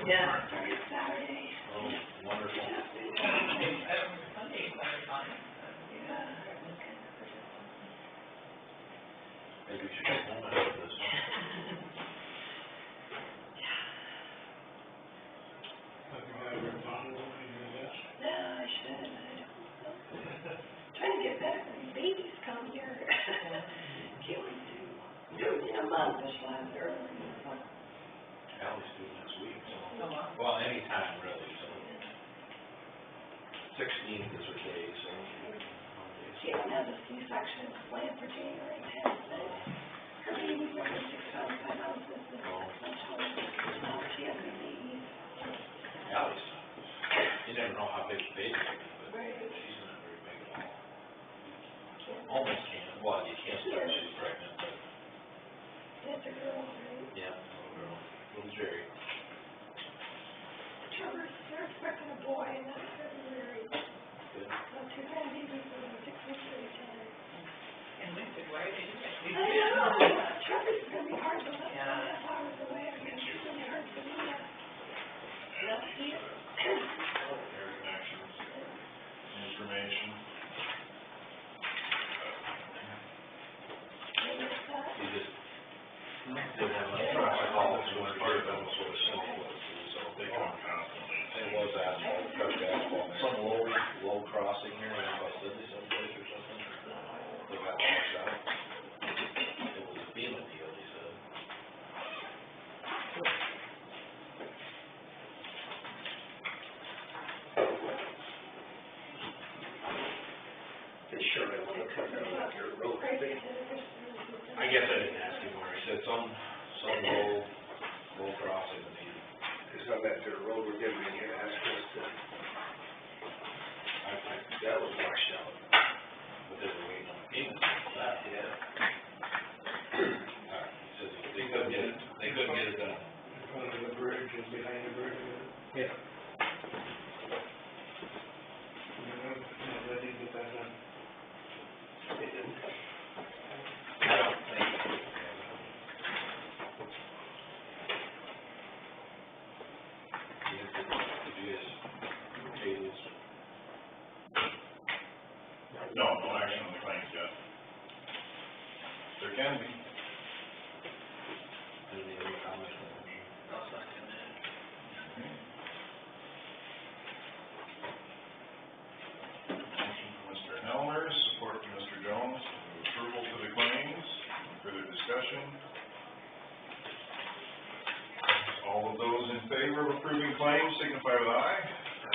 Yeah, started Saturday. Oh, wonderful. Maybe we should go home after this one. Yeah, I should, I don't know. Trying to get better when these babies come here. Can't wait to do it in a month, this last early. Allie's due next week, so, well, anytime really, so. 16th is her day, so. Caitlin has a C-section planned for January 10th, but her baby's only 6 pounds, this is she has a baby. Allie's, you never know how big the baby is, but she's not very big at all. Almost can, well, you can't start, she's pregnant, but. It's a girl, right? Yeah, little girl, little Jerry. They're expecting a boy in February. Good. So 2 grandbabies for 6 weeks at a time. And Lincoln, why are they doing that? I know, Trevor's gonna be hard to let 5 hours away, I guess it's gonna be hard for me to not see it. Air connections, information. You just, they have a traffic call, so it's part of them, sort of simple, so They come constantly. it was asphalt, covered asphalt, some low crossing here, in West Dudley someplace or something, they got washed out. It was a FEMA deal, he said. They sure don't want to cut down that dirt road, do they? I guess I didn't ask him where, he said some low crossing that he, It's on that dirt road we're getting in here, ask us to, that was washed out. But they were waiting on FEMA for that, yeah. He says they couldn't get it done. In front of the bridge and behind the bridge. Yeah. They didn't get that done. they didn't. I don't think. No, no action on the claims yet. There can be. Any other comments? I'll second that. Motion from Mr. Helmer, support from Mr. Jones, approval to the claims. Further discussion? All of those in favor of approving claims signify with aye.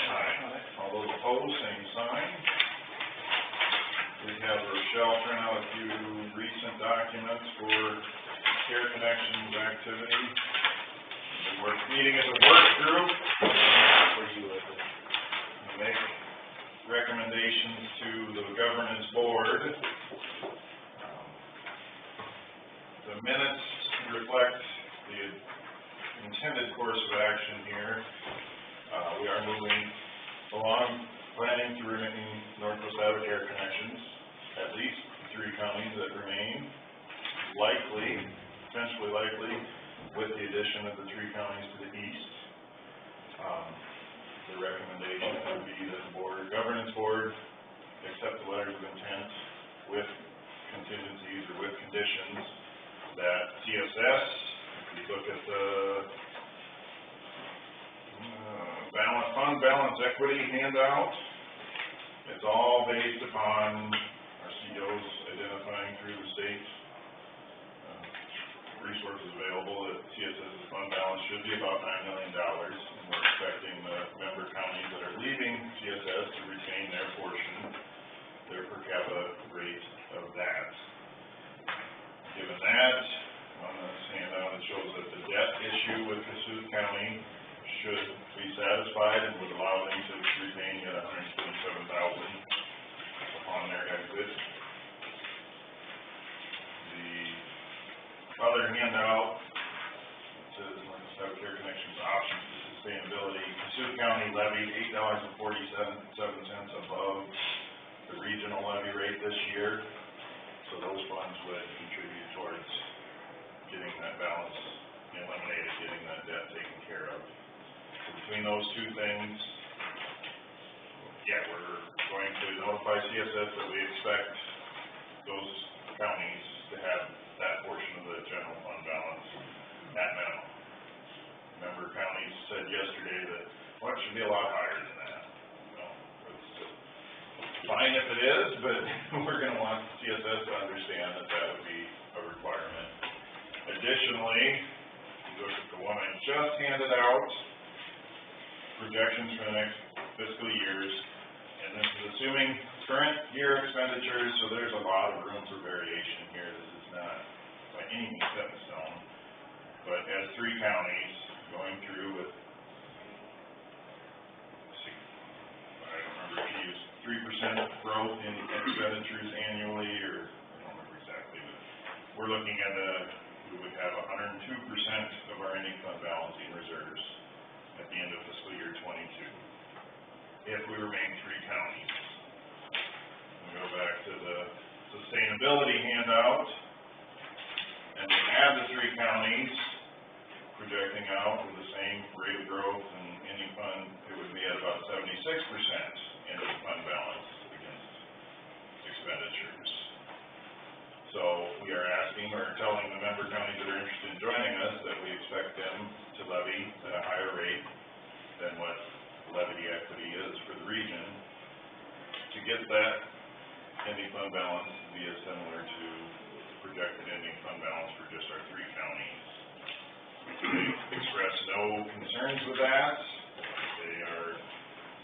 Aye. All those opposed, same sign. We have Rochelle turn out a few recent documents for care connections activity. We're meeting as a work group. Where you at? Make recommendations to the governance board. The minutes reflect the intended course of action here. We are moving along, planning to remain Northwest Iowa Care Connections, at least 3 counties that remain, potentially likely, with the addition of the 3 counties to the east. The recommendation would be that the governance board accept the letters of intent with contingencies or with conditions that CSS, if you look at the fund balance equity handout, it's all based upon our CEOs identifying through the state resources available that CSS's fund balance should be about $9 million, and we're expecting the member counties that are leaving CSS to retain their portion, their per capita rate of that. Given that, on this handout, it shows that the debt issue with Cassuth County should handout, it says, South Care Connections Options to Sustainability. Cassuth County levied $8.47 above the regional levy rate this year, so those funds would contribute towards getting that balance eliminated, getting that debt taken care of. So between those two things, yeah, we're going to notify CSS that we expect those counties to have that portion of the general fund balance at minimum. Member counties said yesterday that, well, it should be a lot higher than that. Well, it's fine if it is, but we're gonna want CSS to understand that that would be a requirement. Additionally, you look at the one I just handed out, projections for the next fiscal years, and this is assuming current year expenditures, so there's a lot of room for variation here. This is not by any means set in stone, but as 3 counties going through with, I don't remember if you used 3% growth in expenditures annually, or I don't remember exactly, but we're looking at we would have 102% of our ending fund balance in reserves at the end of fiscal year 22, if we remain 3 counties. We go back to the sustainability handout, and we add the 3 counties, projecting out with the same rate of growth and ending fund, it would be at about 76% ending fund balance against expenditures. So we are asking or telling the member counties that are interested in joining us that we expect them to levy at a higher rate than what levy equity is for the region, to get that ending fund balance to be as similar to projected ending fund balance for just our 3 counties. They express no concerns with that. They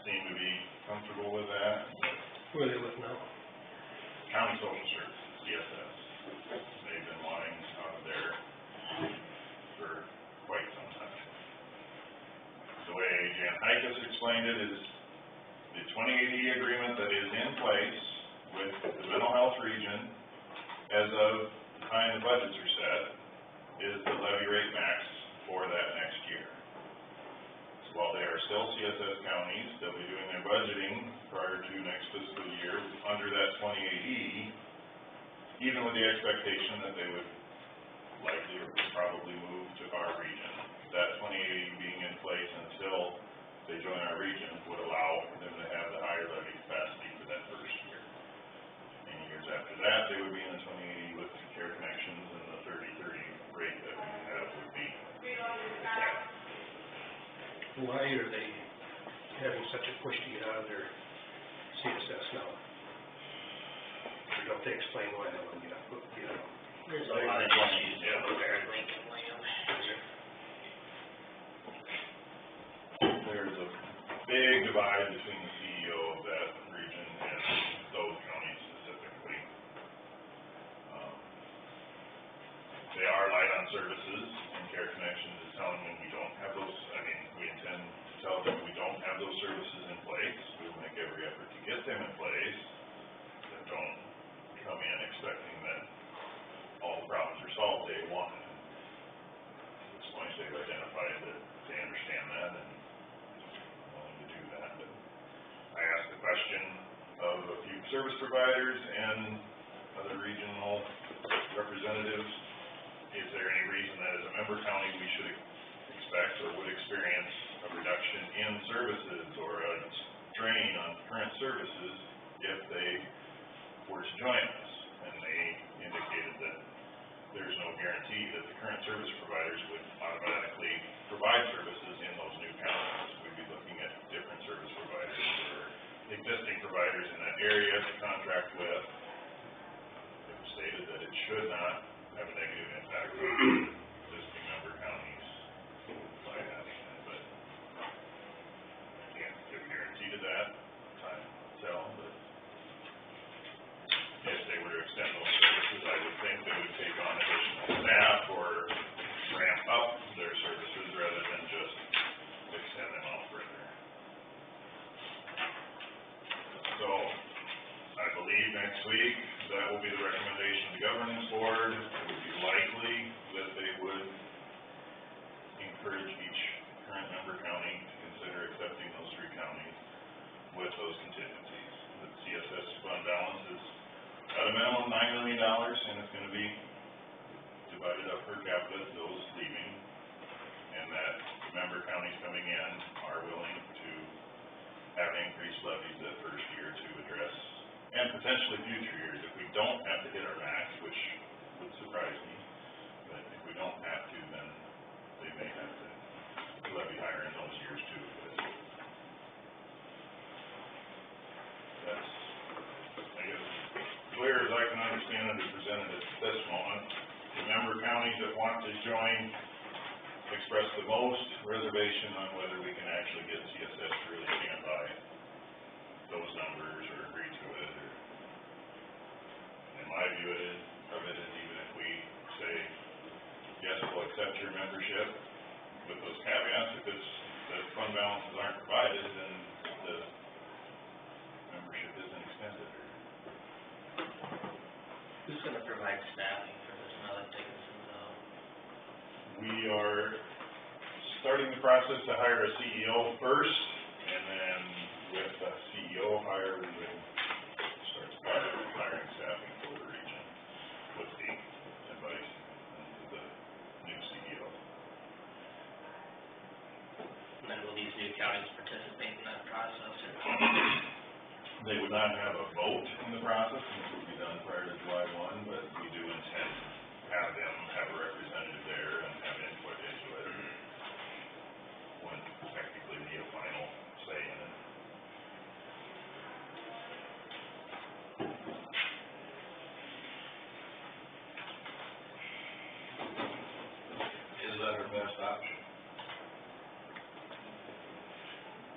seem to be comfortable with that. Who are they with now? County Social Services, CSS. They've been wanting out of there for quite some time. The way Jan Hikus explained it is the 2080 agreement that is in place with the mental health region as of the time the budgets are set is the levy rate max for that next year. So while they are still CSS counties, they'll be doing their budgeting prior to next fiscal year under that 2080, even with the expectation that they would likely or probably move to our region. That 2080 being in place until they join our region would allow them to have the higher levy capacity for that first year. Any years after that, they would be in the 2080 with Care Connections, and the 30/30 rate that we have would be capped. Why are they having such a push to get out of their CSS now? Or don't they explain why they want to get out? There's a lot of issues there, apparently. There's a big divide between the CEO of that region and those counties specifically. They are light on services, and Care Connections is telling them we don't have those, we intend to tell them we don't have those services in place. We will make every effort to get them in place, but don't come in expecting that all the problems are solved day one. At this point, they've identified that they understand that and are willing to do that. But I asked the question of a few service providers and other regional representatives, is there any reason that as a member county we should expect or would experience a reduction in services or a drain on current services if they were to join us? And they indicated that there's no guarantee that the current service providers would automatically provide services in those new counties. We'd be looking at different service providers or existing providers in that area to contract with. It was stated that it should not have a negative impact on existing member counties by having that, but I can't give a guarantee to that. Time will tell, but if they were to extend those services, I would think they would take on additional staff or ramp up their services rather than just extend them out further. So, I believe next week, that will be the recommendation of the governance board. It would be likely that they would encourage each current member county to consider accepting those 3 counties with those contingencies. The CSS fund balance is at a minimum $9 million, and it's gonna be divided up per capita to those leaving, and that member counties coming in are willing to have increased levies that first year to address, and potentially future years, if we don't have to hit our max, which would surprise me, but if we don't have to, then they may have to levy higher in those years too, but that's, I guess, clear as I can understand it, is presented at this moment. The member counties that want to join express the most reservation on whether we can actually get CSS to really stand by those numbers or agree to it, or, in my view of it is even if we say, yes, we'll accept your membership with those caveats, if it's, the fund balances aren't provided, then the membership isn't extended. Who's gonna provide staffing for this now that Dickinson's out? We are starting the process to hire a CEO first, and then with the CEO hire, we will start the process of hiring staffing for the region with the advice of the new CEO. And then will these new counties participate in that process, or? They would not have a vote in the process, and this will be done prior to July 1, but we do intend to have them have a representative there and have input into it. Wouldn't technically be a final say in it. Is that our best option?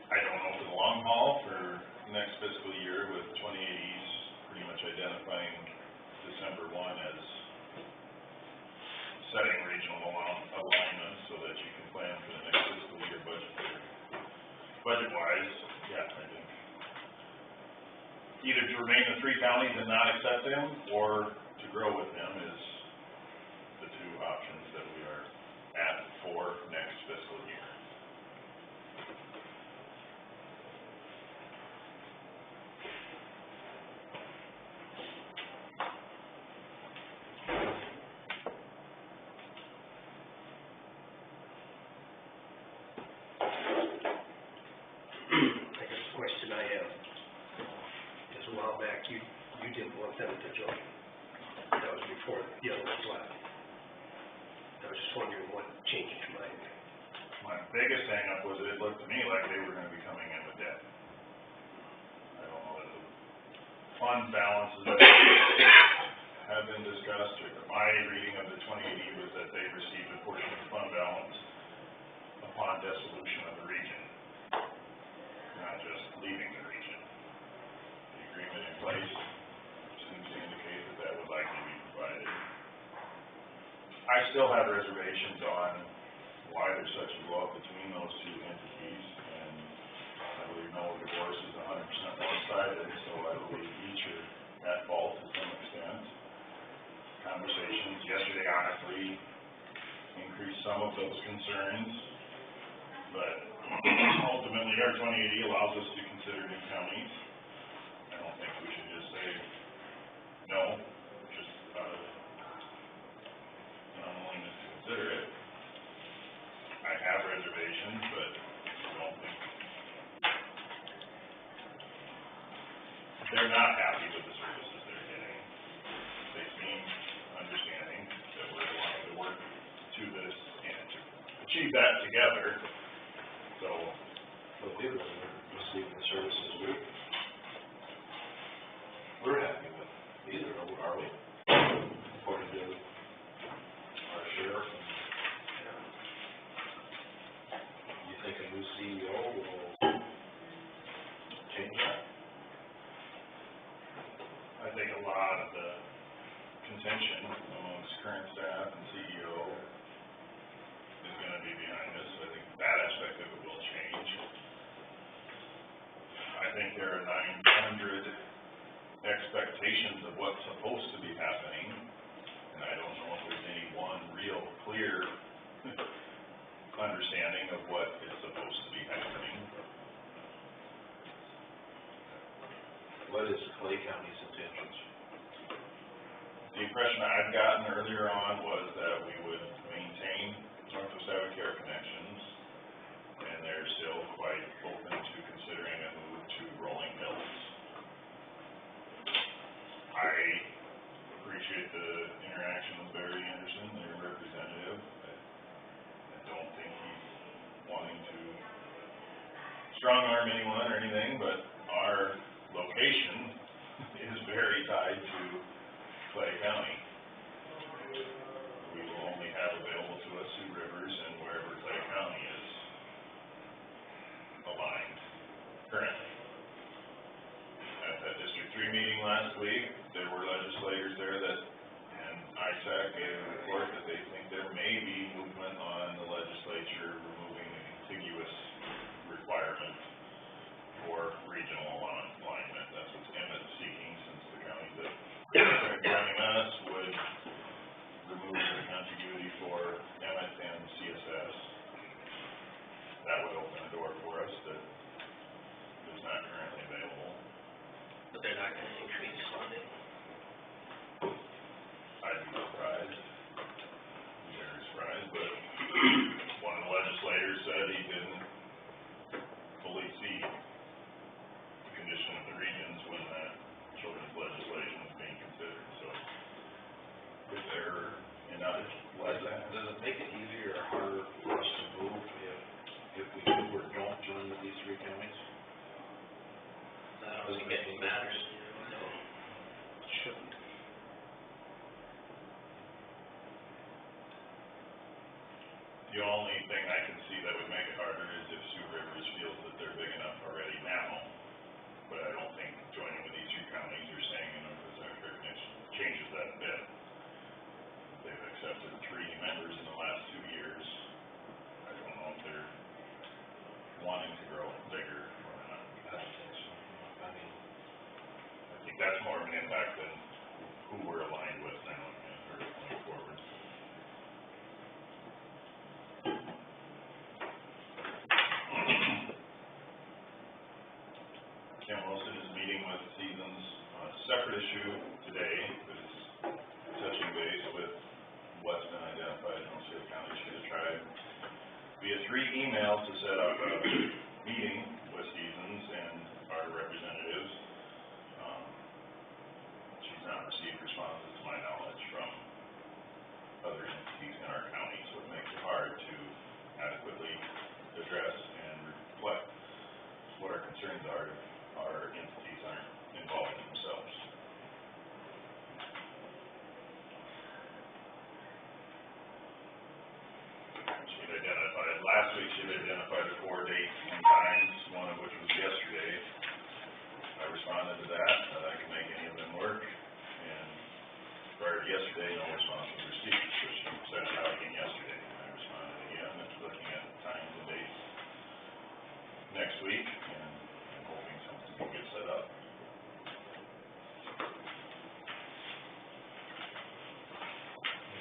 I don't know for the long haul, for next fiscal year with 2080s pretty much identifying December 1 as setting regional alignment so that you can plan for the next fiscal year budget-wise, yeah, I think either to remain the 3 counties and not accept them, or to grow with them is the 2 options that we are at for next fiscal year. I guess the question I have is a while back, you didn't want them to join. That was before the other ones left. I was just wondering what changed your mind. My biggest hang-up was it looked to me like they were gonna be coming in with debt. I don't know that the fund balances have been discussed, or my reading of the 2080 was that they received a portion of the fund balance upon dissolution of the region, not just leaving the region. The agreement in place seems to indicate that that would likely be provided. I still have reservations on why there's such a blow up between those 2 entities, and I believe no divorce is 100% one-sided, so I believe each are at fault to some extent. Conversations yesterday honestly increased some of those concerns, but ultimately our 2080 allows us to consider new counties. I don't think we should just say no, just out of an unwillingness to consider it. I have reservations, but I don't think they're not happy with the services they're getting. They seem understanding that we're wanting to work to this and to achieve that together. So, But we were receiving the services we're happy with, either, are we? According to our sheriff, you think a new CEO will change that? I think a lot of the contention amongst current staff and CEO is gonna be behind us. I think that aspect of it will change. I think there are 900 expectations what is Clay County's intentions? The impression I've gotten earlier on was that we would maintain Northwest Iowa Care connections, and they're still quite open to considering a move to Rolling Hills. I appreciate the interaction with Barry Anderson, their representative. I don't think he's wanting to strong-arm anyone or anything, but our location is very tied to Clay County. We will only have available to us Sioux Rivers and wherever Clay County is aligned currently. At that District 3 meeting last week, there were legislators there that, and ISAC gave a report that they think there may be movement on the legislature removing the contiguous requirement for regional alignment. That's what Emmett's seeking, since the counties that are joining us would remove the contiguity for Emmett and CSS. That would open a door for us that is not currently available. But they're not gonna increase funding. I'd be surprised, very surprised, but one of the legislators said he didn't fully see the condition of the regions when that children's legislation was being considered, so if they're in others like that. Does it make it easier or harder for us to move if we do or don't join with these three counties? I don't think it matters, no. It shouldn't. The only thing I can see that would make it harder is if Sioux Rivers feels that they're big enough already now, but I don't think joining with these two counties or staying in Northwest Iowa Care Connection changes that a bit. They've accepted 3 members in the last 2 years. I don't know if they're wanting to grow bigger or not. I don't think so. I mean, I think that's more of an impact than who we're aligned with now, or going forward. Kim Wilson is meeting with Seasons on a separate issue today, that is touching base with what's been identified in Osceola County. She has tried via 3 emails to set up a meeting with Seasons and our representatives. She's not received responses, to my knowledge, from other entities in our county, so it makes it hard to adequately address and reflect what our concerns are if our entities aren't involved themselves. She had identified, last week she had identified 4 dates and times, one of which was yesterday. I responded to that I can make any of them work, and prior to yesterday, no response was received, so she sent it out again yesterday. I responded again, and looking at times and dates next week, and I'm hoping something will get set up.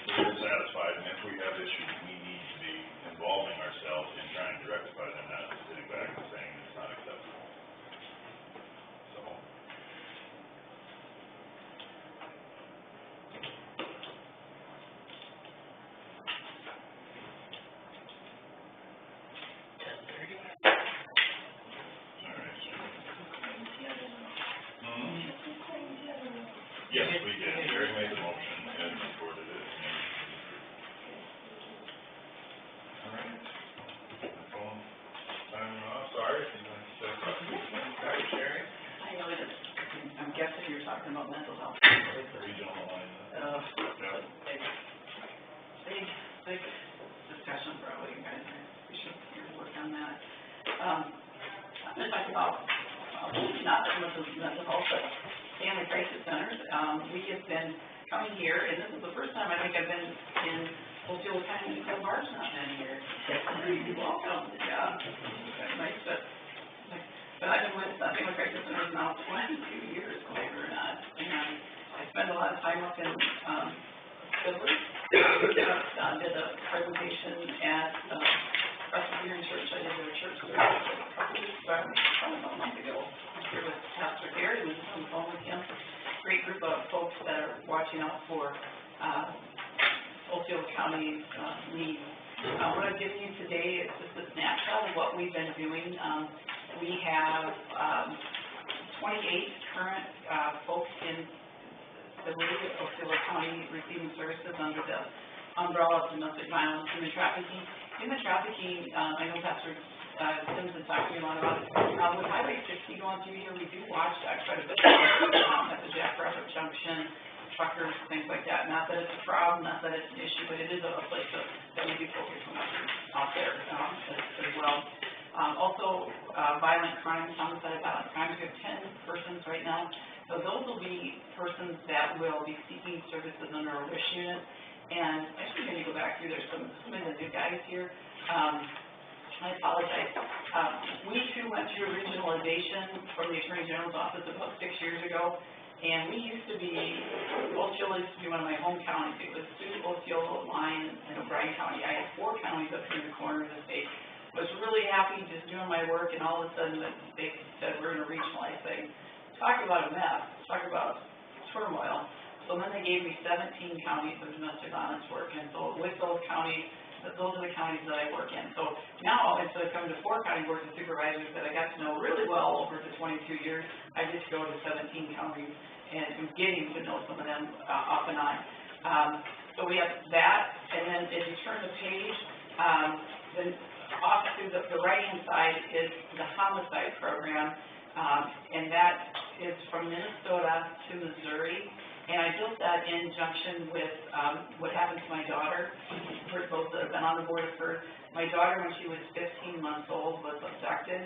If we're satisfied, and if we have issues, we need to be involving ourselves in trying to rectify them, not just sitting back and saying it's not acceptable. So. Yes, we did. Jerry made the motion and recorded it. All right. Phone signing off. Sorry if you want to say something. Hi, Jerry. I know it is, I'm guessing you're talking about mental health. Regional alignment. Yeah. Big discussion probably, you guys, we should work on that. I'm gonna talk about, not so much of mental health, but family crisis centers. We have been coming here, and this is the first time I think I've been in Osceola County Club Bars not many years. You're welcome, yeah, that's nice, but I've been with family crisis centers now 22 years, believe it or not, and I spend a lot of time up in, Philly. Did a presentation at, Presbyterian Church. I did a church service a couple weeks, probably about a month ago, here with Pastor Gary was just on the phone with him. Great group of folks that are watching out for, Osceola County's, needs. What I'm giving you today is just a snapshot of what we've been doing. We have, 28 current, folks in the Osceola County receiving services under the umbrella of domestic violence, human trafficking. Human trafficking, I know Pastor Sims has talked to me a lot about it. With Highway 60 going through here, we do watch that quite a bit at the Jack Rabbit Junction, truckers, things like that. Not that it's a problem, not that it's an issue, but it is a place that we do focus on out there as well. Also, violent crimes, homicide, violent crimes, we have 10 persons right now. So those will be persons that will be seeking services under our WISH unit. And actually, when you go back through, there's some of the new guys here. I apologize. We too went through regionalization from the Attorney General's office about 6 years ago. And we used to be, Osceola used to be one of my home counties. It was Sioux, Osceola, Lyon, and O'Brien County. I had 4 counties up here in the corner of the state. Was really happy just doing my work, and all of a sudden they said we're going to regionalize things. Talk about a mess. Talk about turmoil. So then they gave me 17 counties of domestic violence work, and so with those counties, those are the counties that I work in. So now, instead of coming to 4 county boards of supervisors that I got to know really well over the 22 years, I get to go to 17 counties and I'm getting to know some of them off and on. So we have that, and then if you turn the page, then off to the right-hand side is the homicide program, and that is from Minnesota to Missouri. And I built that in junction with what happened to my daughter. For those that have been on the board have heard, my daughter, when she was 15 months old, was abducted,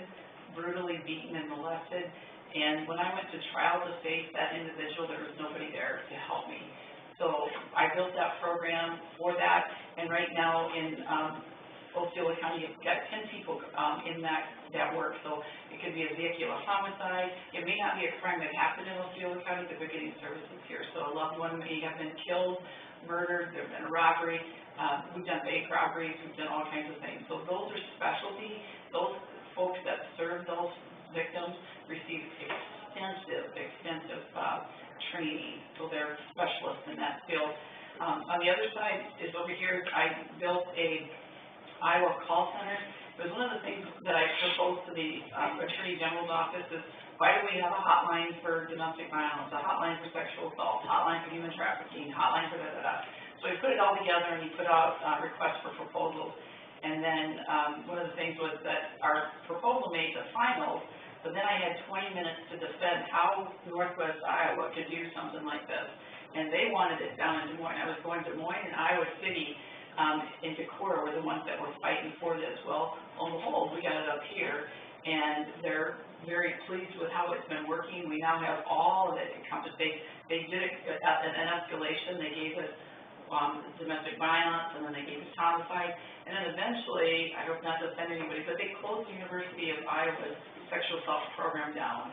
brutally beaten and molested. And when I went to trial to face that individual, there was nobody there to help me. So I built that program for that. And right now in Osceola County, you've got 10 people in that work. So it could be a vehicular homicide. It may not be a crime that happened in Osceola County, but they're getting services here. So a loved one may have been killed, murdered, there's been a robbery. We've done bank robberies, we've done all kinds of things. So those are specialty. Those folks that serve those victims receive extensive training. So they're specialists in that field. On the other side is over here, I built a Iowa call center. It was one of the things that I proposed to the Attorney General's office is, why do we have a hotline for domestic violence, a hotline for sexual assault, hotline for human trafficking, hotline for da-da-da. So we put it all together and we put out requests for proposals. And then one of the things was that our proposal made the finals, but then I had 20 minutes to defend how Northwest Iowa could do something like this. And they wanted it down in Des Moines. I was going to Des Moines and Iowa City in Decorah were the ones that were fighting for this. Well, on the whole, we got it up here, and they're very pleased with how it's been working. We now have all of it encompassed. They did an escalation. They gave us domestic violence, and then they gave us homicide, and then eventually, I hope not to offend anybody, but they closed the University of Iowa's sexual assault program down.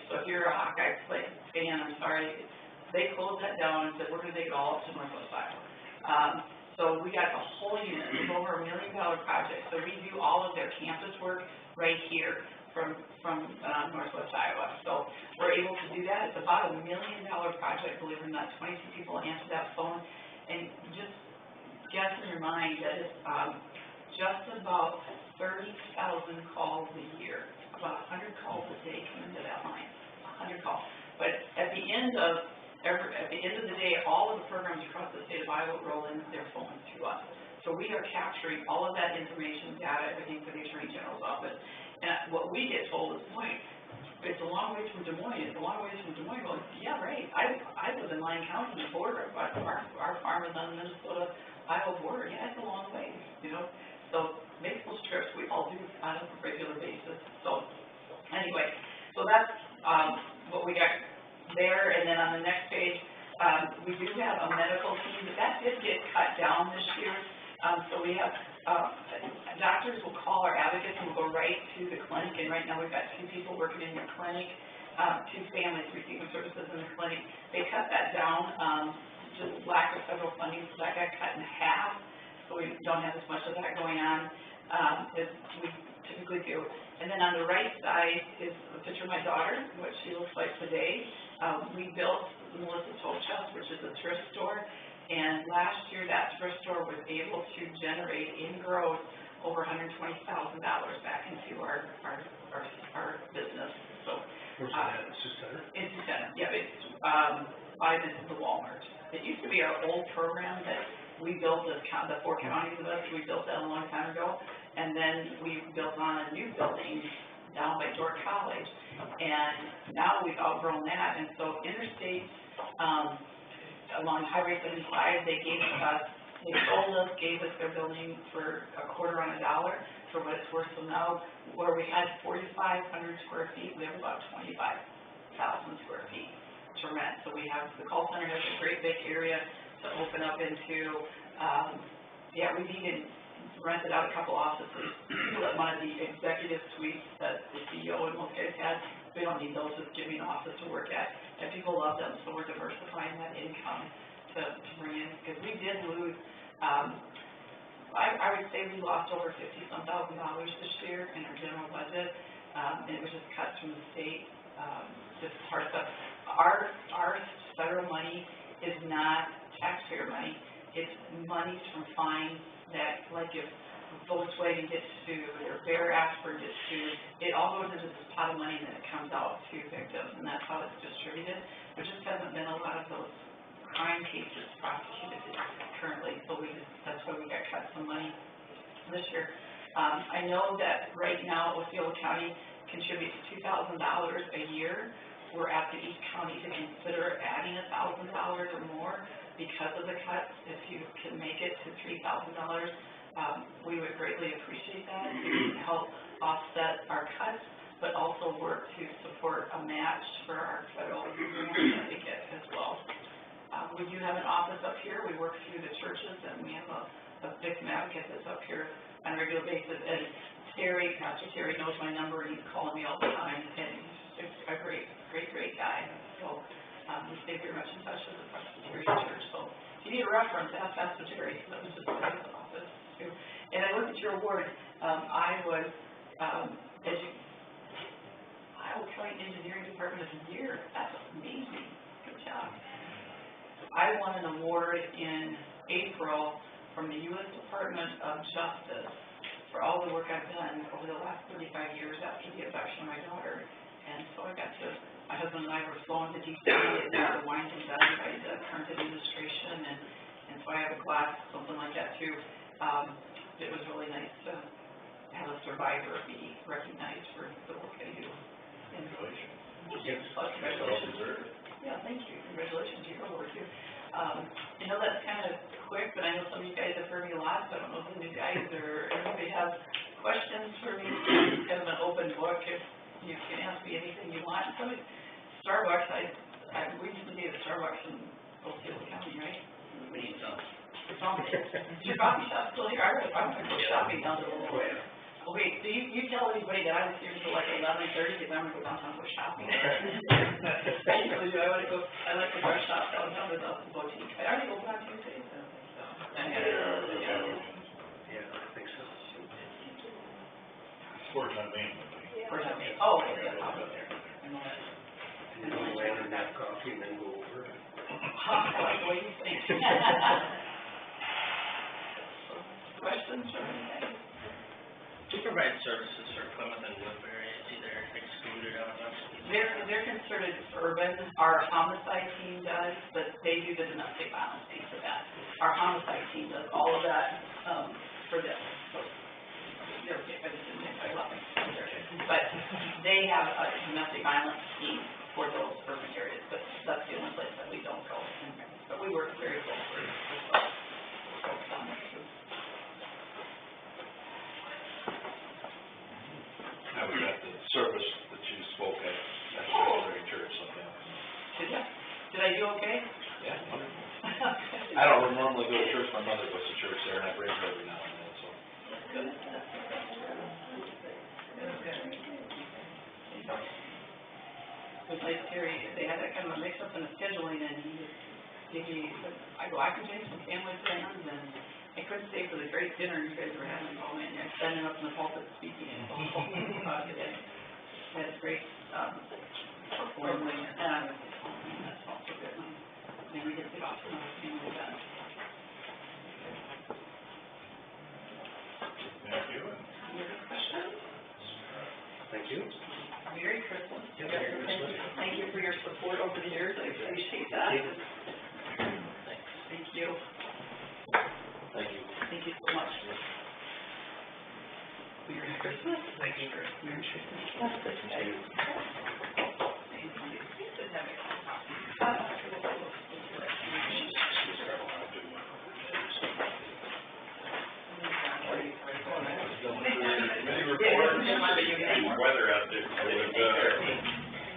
So if you're a Hawkeye fan, I'm sorry, they closed that down and said, we're going to take it all up to Northwest Iowa. So we got the whole unit. It was over $1 million project. So we do all of their campus work right here from Northwest Iowa. So we're able to do that. It's about $1 million project, believe it or not. 22 people answered that phone. And just guess in your mind that it's just about 30,000 calls a year. About 100 calls a day come into that line. 100 calls. But at the end of the day, all of the programs across the state of Iowa roll in their phones to us. So we are capturing all of that information, data, everything for the Attorney General's office. And what we get told is, boy, it's a long way from Des Moines. It's a long way from Des Moines. Well, yeah, right. I live in Lyon County, the border. Our farm is on the Minnesota-Iowa border. Yeah, it's a long way, you know. So make those trips. We all do on a regular basis. So anyway, so that's what we got there. And then on the next page, we do have a medical team, but that did get cut down this year. So we have doctors will call our advocates and we'll go right to the clinic. And right now we've got 2 people working in your clinic, 2 families receiving services in the clinic. They cut that down, just lack of federal funding, so that got cut in half. So we don't have as much of that going on. We typically do. And then on the right side is a picture of my daughter, what she looks like today. We built Melissa's Tool Chest, which is a thrift store, and last year that thrift store was able to generate in growth over $120,000 back into our business, so. Where's that, Sioux Center? In Sioux Center, yeah, it's, by the Walmart. It used to be our old program that we built the 4 counties of us, we built that a long time ago, and then we built on a new building down by Dordt College, and now we've outgrown that, and so Interstate, along Highway 75, they gave us their building for $0.25 on a dollar for what it's worth. So now, where we had 4,500 square feet, we have about 25,000 square feet to rent. So we have, the call center has a great big area to open up into. We've even rented out a couple offices. One of the executive suites that the CEO and most guys had, we don't need those, just give me an office to work at. And people love them, so we're diversifying that income to bring in, because we did lose, I would say we lost over $50,000 this year in our general budget, and it was just cuts from the state, just hard stuff. Our federal money is not taxpayer money, it's monies from fines that, like if Volkswagen gets sued, or Bear Aspirin gets sued, it all goes into this pot of money and then it comes out to victims, and that's how it's distributed. There just hasn't been a lot of those crime cases prosecuted currently, so that's why we got cut some money this year. I know that right now Osceola County contributes $2,000 a year. We're asking each county to consider adding $1,000 or more because of the cuts. If you can make it to $3,000, we would greatly appreciate that. It would help offset our cuts, but also work to support a match for our federal grant that we get as well. We do have an office up here. We work through the churches, and we have a victim advocate that's up here on a regular basis. And Pastor Terry knows my number, and he's calling me all the time, and he's a great guy. So we stay very much in touch with the Presbyterian Church. So if you need a reference, ask Pastor Terry. That was just his office too. And I looked at your award. I was Iowa County Engineering Department of the Year. That's amazing. Good job. I won an award in April from the U.S. Department of Justice for all the work I've done over the last 35 years after the abduction of my daughter. And so my husband and I were flown to D.C. at the wine and done by the current administration, and so I have a class, something like that too. It was really nice to have a survivor be recognized for the work they do. Congratulations. Congratulations. Yeah, thank you. Congratulations, your award too. I know that's kind of quick, but I know some of you guys have heard me a lot, so I don't know if the new guys or everybody has questions for me. It's kind of an open book. If you can ask me anything you want. Starbucks, we used to be at Starbucks in Osceola County, right? We need some. Is your coffee shop still here? I'm gonna go shopping down the road. Okay, so you tell anybody that I was here until like 11:30, because I'm gonna go downtown and go shopping. I usually do. I like to brush shop downtown with the boutique. I already open on Tuesdays, so. Yeah, I think so. Sports on Main. Sports on Main. Oh, okay, yeah, I'll go there. I know that. And then we'll land and have coffee and then go over. I like the way you think. Questions or anything? Do you provide services for Plymouth and Woodbury? Is either excluded out of that? They're considered urban. Our homicide team does, but they do the domestic violence piece of that. Our homicide team does all of that, for them. So, but they have a domestic violence team for those urban areas, but that's the only place that we don't go. But we work very closely with folks on this. Now we got the service that you spoke at the Presbyterian Church sometime. Did I do okay? Yeah, wonderful. I don't normally go to church, my mother goes to church there, and I bring her every now and then, so. Good. With like Terry, they had that kind of a mix up in the scheduling, and he just gave me, I can change some family plans, and I couldn't stay for the great dinner you guys were having, oh man, you're standing up in the pulpit speaking and that's great, performing, that's also good. Maybe we get to talk to them, see what we've done. Thank you. Any other questions? Thank you. Merry Christmas. Yeah, Merry Christmas. Thank you for your support over the years, I appreciate that. Thank you. Thank you. Thank you so much. Merry Christmas. Thank you. Merry Christmas. That's good. Thank you. You should have it. Committee reports, weather out there. I would,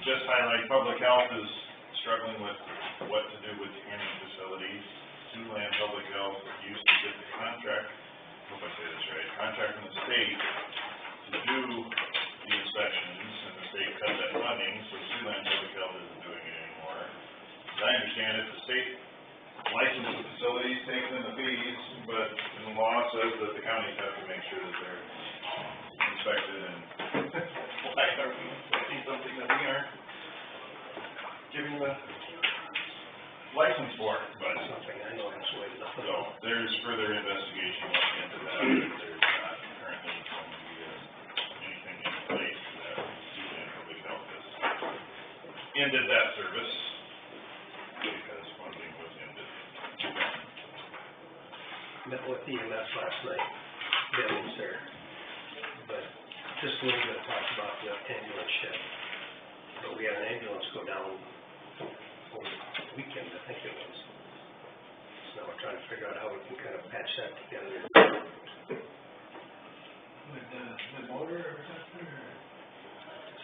just highlight, public health is struggling with what to do with training facilities. Siouxland Public Health used to get the contract, I hope I say this right, contract from the state to do the inspections, and the state cut that funding, so Siouxland Public Health isn't doing it anymore. As I understand it, the state licenses the facilities, takes in the fees, but the law says that the counties have to make sure that they're inspected, and why are we inspecting something that we aren't giving the license for? But Something I know absolutely nothing so about. there's further investigation looking into that. There's not currently going to be anything in place that Siouxland Public Health has ended that service because funding was ended. Met with EMS last night, Ben was there, but just a little bit talked about the ambulance shed. But we had an ambulance go down over the weekend, I think it was. So now we're trying to figure out how we can kind of patch that together. With the motor or something, or?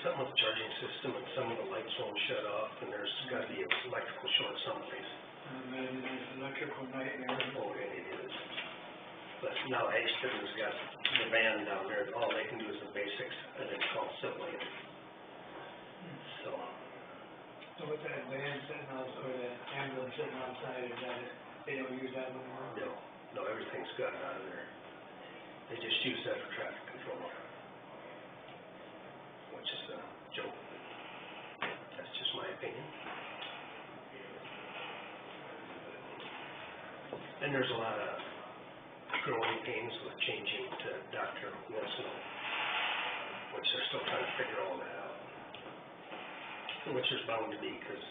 Something with the charging system, and some of the lights won't shut off, and there's gotta be an electrical short someplace. And then there's electrical nightmare. Oh, and it is. But now Hastings got the van down there, all they can do is the basics, and it's called Siouxland. So, So with that van sitting out, or the ambulance sitting outside, is that it? They don't use that no more? no, everything's gotten out of there. They just use that for traffic control, which is a joke. That's just my opinion. And there's a lot of growing pains with changing to Dr. Wilson, which they're still trying to figure all that out. Which is bound to be, because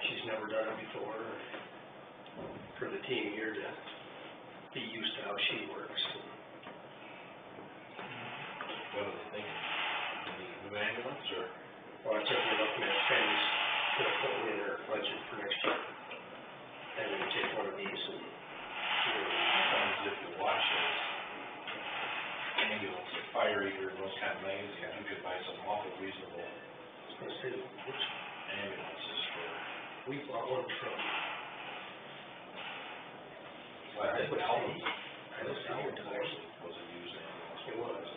she's never done it before, for the team here to be used to how she works. What are they thinking? The new ambulance, or? Well, I think we're looking at things to put in their budget for next year. And then take one of these and Sometimes if you watch those ambulance or fire eater and those kind of things, you could buy some awful reasonable ambulances for. we bought one from, Well, I think Alvin, I was Iowa City. was a used ambulance. It was.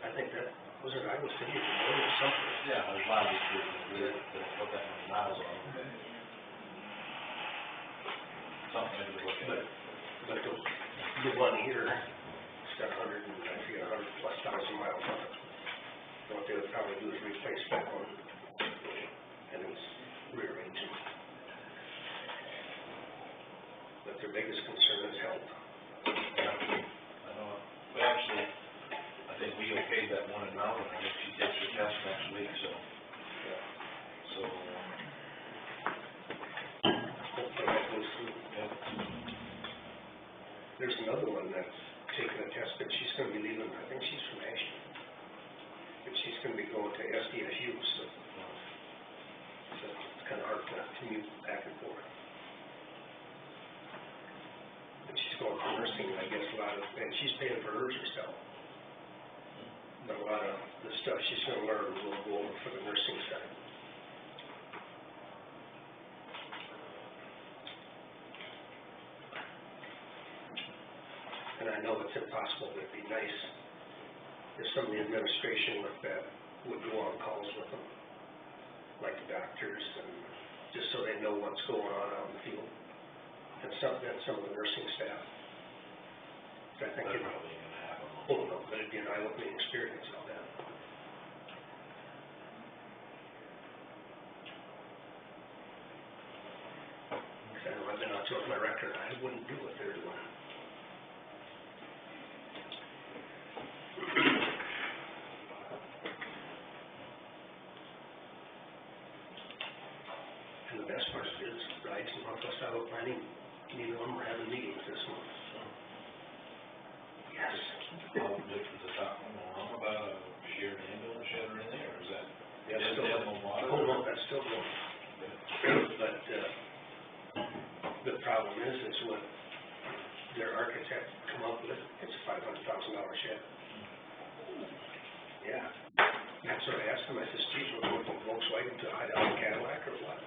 I think that, was it Iowa City or something? Yeah, there's a lot of these that don't put that many miles on them. Something maybe to look at. But the one here, it's got 100 plus thousand miles on it. And what they would probably do is replace that one, and it's rearrange it. But their biggest concern is health. I know, we actually, I think we okayed that one in Mountain, I think she takes her test next week, so. So, Hopefully that goes through. yeah. There's another one that's taking a test, but she's gonna be leaving, I think she's from Ashland. But she's gonna be going to SDSU, so it's kinda hard to commute back and forth. But she's going for nursing, I guess, a lot of, and she's paying for hers herself. But a lot of the stuff she's gonna learn will go over for the nursing side. And I know it's impossible, but it'd be nice if some of the administration with that would go on calls with them, like the doctors, and just so they know what's going on out in the field. And some of the nursing staff. I think it, probably ain't gonna happen. oh, no, but again, I wouldn't experience all that. Because I know I've been out there with my record, I wouldn't do what they're doing. And the best part is, Rides and Northwest Iowa Planning, neither of them are having meetings this month, so. Yes. How different the top one, about a shared ambulance shed or anything, or is that? That's Is still, that no water? oh, no, that's still going. But, the problem is what their architect come up with, it's a $500,000 shed. Yeah, that's what I asked him, I said, geez, we're going from Volkswagen to Idaho Cadillac or what?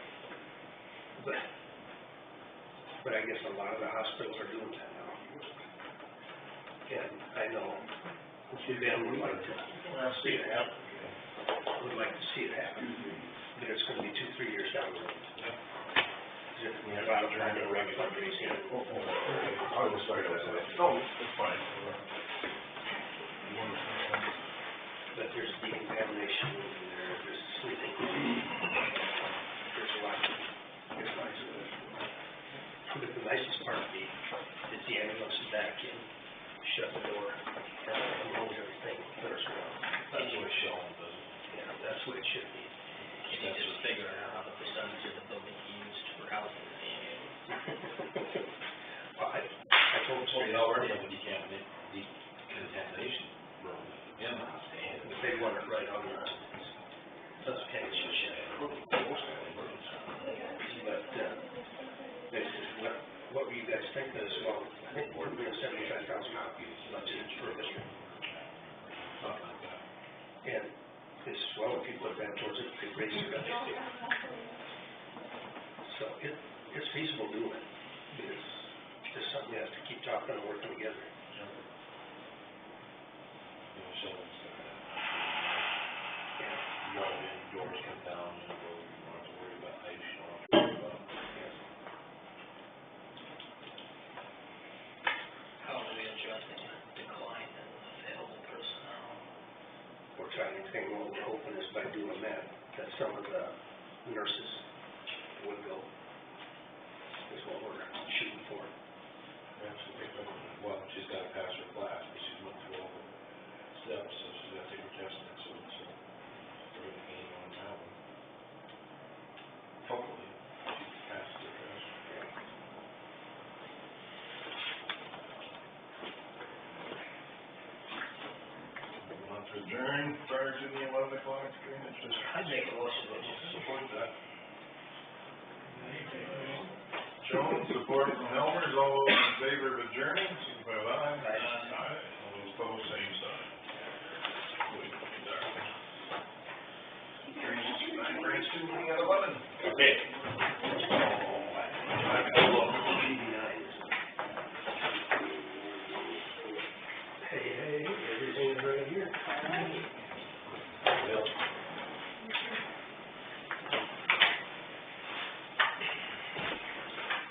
But I guess a lot of the hospitals are doing that now. And I know, Ben would like to see it happen. Would like to see it happen, but it's gonna be 2-3 years down the road. We have a lot of time to run fundraising. I'll just start that way. No, it's fine. But there's decontamination, there's sleeping. There's a lot, there's lots of it. But the nicest part of the, is the ambulance is back in, shut the door, and hold everything, there's one. That's the way Sheldon does it. Yeah, that's what it should be. You need to figure out how the percentage of the building used for housing is being used. Well, I told Well, they already have a decontamination room in the house, and But they want it right on the, that's a candy shed. But, they said, what were you guys thinking as well? I think we're doing $75,000 budget for this year. something like that. And this, well, if you put that towards it, they raise it up. So it's feasible doing it. It's just something you have to keep talking and working together. You know, Sheldon's, Yeah. drive in, doors come down, and you don't have to worry about ice, you don't have to worry about. How do we adjust the decline in available personnel? We're trying to think, what we're hoping is by doing that some of the nurses would go, is what we're shooting for. Well, she's got to pass her class, but she's went through all the steps, so she's got to take her test next week, so we're gonna gain on that one. Hopefully, she passes the test. Want to adjourn prior to the 11 o'clock drainage district? I'd make a motion to Support that. Jones, support from Helmers, all those in favor of adjourning, signify with aye. Aye. All those opposed, same sign. Drainage, brings to meeting at 11. Okay. Hey, everything's right here.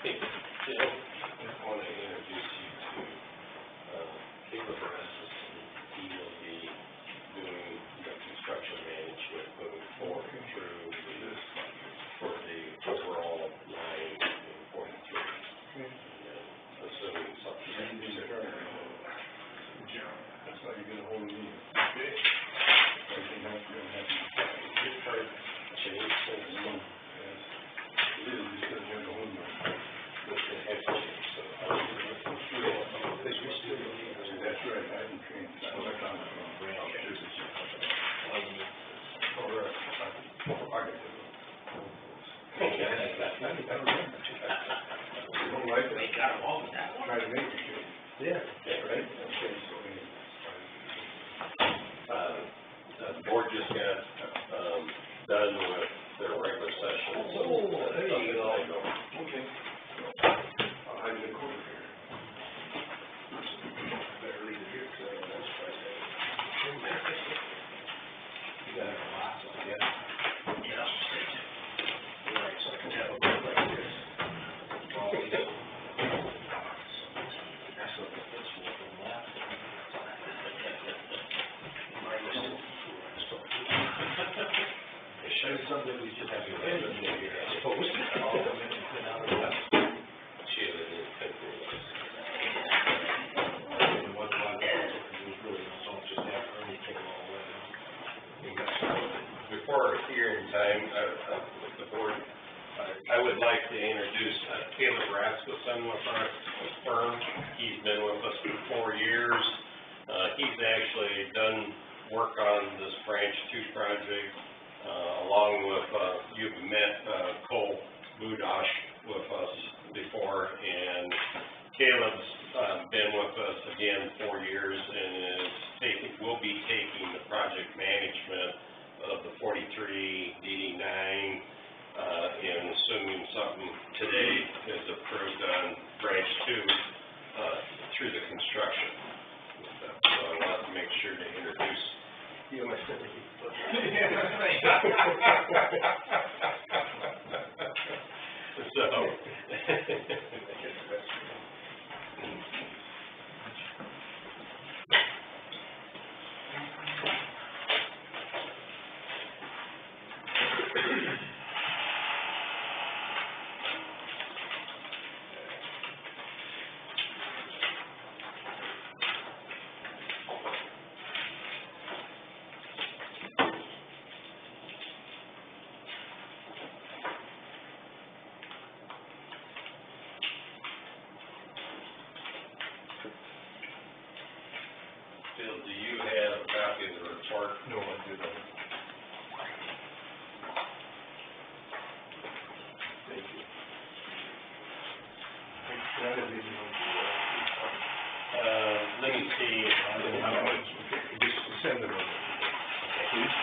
Hey, Jill, I want to introduce you to, Caleb Francis, and he will be doing the construction management moving forward through this, for the overall line in 43. And assuming something. That's how you get a hold of me. Okay. Everything else you're gonna have to get card Change things, really just gonna have a hold of me. with the head change, so I was That's right, I didn't train, I was on the brand, We got them all with that one. Try to make it. Yeah. Right? Okay, so the board just got, done with their regular session, so. There you go. okay. I'm in the corner here. Better leave it here, so that's Friday. You got a lot, so I guess. Yeah. Right, so I can have a look like this. All these. That's what, that's I would like to introduce Caleb Rasmussen with our firm. He's been with us for 4 years. He's actually done work on this Branch 2 project, along with, you've met Cole Budosh with us before, and Caleb's been with us again 4 years and will be taking the project management of the 43, DD9, and assuming something today is approved on Branch 2, through the construction. So I want to make sure to introduce. You know my sympathy. Bill, do you have a copy of the report? No, I do not. Thank you. Let me see. Just send them over. Please.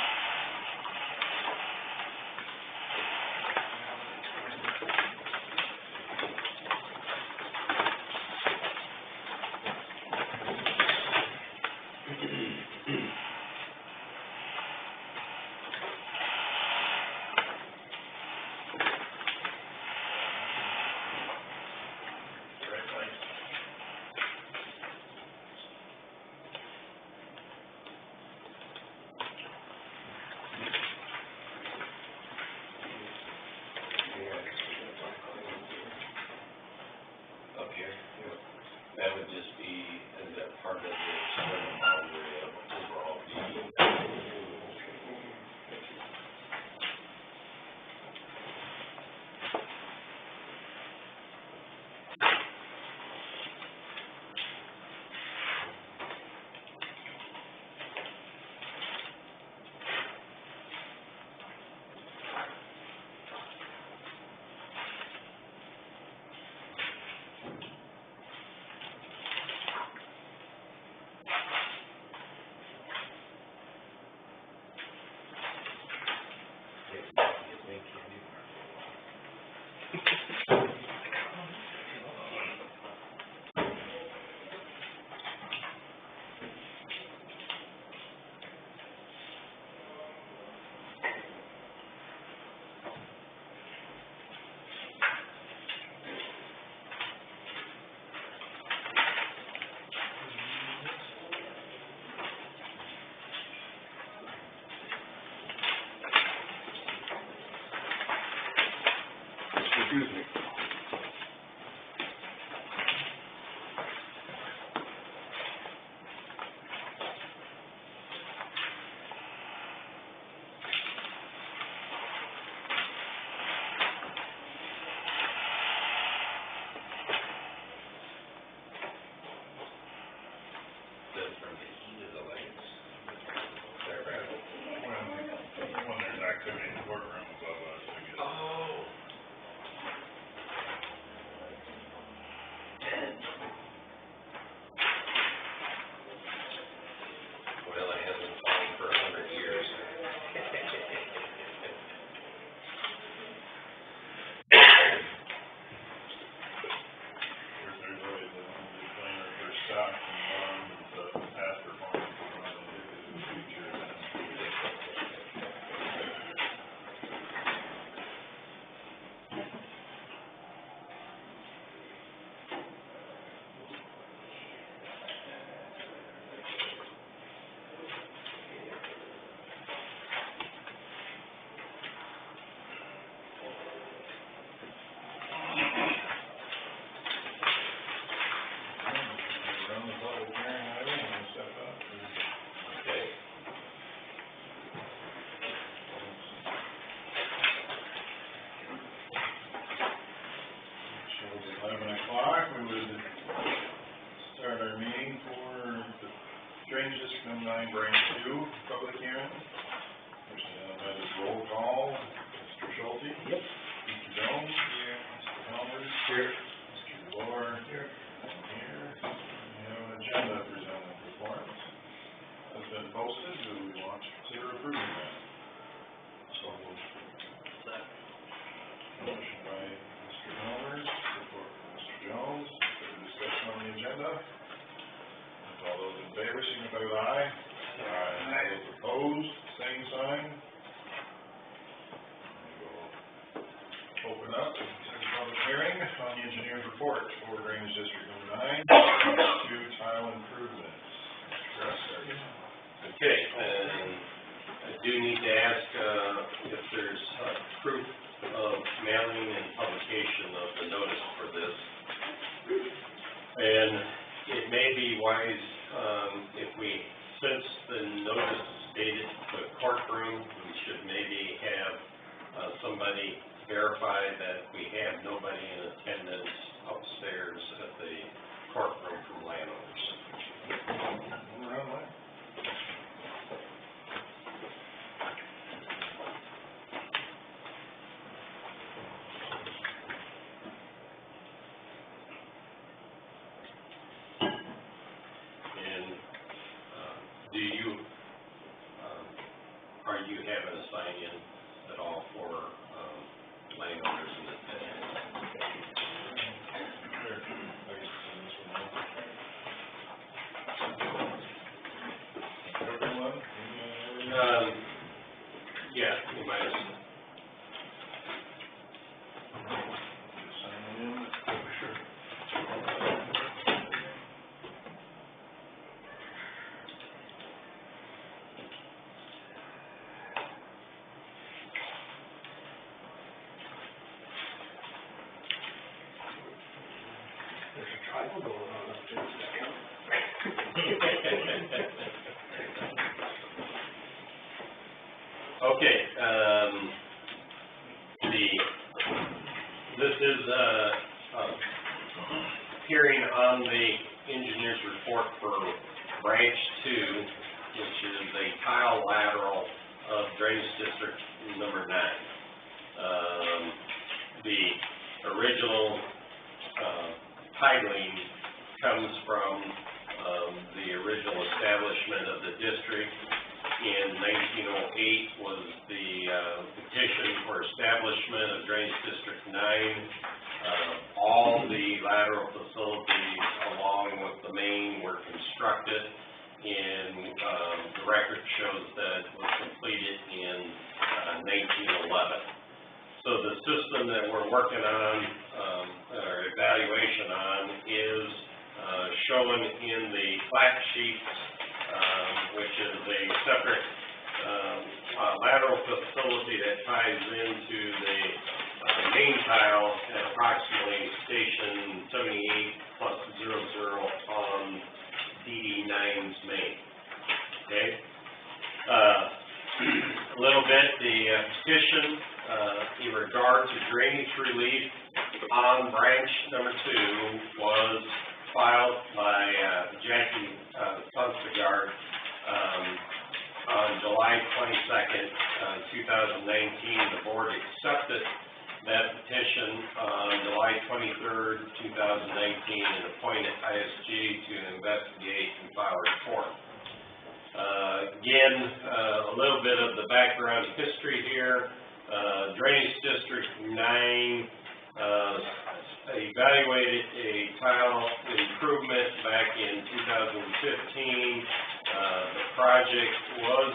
Up here? That would just be, as a part of the external boundary of overall DD. Excuse me. That's from the heat of the lights. There, right? When there's activity in the courtroom above us, I guess. Oh. Drainage District number 9, branch 2, public hearing. First, that is roll call. Mr. Schulte? Yep. Mr. Jones? Here. Mr. Helmers? Here. Mr. DeBoer? Here. I'm here. We have an agenda presented before us. Has been posted. Do we want to consider approving that? So moved. Motion by Mr. Helmers, support by Mr. Jones. Further discussion on the agenda? All those in favor, signify with aye. Aye. Those opposed, same sign. We will open up the second public hearing on the engineer's report for Drainage District number 9, 2 tile improvements. Mr. Grasser. Okay, and I do need to ask, if there's, proof of mailing and publication of the notice for this. And it may be wise, if we, since the notice stated the courtroom, we should maybe have, somebody verify that we have nobody in attendance upstairs at the courtroom from landowners. Do you, are you having a sign-in at all for, landowners in attendance? Yeah, you might as well. There's a tribal going on up there. Okay, this is a hearing on the engineer's report for branch 2, which is a tile lateral of Drainage District number 9. The original, titling comes from, the original establishment of the district. In 1908 was the petition for establishment of Drainage District 9. All the lateral facilities along with the main were constructed, and the record shows that it was completed in 1911. So the system that we're working on, or evaluation on, is shown in the flat sheet, which is a separate lateral facility that ties into the main tile at approximately station 78+00 on DD9's main. Okay? A little bit, the petition in regard to drainage relief on branch number 2 was filed by Jackie Sunstagard on July 22nd, 2019. The board accepted that petition on July 23rd, 2019, and appointed ISG to investigate and file a report. Again, a little bit of the background history here. Drainage District 9 evaluated a tile improvement back in 2015. The project was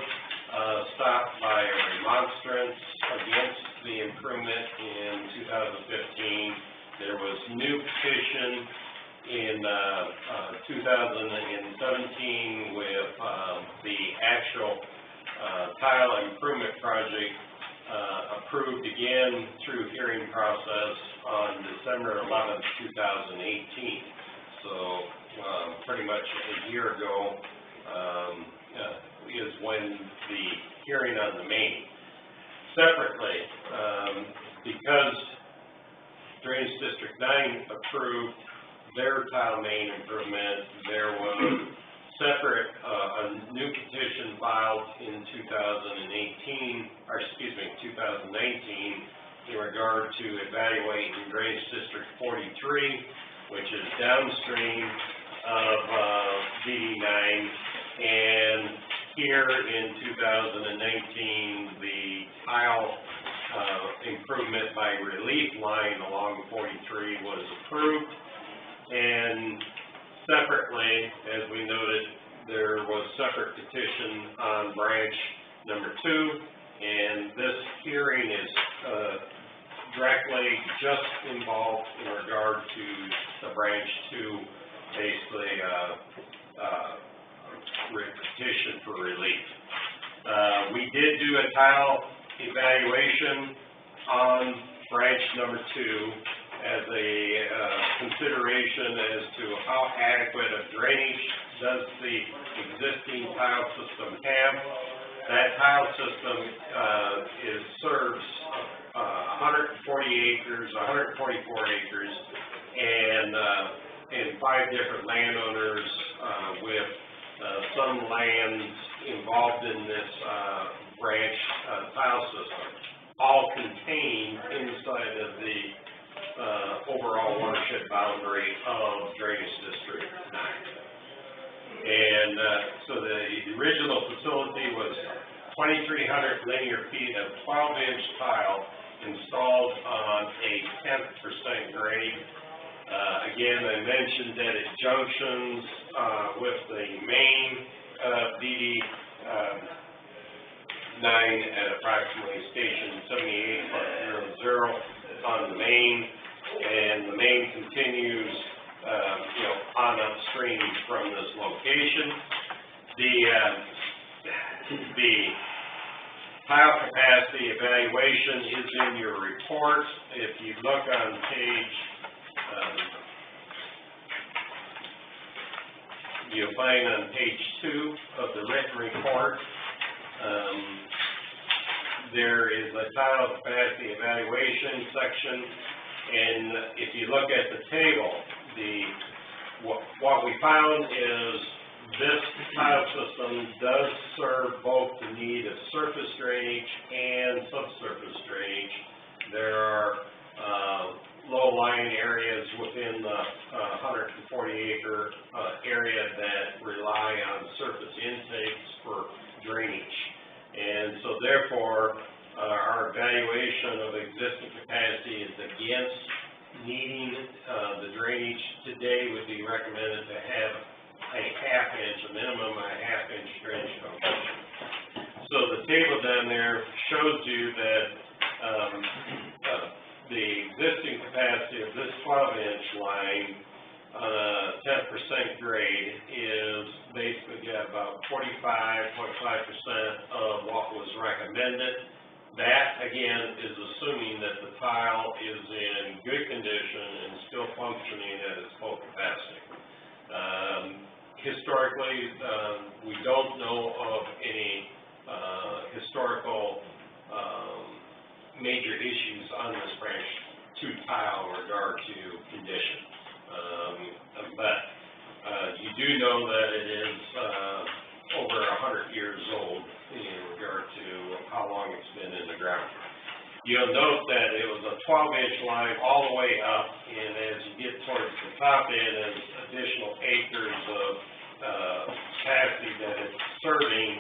stopped by a remonstrance against the improvement in 2015. There was new petition in 2017 with the actual tile improvement project approved again through hearing process on December 11th, 2018. So pretty much a year ago is when the hearing on the main. Separately, because Drainage District 9 approved their tile main improvement, there was separate, a new petition filed in 2019, in regard to evaluating Drainage District 43, which is downstream of, DD9. And here in 2019, the tile, improvement by relief line along 43 was approved. And separately, as we noted, there was separate petition on branch number 2, and this hearing is directly just involved in regard to the branch 2, basically petition for relief. We did do a tile evaluation on branch number 2 as a consideration as to how adequate of drainage does the existing tile system have. That tile system serves 144 acres, and 5 different landowners with some lands involved in this branch tile system, all contained inside of the overall watershed boundary of Drainage District 9. And so the original facility was 2,300 linear feet of 12-inch tile installed on a 10% grade. Again, I mentioned that it junctions with the main DD 9 at approximately station 78.00 on the main, and the main continues, on upstream from this location. The tile capacity evaluation is in your report. If you look on page, you'll find on page 2 of the written report, there is a tile capacity evaluation section, and if you look at the table, what we found is this tile system does serve both the need of surface drainage and subsurface drainage. There are low-lying areas within the 140-acre area that rely on surface intakes for drainage. And so therefore, our evaluation of existing capacity is against needing the drainage. Today would be recommended to have a half-inch, a minimum of a half-inch drainage coefficient. So the table down there shows you that the existing capacity of this 12-inch line on a 10% grade is basically about 45.5% of what was recommended. That, again, is assuming that the tile is in good condition and still functioning at its full capacity. Historically, we don't know of any historical major issues on this branch 2 tile in regard to condition. But you do know that it is over 100 years old in regard to how long it's been in the ground. You'll note that it was a 12-inch line all the way up, and as you get towards the top end, as additional acres of capacity that it's serving,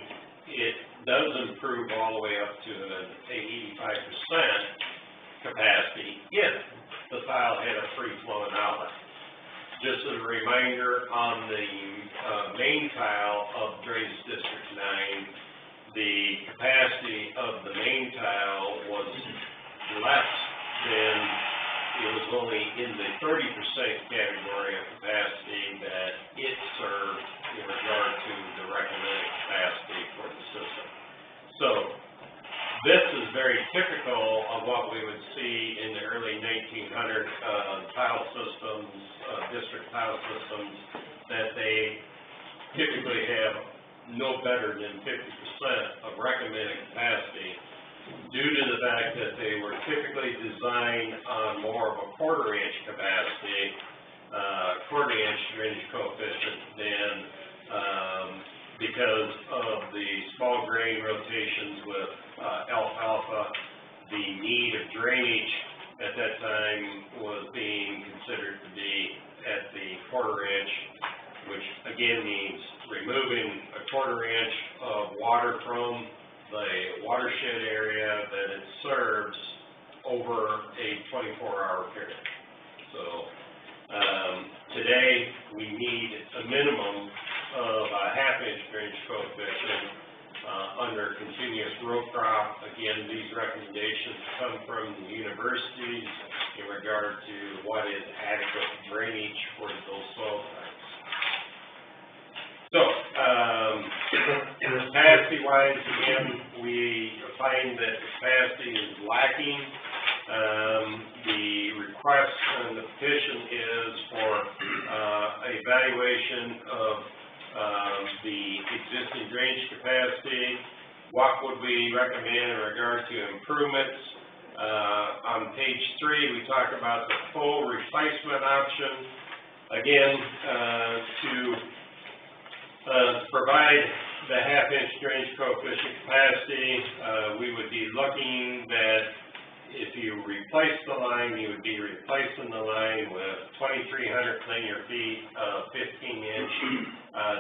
it does improve all the way up to an 85% capacity if the tile had a free-flowing outlet. Just as a reminder, on the main tile of Drainage District 9, the capacity of the main tile was less than, it was only in the 30% category of capacity that it served in regard to the recommended capacity for the system. So this is very typical of what we would see in the early 1900 tile systems, district tile systems, that they typically have no better than 50% of recommended capacity due to the fact that they were typically designed on more of a quarter-inch capacity, quarter-inch drainage coefficient than grain rotations with, alfalfa. The need of drainage at that time was being considered to be at the quarter inch, which again means removing a quarter inch of water from the watershed area that it serves over a 24-hour period. So, today, we need a minimum of a half-inch drainage coefficient, under continuous row crop. Again, these recommendations come from the universities in regard to what is adequate drainage for those soil types. So, capacity-wise, again, we find that capacity is lacking. The request and the petition is for evaluation of the existing drainage capacity. What would we recommend in regard to improvements? On page 3, we talk about the full replacement option. Again, to provide the half-inch drainage coefficient capacity, we would be looking that if you replace the line, you would be replacing the line with 2,300 linear feet of 15-inch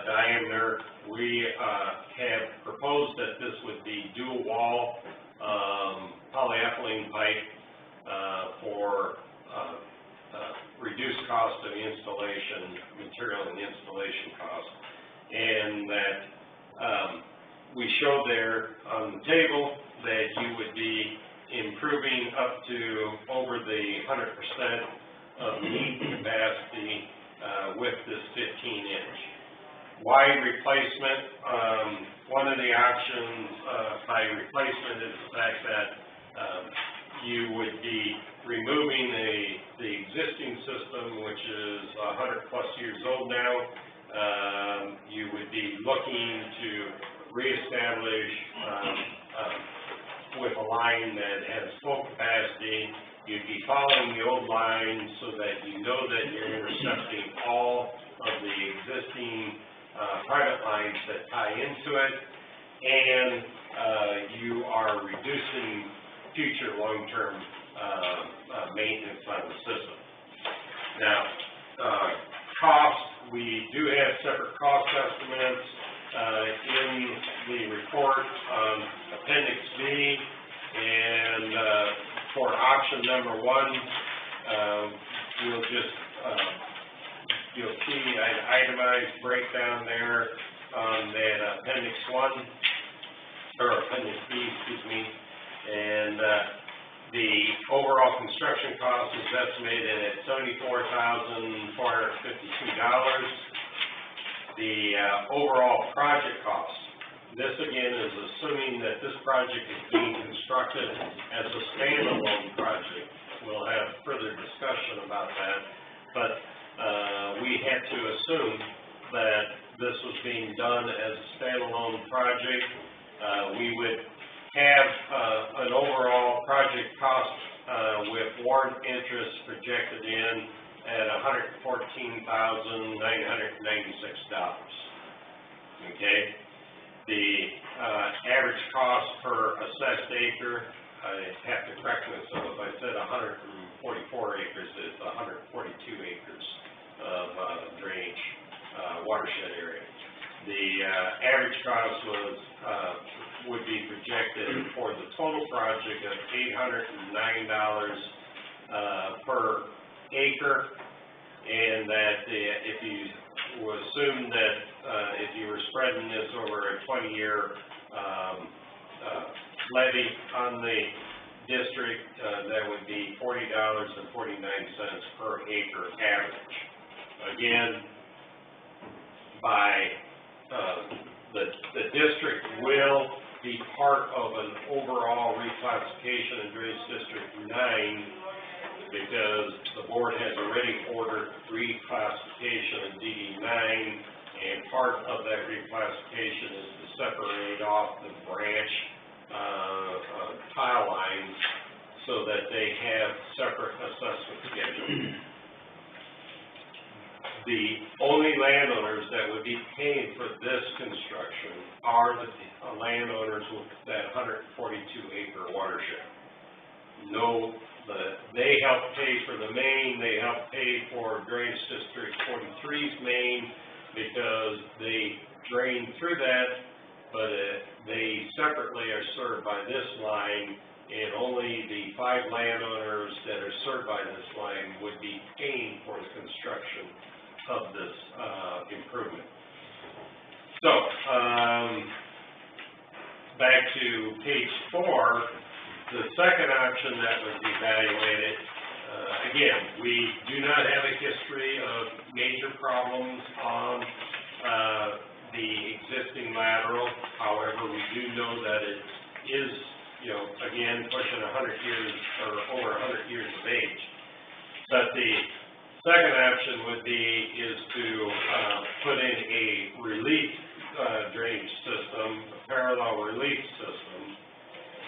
diameter. We have proposed that this would be dual wall polyethylene pipe for reduced cost of installation, material and installation cost. And that we showed there on the table that you would be improving up to over the 100% of need capacity with this 15-inch. Why replacement? One of the options by replacement is the fact that you would be removing the existing system, which is 100+ years old now. You would be looking to reestablish with a line that has full capacity. You'd be following the old line so that you know that you're intercepting all of the existing private lines that tie into it, and you are reducing future long-term maintenance on the system. Now, cost, we do have separate cost estimates in the report, Appendix B, and for option number 1, we'll just, you'll see an itemized breakdown there on that Appendix 1, or Appendix B, excuse me, and the overall construction cost is estimated at $74,452. The overall project cost, this again is assuming that this project is being constructed as a standalone project. We'll have further discussion about that, but we had to assume that this was being done as a standalone project. We would have an overall project cost with warrant interest projected in at $114,996. Okay? The average cost per assessed acre, I have to correct myself, if I said 144 acres, it's 142 acres of drainage watershed area. The average cost was would be projected for the total project of $809 per acre, and that if you assume that if you were spreading this over a 20-year levy on the district, that would be $40.49 per acre average. Again, by the district will be part of an overall reclassification in Drainage District 9, because the board has already ordered reclassification in DD 9, and part of that reclassification is to separate off the branch tile lines so that they have separate assessment schedules. The only only landowners that would be paying for this construction are the landowners with that 142-acre watershed. No, they help pay for the main, they help pay for Drainage District 43's main, because they drain through that, but they separately are served by this line, and only the 5 landowners that are served by this line would be paying for the construction of this improvement. So, back to page 4, the second option that was evaluated, again, we do not have a history of major problems on the existing lateral. However, we do know that it is, again, pushing 100 years or over 100 years of age. But the second option would be to put in a relief drainage system, a parallel relief system,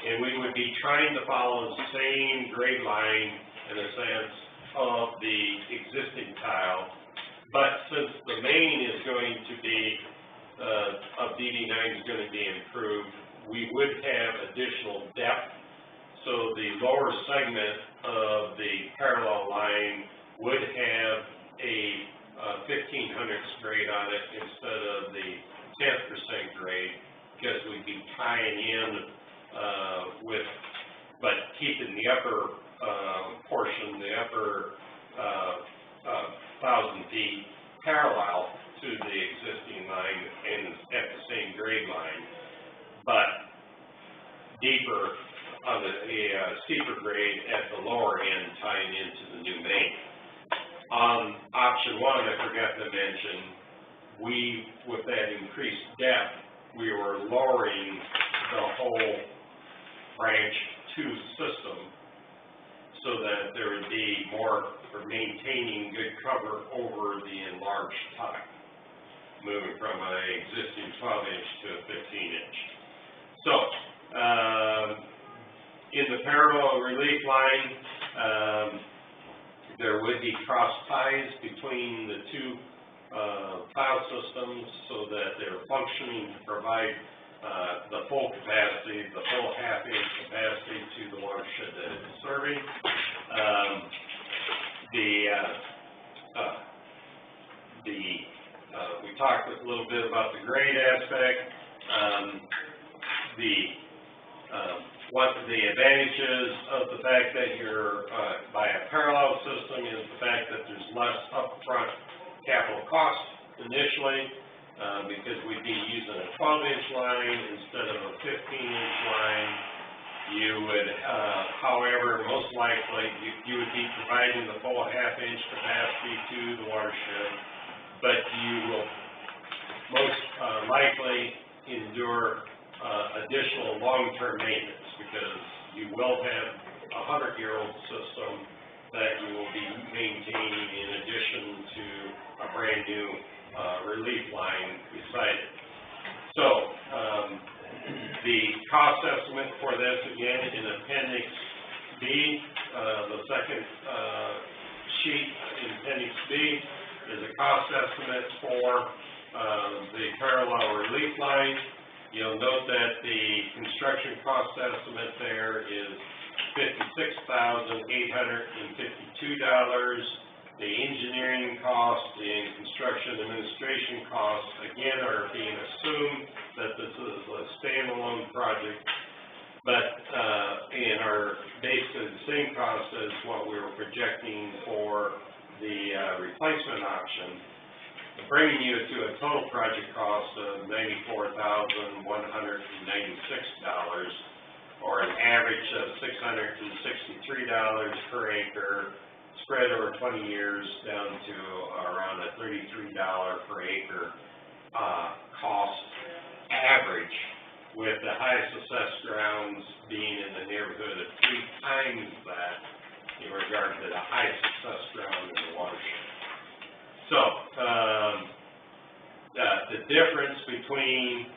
and we would be trying to follow the same grade line in a sense of the existing tile. But since the main is going to be, of DD9 is going to be improved, we would have additional depth. So the lower segment of the parallel line would have a 1500s grade on it instead of the 10% grade, because we'd be tying in but keeping the upper portion, the upper 1,000 feet parallel to the existing line and at the same grade line, but deeper on the steeper grade at the lower end, tying into the new main. On option 1, I forgot to mention, with that increased depth, we were lowering the whole branch 2 system so that there would be more for maintaining good cover over the enlarged tile, moving from an existing 12-inch to a 15-inch. So, in the parallel relief line, there would be cross ties between the 2 tile systems so that they're functioning to provide the full capacity, the full half-inch capacity to the watershed that it's serving. We talked a little bit about the grade aspect. One of the advantages of the fact that you're by a parallel system is the fact that there's less upfront capital cost initially, because we'd be using a 12-inch line instead of a 15-inch line. You would, however, most likely, you would be providing the full half-inch capacity to the watershed, but you will most likely endure additional long-term maintenance, because you will have a 100-year-old system that you will be maintaining in addition to a brand-new relief line beside it. So, the cost estimate for this, again, in Appendix B, the second sheet in Appendix B, is a cost estimate for the parallel relief line. You'll note that the construction cost estimate there is $56,852. The engineering cost and construction administration costs, again, are being assumed that this is a standalone project, but and are basically the same cost as what we were projecting for the replacement option, bringing you to a total project cost of $94,196, or an average of $663 per acre, spread over 20 years down to around a $33 per acre cost average, with the highest assessed grounds being in the neighborhood of 3 times that in regard to the highest assessed ground in the watershed. So, the difference between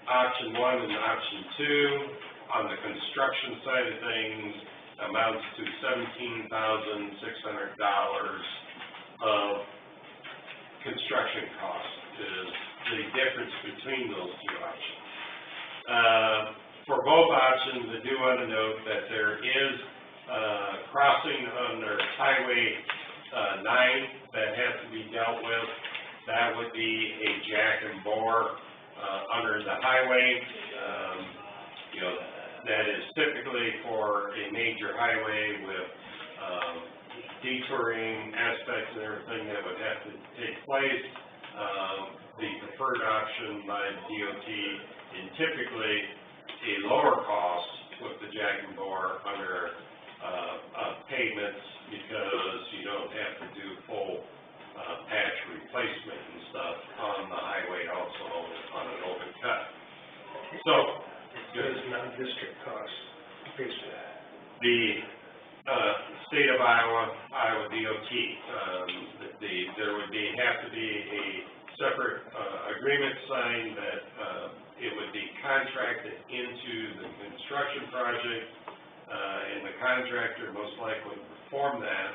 option 1 and option 2 on the construction side of things amounts to $17,600 of construction cost, is the difference between those two options. For both options, I do want to note that there is crossing under Highway 9 that has to be dealt with. That would be a jack and bore under the highway. You know, that is typically for a major highway with detouring aspects and everything that would have to take place. The preferred option by DOT, and typically a lower cost with the jack and bore under pavements, because you don't have to do full patch replacement and stuff on the highway, also on an open cut. So, Does non-district cost pays for that? the state of Iowa DOT, there would have to be a separate agreement signed that it would be contracted into the construction project, and the contractor most likely would perform that,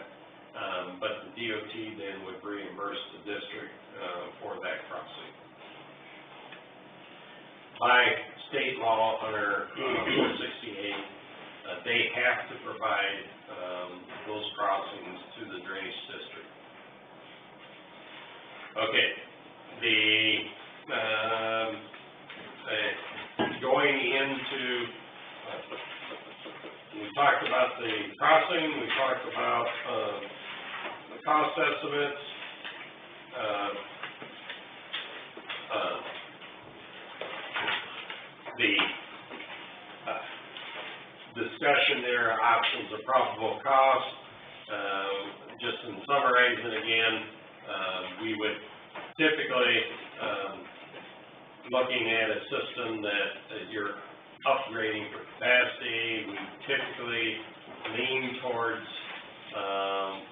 but the DOT then would reimburse the district for that crossing. By state law under 468, they have to provide those crossings to the drainage district. Okay, going into, we talked about the crossing, we talked about the cost estimates, the discussion there, options of probable cost. Just in summarizing again, we would typically, looking at a system that you're upgrading for capacity, we typically lean towards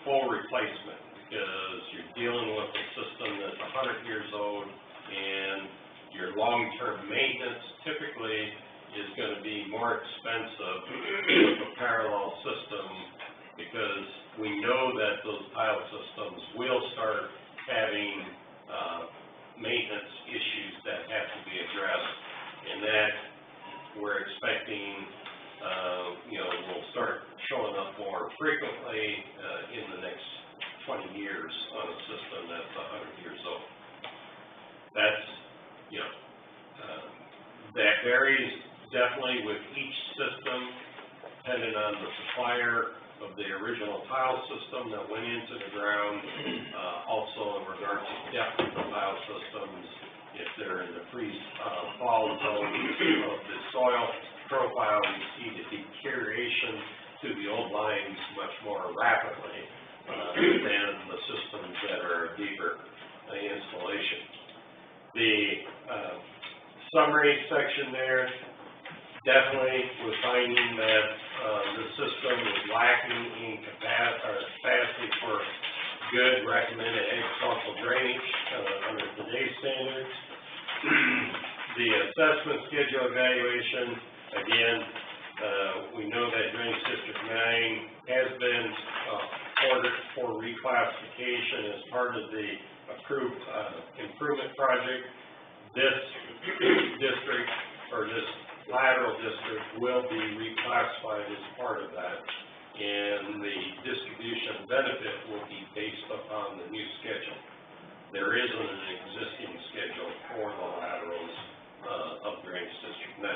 full replacement, because you're dealing with a system that's 100 years old, and your long-term maintenance typically is going to be more expensive with a parallel system, because we know that those pilot systems will start having maintenance issues that have to be addressed, and that we're expecting, will start showing up more frequently in the next 20 years on a system that's 100 years old. That's, that varies definitely with each system, depending on the supplier of the original tile system that went into the ground, also in regards to depth of the tile systems, if they're in the freeze-fall zone of the soil profile, we see the deterioration to the old lines much more rapidly than the systems that are deeper installation. The summary section there, definitely was finding that the system was lacking in capacity for good recommended agricultural drainage under today's standards. The assessment schedule evaluation, again, we know that Drainage District 9 has been ordered for reclassification as part of the approved improvement project. This district, or this lateral district, will be reclassified as part of that, and the distribution benefit will be based upon the new schedule. There isn't an existing schedule for the laterals of Drainage District 9.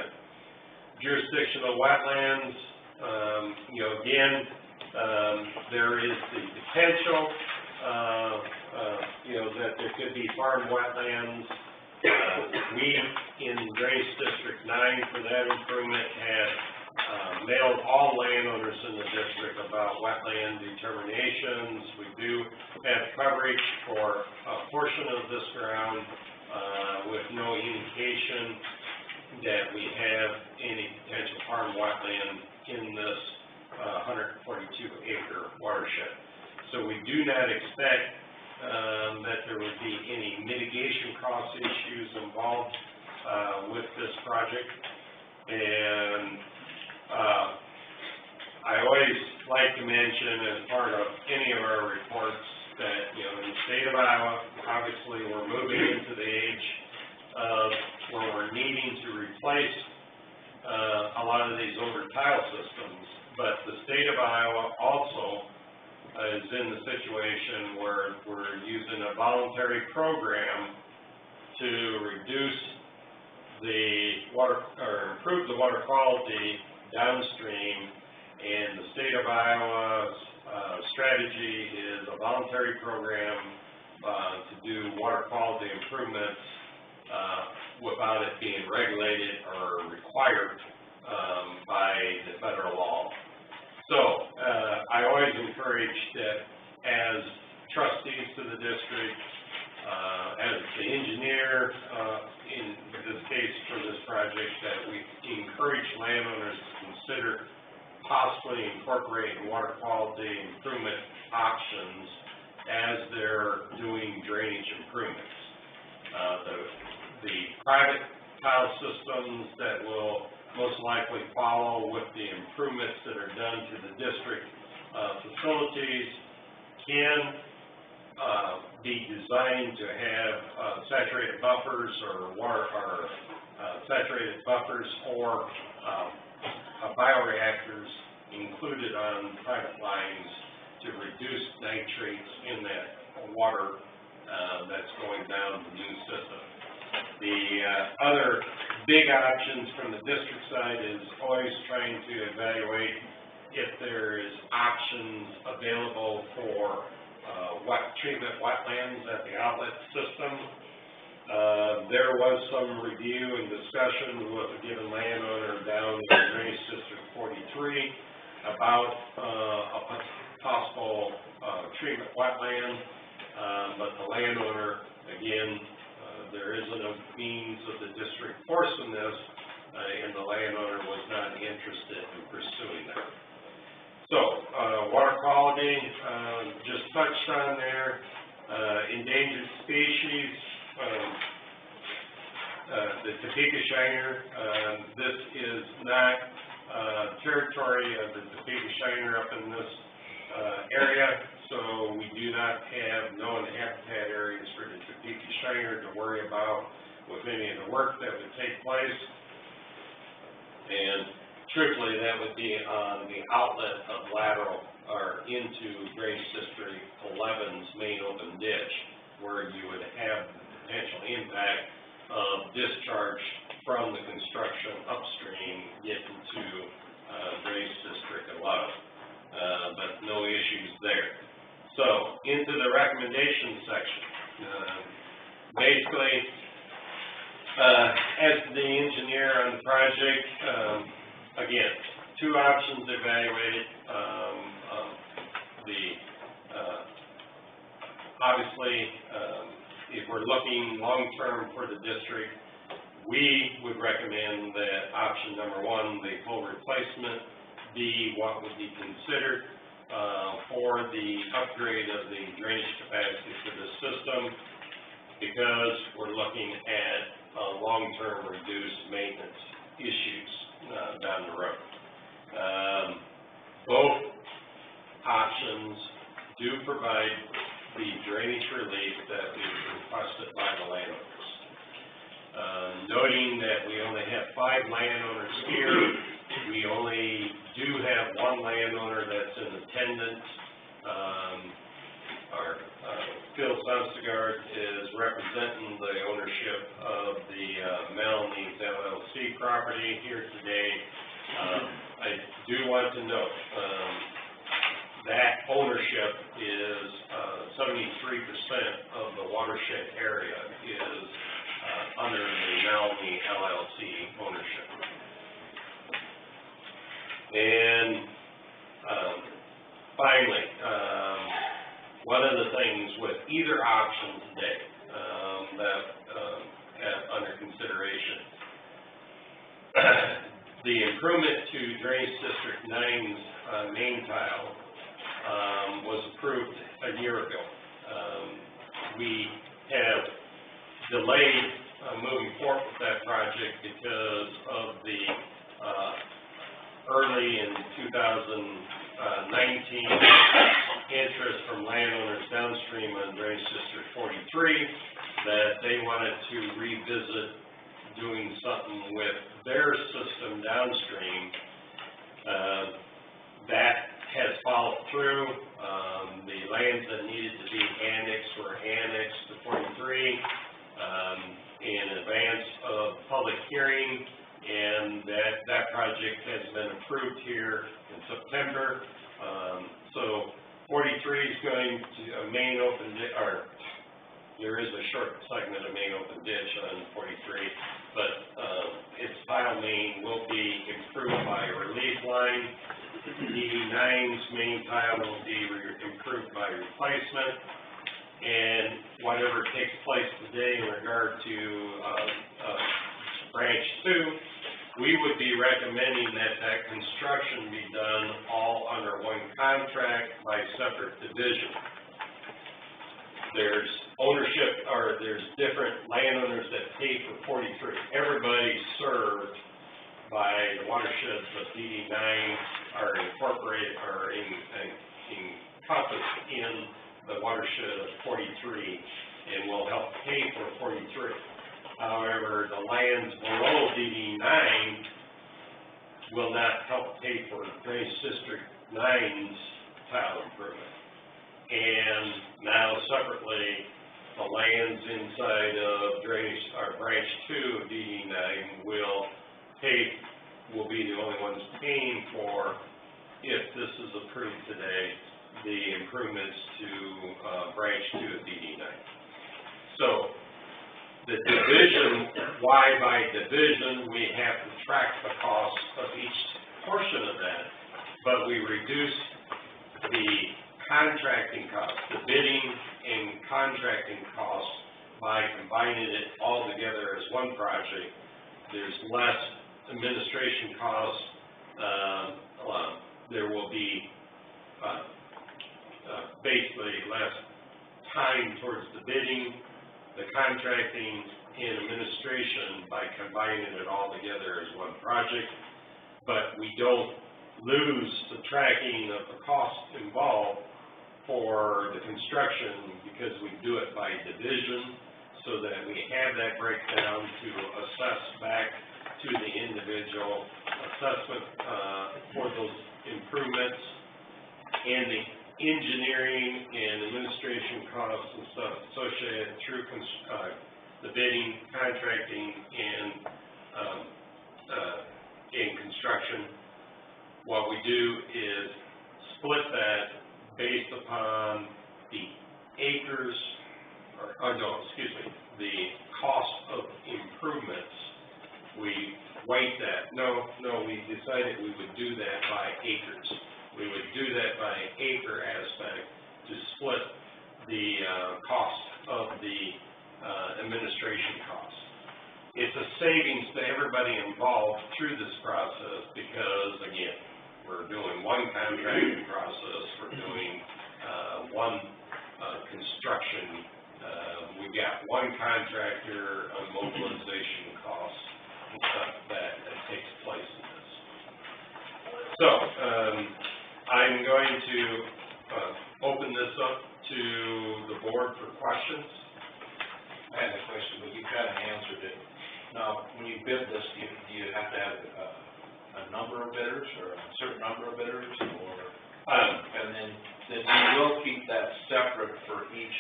Jurisdictional wetlands, again, there is the potential, that there could be farm wetlands. We, in Drainage District 9, for that improvement, had mailed all landowners in the district about wetland determinations. We do have coverage for a portion of this ground with no indication that we have any potential farm wetland in this 142-acre watershed. So we do not expect that there would be any mitigation cost issues involved with this project. And I always like to mention, as part of any of our reports, that, in state of Iowa, obviously, we're moving into the age of where we're needing to replace a lot of these older tile systems, but the state of Iowa also is in the situation where we're using a voluntary program to reduce the water, or improve the water quality downstream, and the state of Iowa's strategy is a voluntary program to do water quality improvements without it being regulated or required by the federal law. So, I always encourage that as trustees to the district, as the engineer, in this case for this project, that we encourage landowners to consider possibly incorporating water quality improvement options as they're doing drainage improvements. The private tile systems that will most likely follow with the improvements that are done to the district facilities can be designed to have saturated buffers or water, or saturated buffers or bioreactors included on private lines to reduce nitrates in that water that's going down the new system. The other big options from the district side is always trying to evaluate if there is options available for treatment wetlands at the outlet system. There was some review and discussion with a given landowner down in Drainage District 43 about a possible treatment wetland, but the landowner, again, there isn't a means of the district forcing this, and the landowner was not interested in pursuing that. So, water quality, just touched on there, endangered species, the Topeka shiner, this is not territory of the Topeka shiner up in this area, so we do not have known habitat areas for the Topeka shiner to worry about with any of the work that would take place. And truthfully, that would be on the outlet of lateral, or into Drainage District 11's main open ditch, where you would have the potential impact of discharge from the construction upstream getting to Drainage District 11, but no issues there. So, into the recommendation section. Basically, as the engineer on the project, again, two options evaluated. Obviously, if we're looking long-term for the district, we would recommend that option number one, the full replacement, be what would be considered for the upgrade of the drainage capacity for the system, because we're looking at long-term reduced maintenance issues down the road. Both options do provide the drainage relief that we've requested by the landowners. Noting that we only have 5 landowners here, we only do have one landowner that's in attendance. Phil Sonstegard is representing the ownership of the Melanie's LLC property here today. I do want to note that ownership is 73% of the watershed area is under the Melanie LLC ownership. And finally, one of the things with either option today that under consideration, the improvement to Drainage District 9's main tile was approved a year ago. We have delayed moving forward with that project because of the early in 2019 interest from landowners downstream on Drainage District that they wanted to revisit doing something with their system downstream. That has followed through. The lands that needed to be annexed were annexed to 43 in advance of public hearing, and that project has been approved here in September. So 43 is going to a main open, there is a short segment of main open ditch on 43, but its tile main will be improved by a relief line. DD9's main tile will be improved by replacement, and whatever takes place today in regard to branch 2, we would be recommending that construction be done all under one contract by separate division. There's ownership, or there's different landowners that pay for 43. Everybody's served by the watersheds of DD9 are incorporated, or encompassed in the watershed of 43 and will help pay for 43. However, the lands below DD9 will not help pay for Drainage District 9's tile improvement. And now separately, the lands inside of drainage, or branch 2 of DD9 will be the only ones paying for, if this is approved today, the improvements to branch 2 of DD9. So the division, why by division, we have to track the cost of each portion of that, but we reduce the contracting costs, the bidding and contracting costs, by combining it all together as one project. There's less administration costs. There will be basically less time towards the bidding, the contracting, and administration by combining it all together as one project. But we don't lose the tracking of the costs involved for the construction, because we do it by division, so that we have that breakdown to assess back to the individual assessment for those improvements, and the engineering and administration costs and stuff associated through the bidding, contracting, and in construction. What we do is split that based upon the acres, the cost of improvements. We weight that. No, we decided we would do that by acres. We would do that by acre aspect to split the cost of the administration costs. It's a savings to everybody involved through this process, because again, we're doing one contracting process, we're doing one construction, we've got one contractor on mobilization costs and stuff that takes place in this. So, I'm going to open this up to the board for questions. I had a question, but you kind of answered it. Now, when you bid this, do you have to have a number of bidders, or a certain number of bidders, or, and then you will keep that separate for each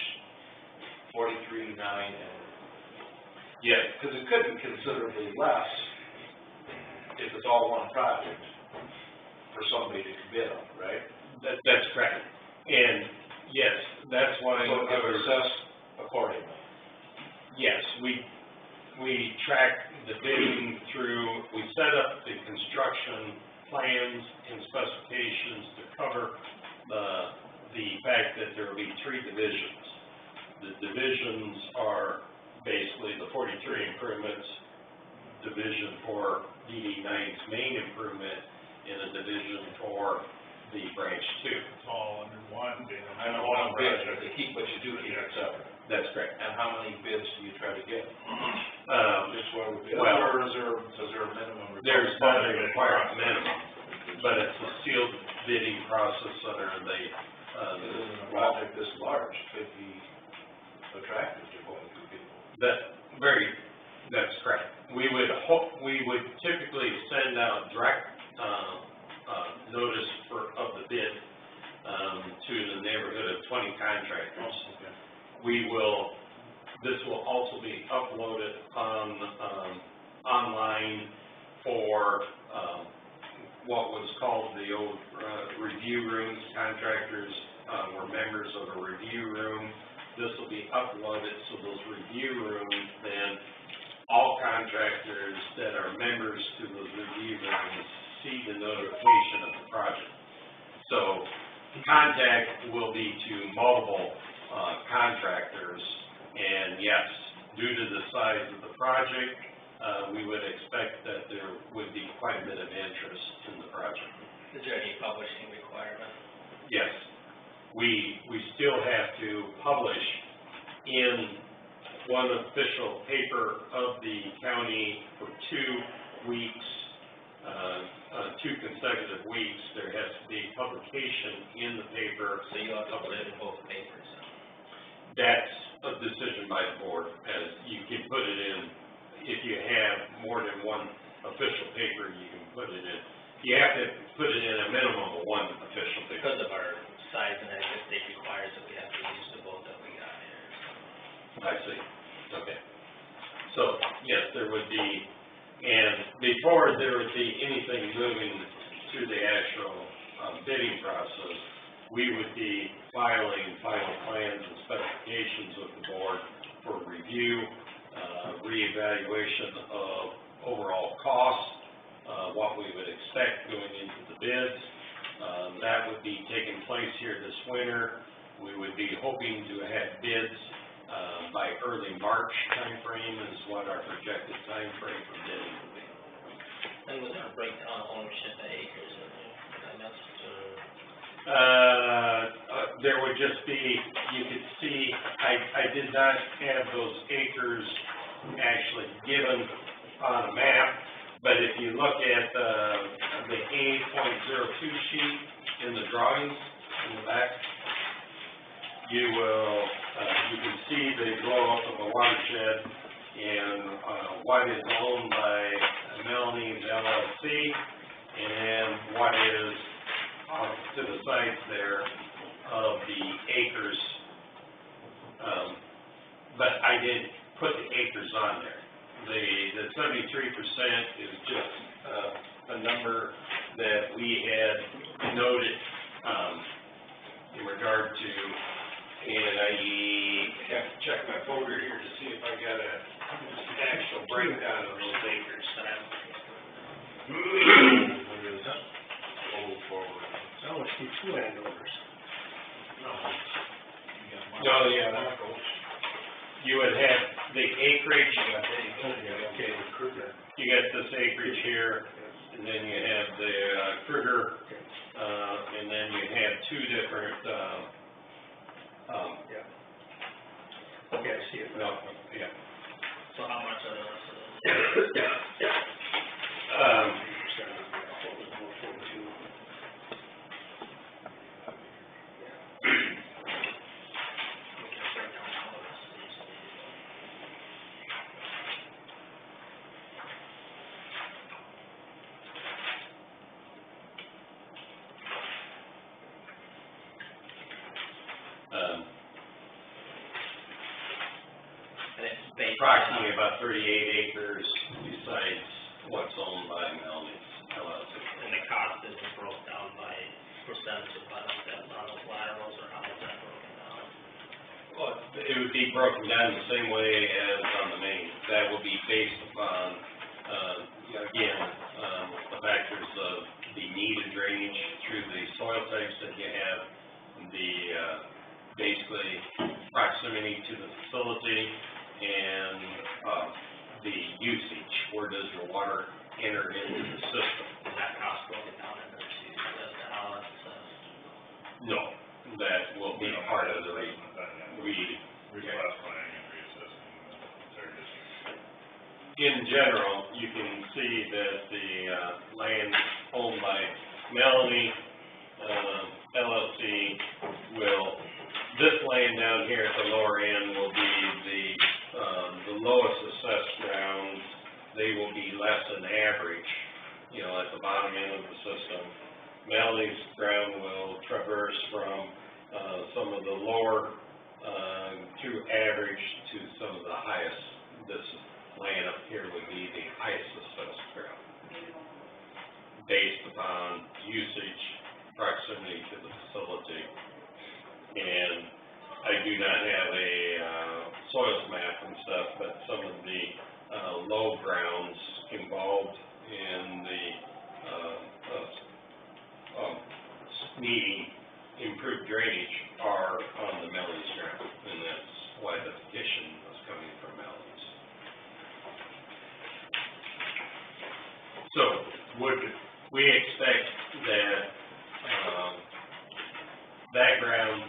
43, 9, and, yes, because it could be considerably less if it's all one project for somebody to bid on, right? That's correct. And yes, that's why So it gets assessed accordingly. Yes, we track the bidding through, we set up the construction plans and specifications to cover the fact that there will be 3 divisions. The divisions are basically the 43 improvements, division for DD9's main improvement, and a division for the branch 2. It's all under one bid. I know one bid, but but you do keep it separate. That's correct. And how many bids do you try to get? Just one bid, well, or is there a minimum? There's not a required minimum, but it's a sealed bidding process under the a project this large could be attractive. That's correct. We would typically send out direct, notice of the bid, to the neighborhood of 20 contractors. This will also be uploaded online for, what was called the old, review rooms. Contractors, were members of a review room. This will be uploaded, so those review rooms, then all contractors that are members to those review rooms see the notification of the project. So contact will be to multiple, contractors, and yes, due to the size of the project, we would expect that there would be quite a bit of interest in the project. Is there any publishing requirement? Yes. We still have to publish in one official paper of the county for 2 weeks, 2 consecutive weeks. There has to be publication in the paper. So you have to put it in both papers? That's a decision by the board, as you can put it in, if you have more than one official paper, you can put it in. You have to put it in a minimum of one official paper. Because of our size and the state requires that we have to use the boat that we got here. I see, okay. So, yes, there would be, and before there would be anything moving to the actual bidding process, we would be filing final plans and specifications with the board for review, reevaluation of overall costs, what we would expect going into the bids. That would be taking place here this winter. We would be hoping to have bids by early March timeframe is what our projected timeframe for bidding would be. And was there a breakdown of ownership of acres in there? I missed, there would just be, you could see, I did not have those acres actually given on a map, but if you look at the A.02 sheet in the drawings in the back, you can see the blow up of a watershed and what is owned by Melanie's LLC and what is to the sides there of the acres, but I did put the acres on there. The 73% is just a number that we had noted in regard to, and I have to check my folder here to see if I got an actual breakdown of those acres. I only see 2 landowners. No, yeah, you would have the acreage, you got this acreage here, and then you have the Kruger, and then you have 2 different, Okay, I see it. no, yeah. so how much of those? Approximately about 38 acres besides what's owned by Melanie's LLC. And the cost is broke down by percentage of on those laterals, or how is that broken down? Well, it would be broken down the same way as on the main. That would be based upon, again, the factors of the need of drainage through the soil types that you have, the, basically proximity to the facility, and the usage. Where does your water enter into the system? Is that cost broken down into the two, as to how that's, No, that will be part of the rate. Reclassifying and reassessing the entire district. In general, you can see that the land owned by Melanie LLC will, this land down here at the lower end will be the the lowest assessed grounds, they will be less than average, you know, at the bottom end of the system. Melly's ground will traverse from, some of the lower, to average to some of the highest. This land up here would be the highest assessed ground, based upon usage, proximity to the facility. And I do not have a, soils map and stuff, but some of the, low grounds involved in the, needing improved drainage are on the Melly's ground, and that's why the petition was coming from Melly's. So, would we expect that, that ground,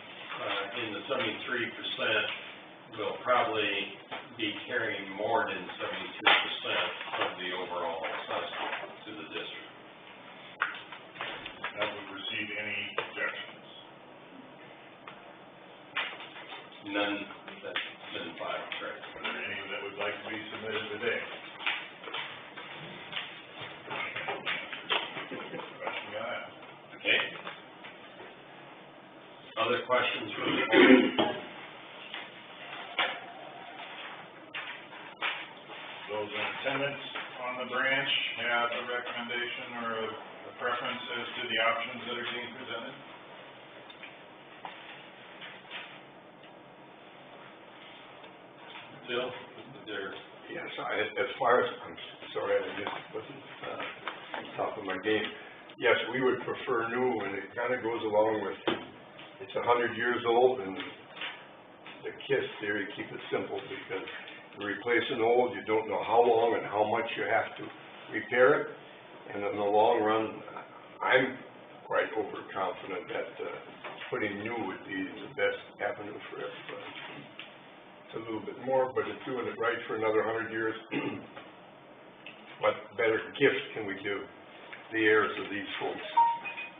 in the 73% will probably be carrying more than 72% of the overall assessment to the district. Have we received any objections? None that's been filed, correct? Are there any that would like to be submitted today? Question got asked. Okay. Other questions from the board? Those in attendance on the branch have a recommendation or a preference as to the options that are being presented? Bill, is there? Yes, as far as, I'm sorry, I wasn't, top of my game. Yes, we would prefer new, and it kind of goes along with, it's 100 years old, and the KISS theory, keep it simple, because to replace an old, you don't know how long and how much you have to repair it, and in the long run, I'm quite overconfident that putting new would be the best avenue for everybody. It's a little bit more, but it's doing it right for another 100 years. What better gift can we give the heirs of these folks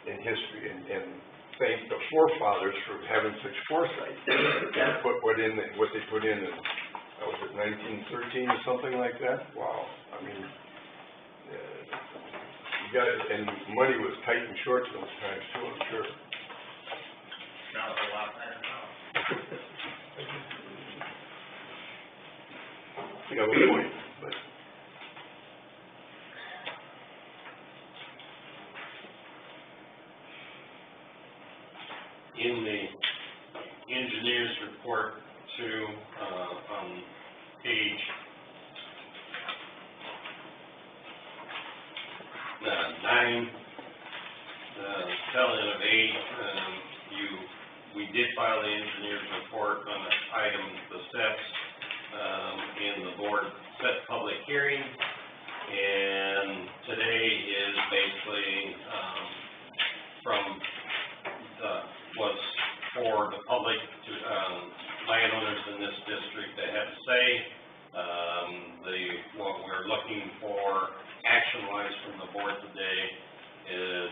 in history, and thank the forefathers for having such foresight to put what they put in was it 1913 or something like that? Wow, I mean, you got it, and money was tight and short those times too, I'm sure. Not a whole lot better now. You have a point, but. In the engineer's report too, on page 9, tail end of 8, we did file the engineer's report on the item, the steps, in the board set public hearing, and today is basically, was for the public to, landowners in this district that have to say, what we're looking for action-wise from the board today is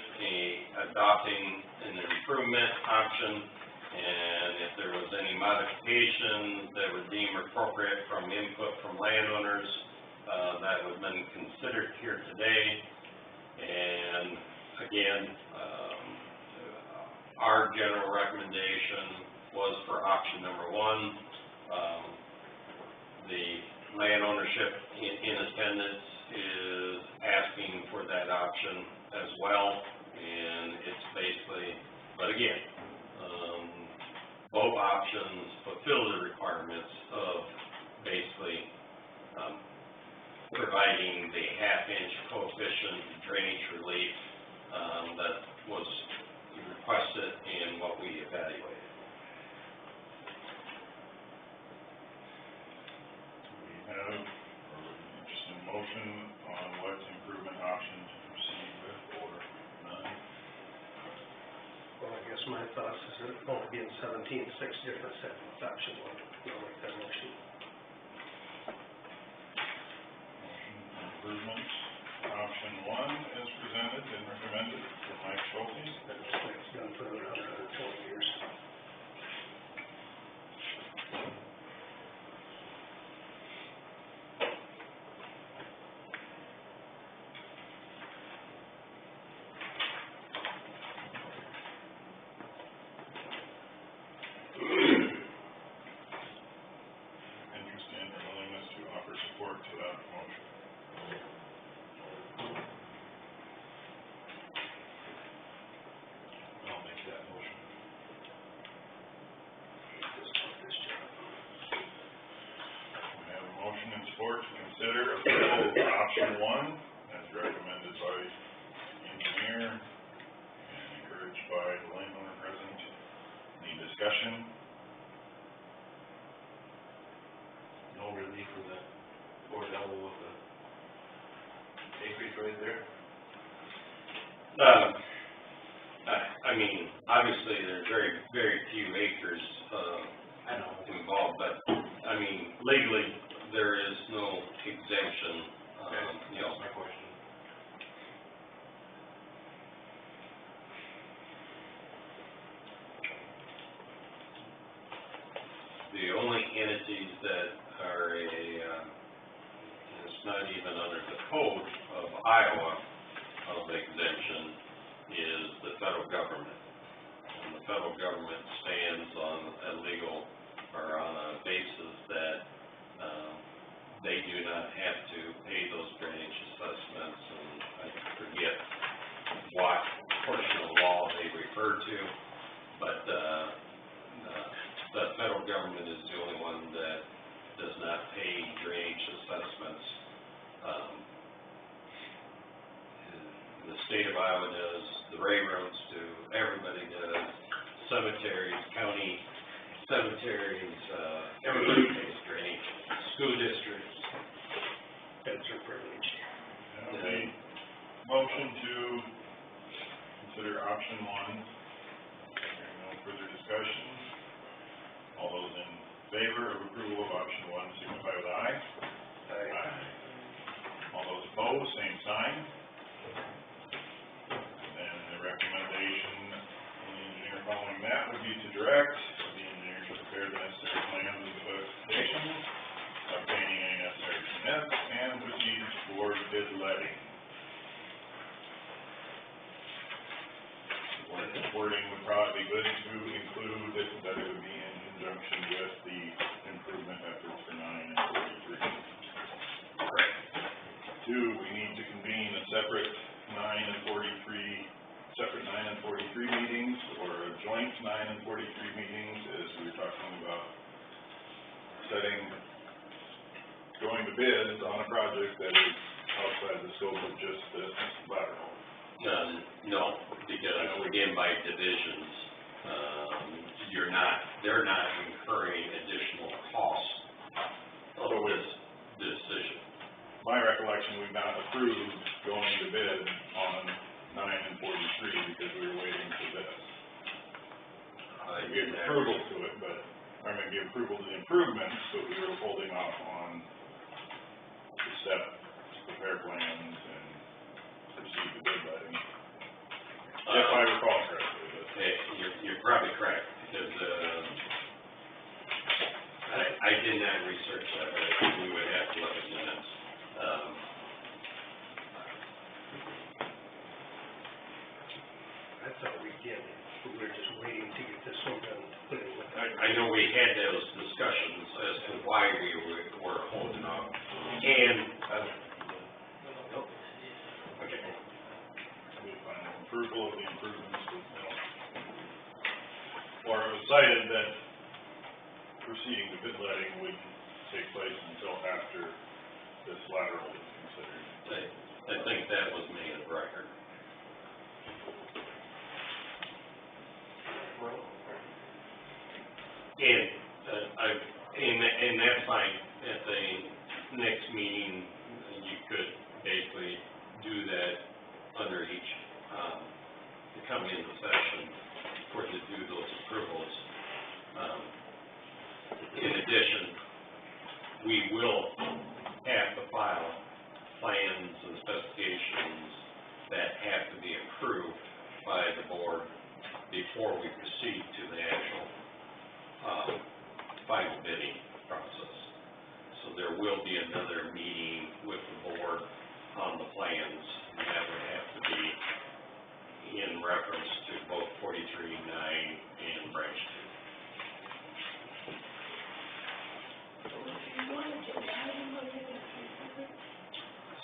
adopting an improvement option, and if there was any modifications that were deemed appropriate from input from landowners, that would have been considered here today. And again, our general recommendation was for option number 1. The land ownership in attendance is asking for that option as well, and it's basically, but again, both options fulfill the requirements of basically providing the half-inch coefficient drainage relief that was requested and what we evaluated. We have, just a motion on what improvement option to proceed with, or none? Well, I guess my thoughts is that only being 17, 6 different set of options, I'll make that motion. Motion improvement, option 1 is presented and recommended for Mike Schulte. That looks like it's done for another 120 years. option one, as recommended by the engineer and encouraged by the landowner present. Any discussion? No relief for the poor devil with the acreage right there? I mean, obviously, there's very, very few acres, I know. involved, but, I mean, legally, there is no exemption, you know. That's my question. The only entities that are it's not even under the code of Iowa of exemption is the federal government. And the federal government stands on a legal, or on a basis that, they do not have to pay those drainage assessments, and I forget what portion of law they refer to, but, the federal government is the only one that does not pay drainage assessments. The state of Iowa does, the railroads do, everybody does, cemeteries, county cemeteries, everybody pays drainage, school districts. That's our privilege. Okay, motion to consider option one. Hearing no further discussion. All those in favor of approval of option one, signify with aye. Aye. All those opposed, same sign. And then the recommendation from the engineer following that would be to direct the engineer to prepare the necessary plans and specifications, obtaining any necessary permits, and proceed toward bid letting. Wording would probably be good to include that it would be in conjunction with the improvement efforts for 9 and 43. Correct. Two, we need to convene a separate 9 and 43 meetings, or a joint 9 and 43 meetings, as we were talking about going to bids on a project that is outside the scope of just this lateral. No, because again, by divisions, they're not incurring additional costs of this decision. My recollection, we've not approved going to bid on 9 and 43 because we were waiting for this. We gave approval to it, but, gave approval to the improvements, but we were holding off on the step to prepare plans and proceed to bid letting. If I recall correctly, but. You're probably correct, because, I did not research that, but we would have to look at minutes. I thought we did, we were just waiting to get this one done, put it with. I know we had those discussions as to why we were holding off, and, okay. We final approval of the improvements with or it was cited that proceeding to bid letting would take place until after this lateral is considered. I think that was made of record. And that's fine, at the next meeting, you could basically do that under each, coming into session for to do those approvals. In addition, we will have to file plans and specifications that have to be approved by the board before we proceed to the actual, final bidding process. So there will be another meeting with the board on the plans, and that would have to be in reference to both 43-9 and branch 2.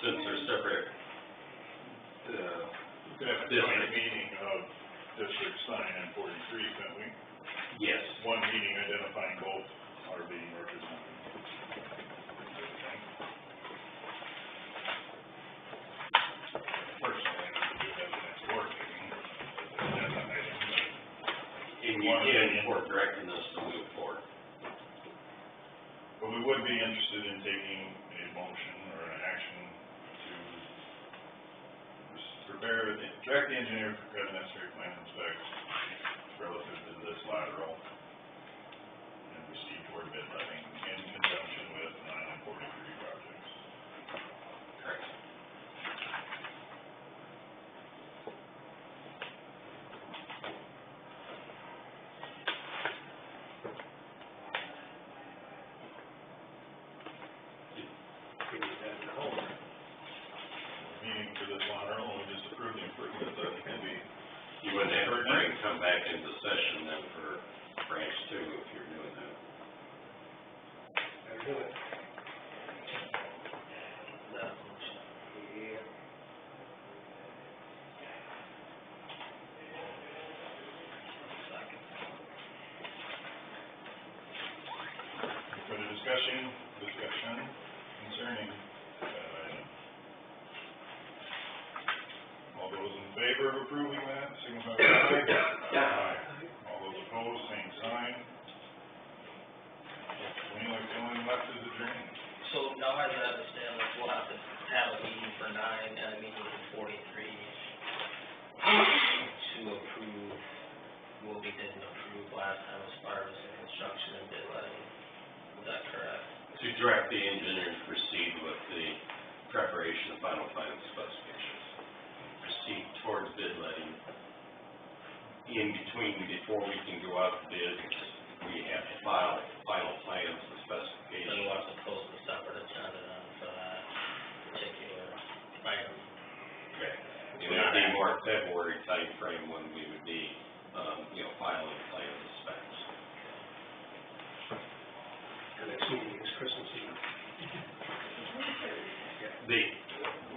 Since they're separate, We could have a joint meeting of districts 9 and 43, couldn't we? yes. One meeting identifying both are being represented. we want to in for directing us to move forward. But we would be interested in taking a motion or an action to direct the engineer to prepare the necessary plan and specs relative to this lateral and proceed toward bid letting in conjunction with 9 and 43 projects. Correct. Meeting for this lateral, we just approved the improvement that can be. You wouldn't have to come back into session then for branch 2 if you're doing that. Better do it. Further discussion concerning that item. All those in favor of approving that, signify by aye. Aye. All those opposed, same sign. Seems like the only left is the drain. So now as I understand this, we'll have to have a meeting for 9 and a meeting for 43 to approve what we didn't approve last time as far as the construction and bid letting. Is that correct? To direct the engineer to proceed with the preparation of final plan specifications. Proceed towards bid letting. In between, before we can go out to bid, we have to file final plans and specifications. Then we'll have to post a separate agenda then for that particular item. Okay. It would be more February timeframe when we would be, filing plans and specs. The next meeting is Christmas Eve.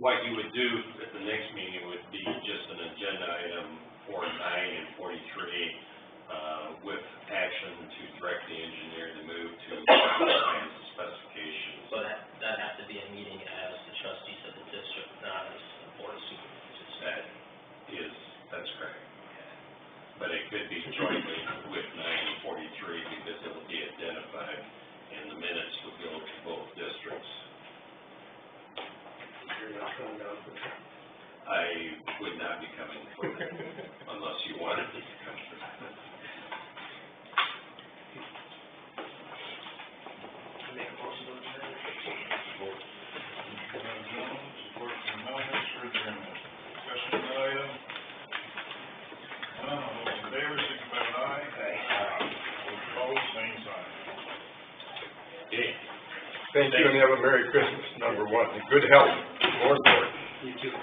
What you would do at the next meeting would be just an agenda item for 9 and 43, with action to direct the engineer to move to plans and specifications. So that has to be a meeting as the trustees of the district, not as the board of supervisors. That's correct. But it could be jointly with 9 and 43 because it will be identified and the minutes would go to both districts. You're not coming down for that. I would not be coming for that unless you wanted me to come for that. Make a motion to adjourn. Support from Melvin for adjournment. Discussion on the item? None, all those in favor, signify by aye. Aye. Those opposed, same sign. Okay. Thank you and have a Merry Christmas, number one. Good health, more important. You too.